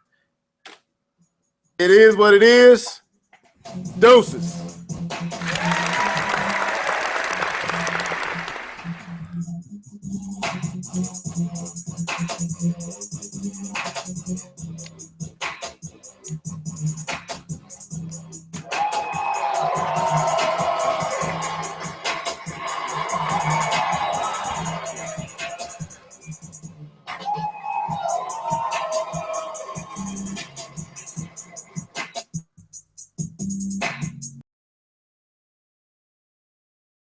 it is what it is. Deuces.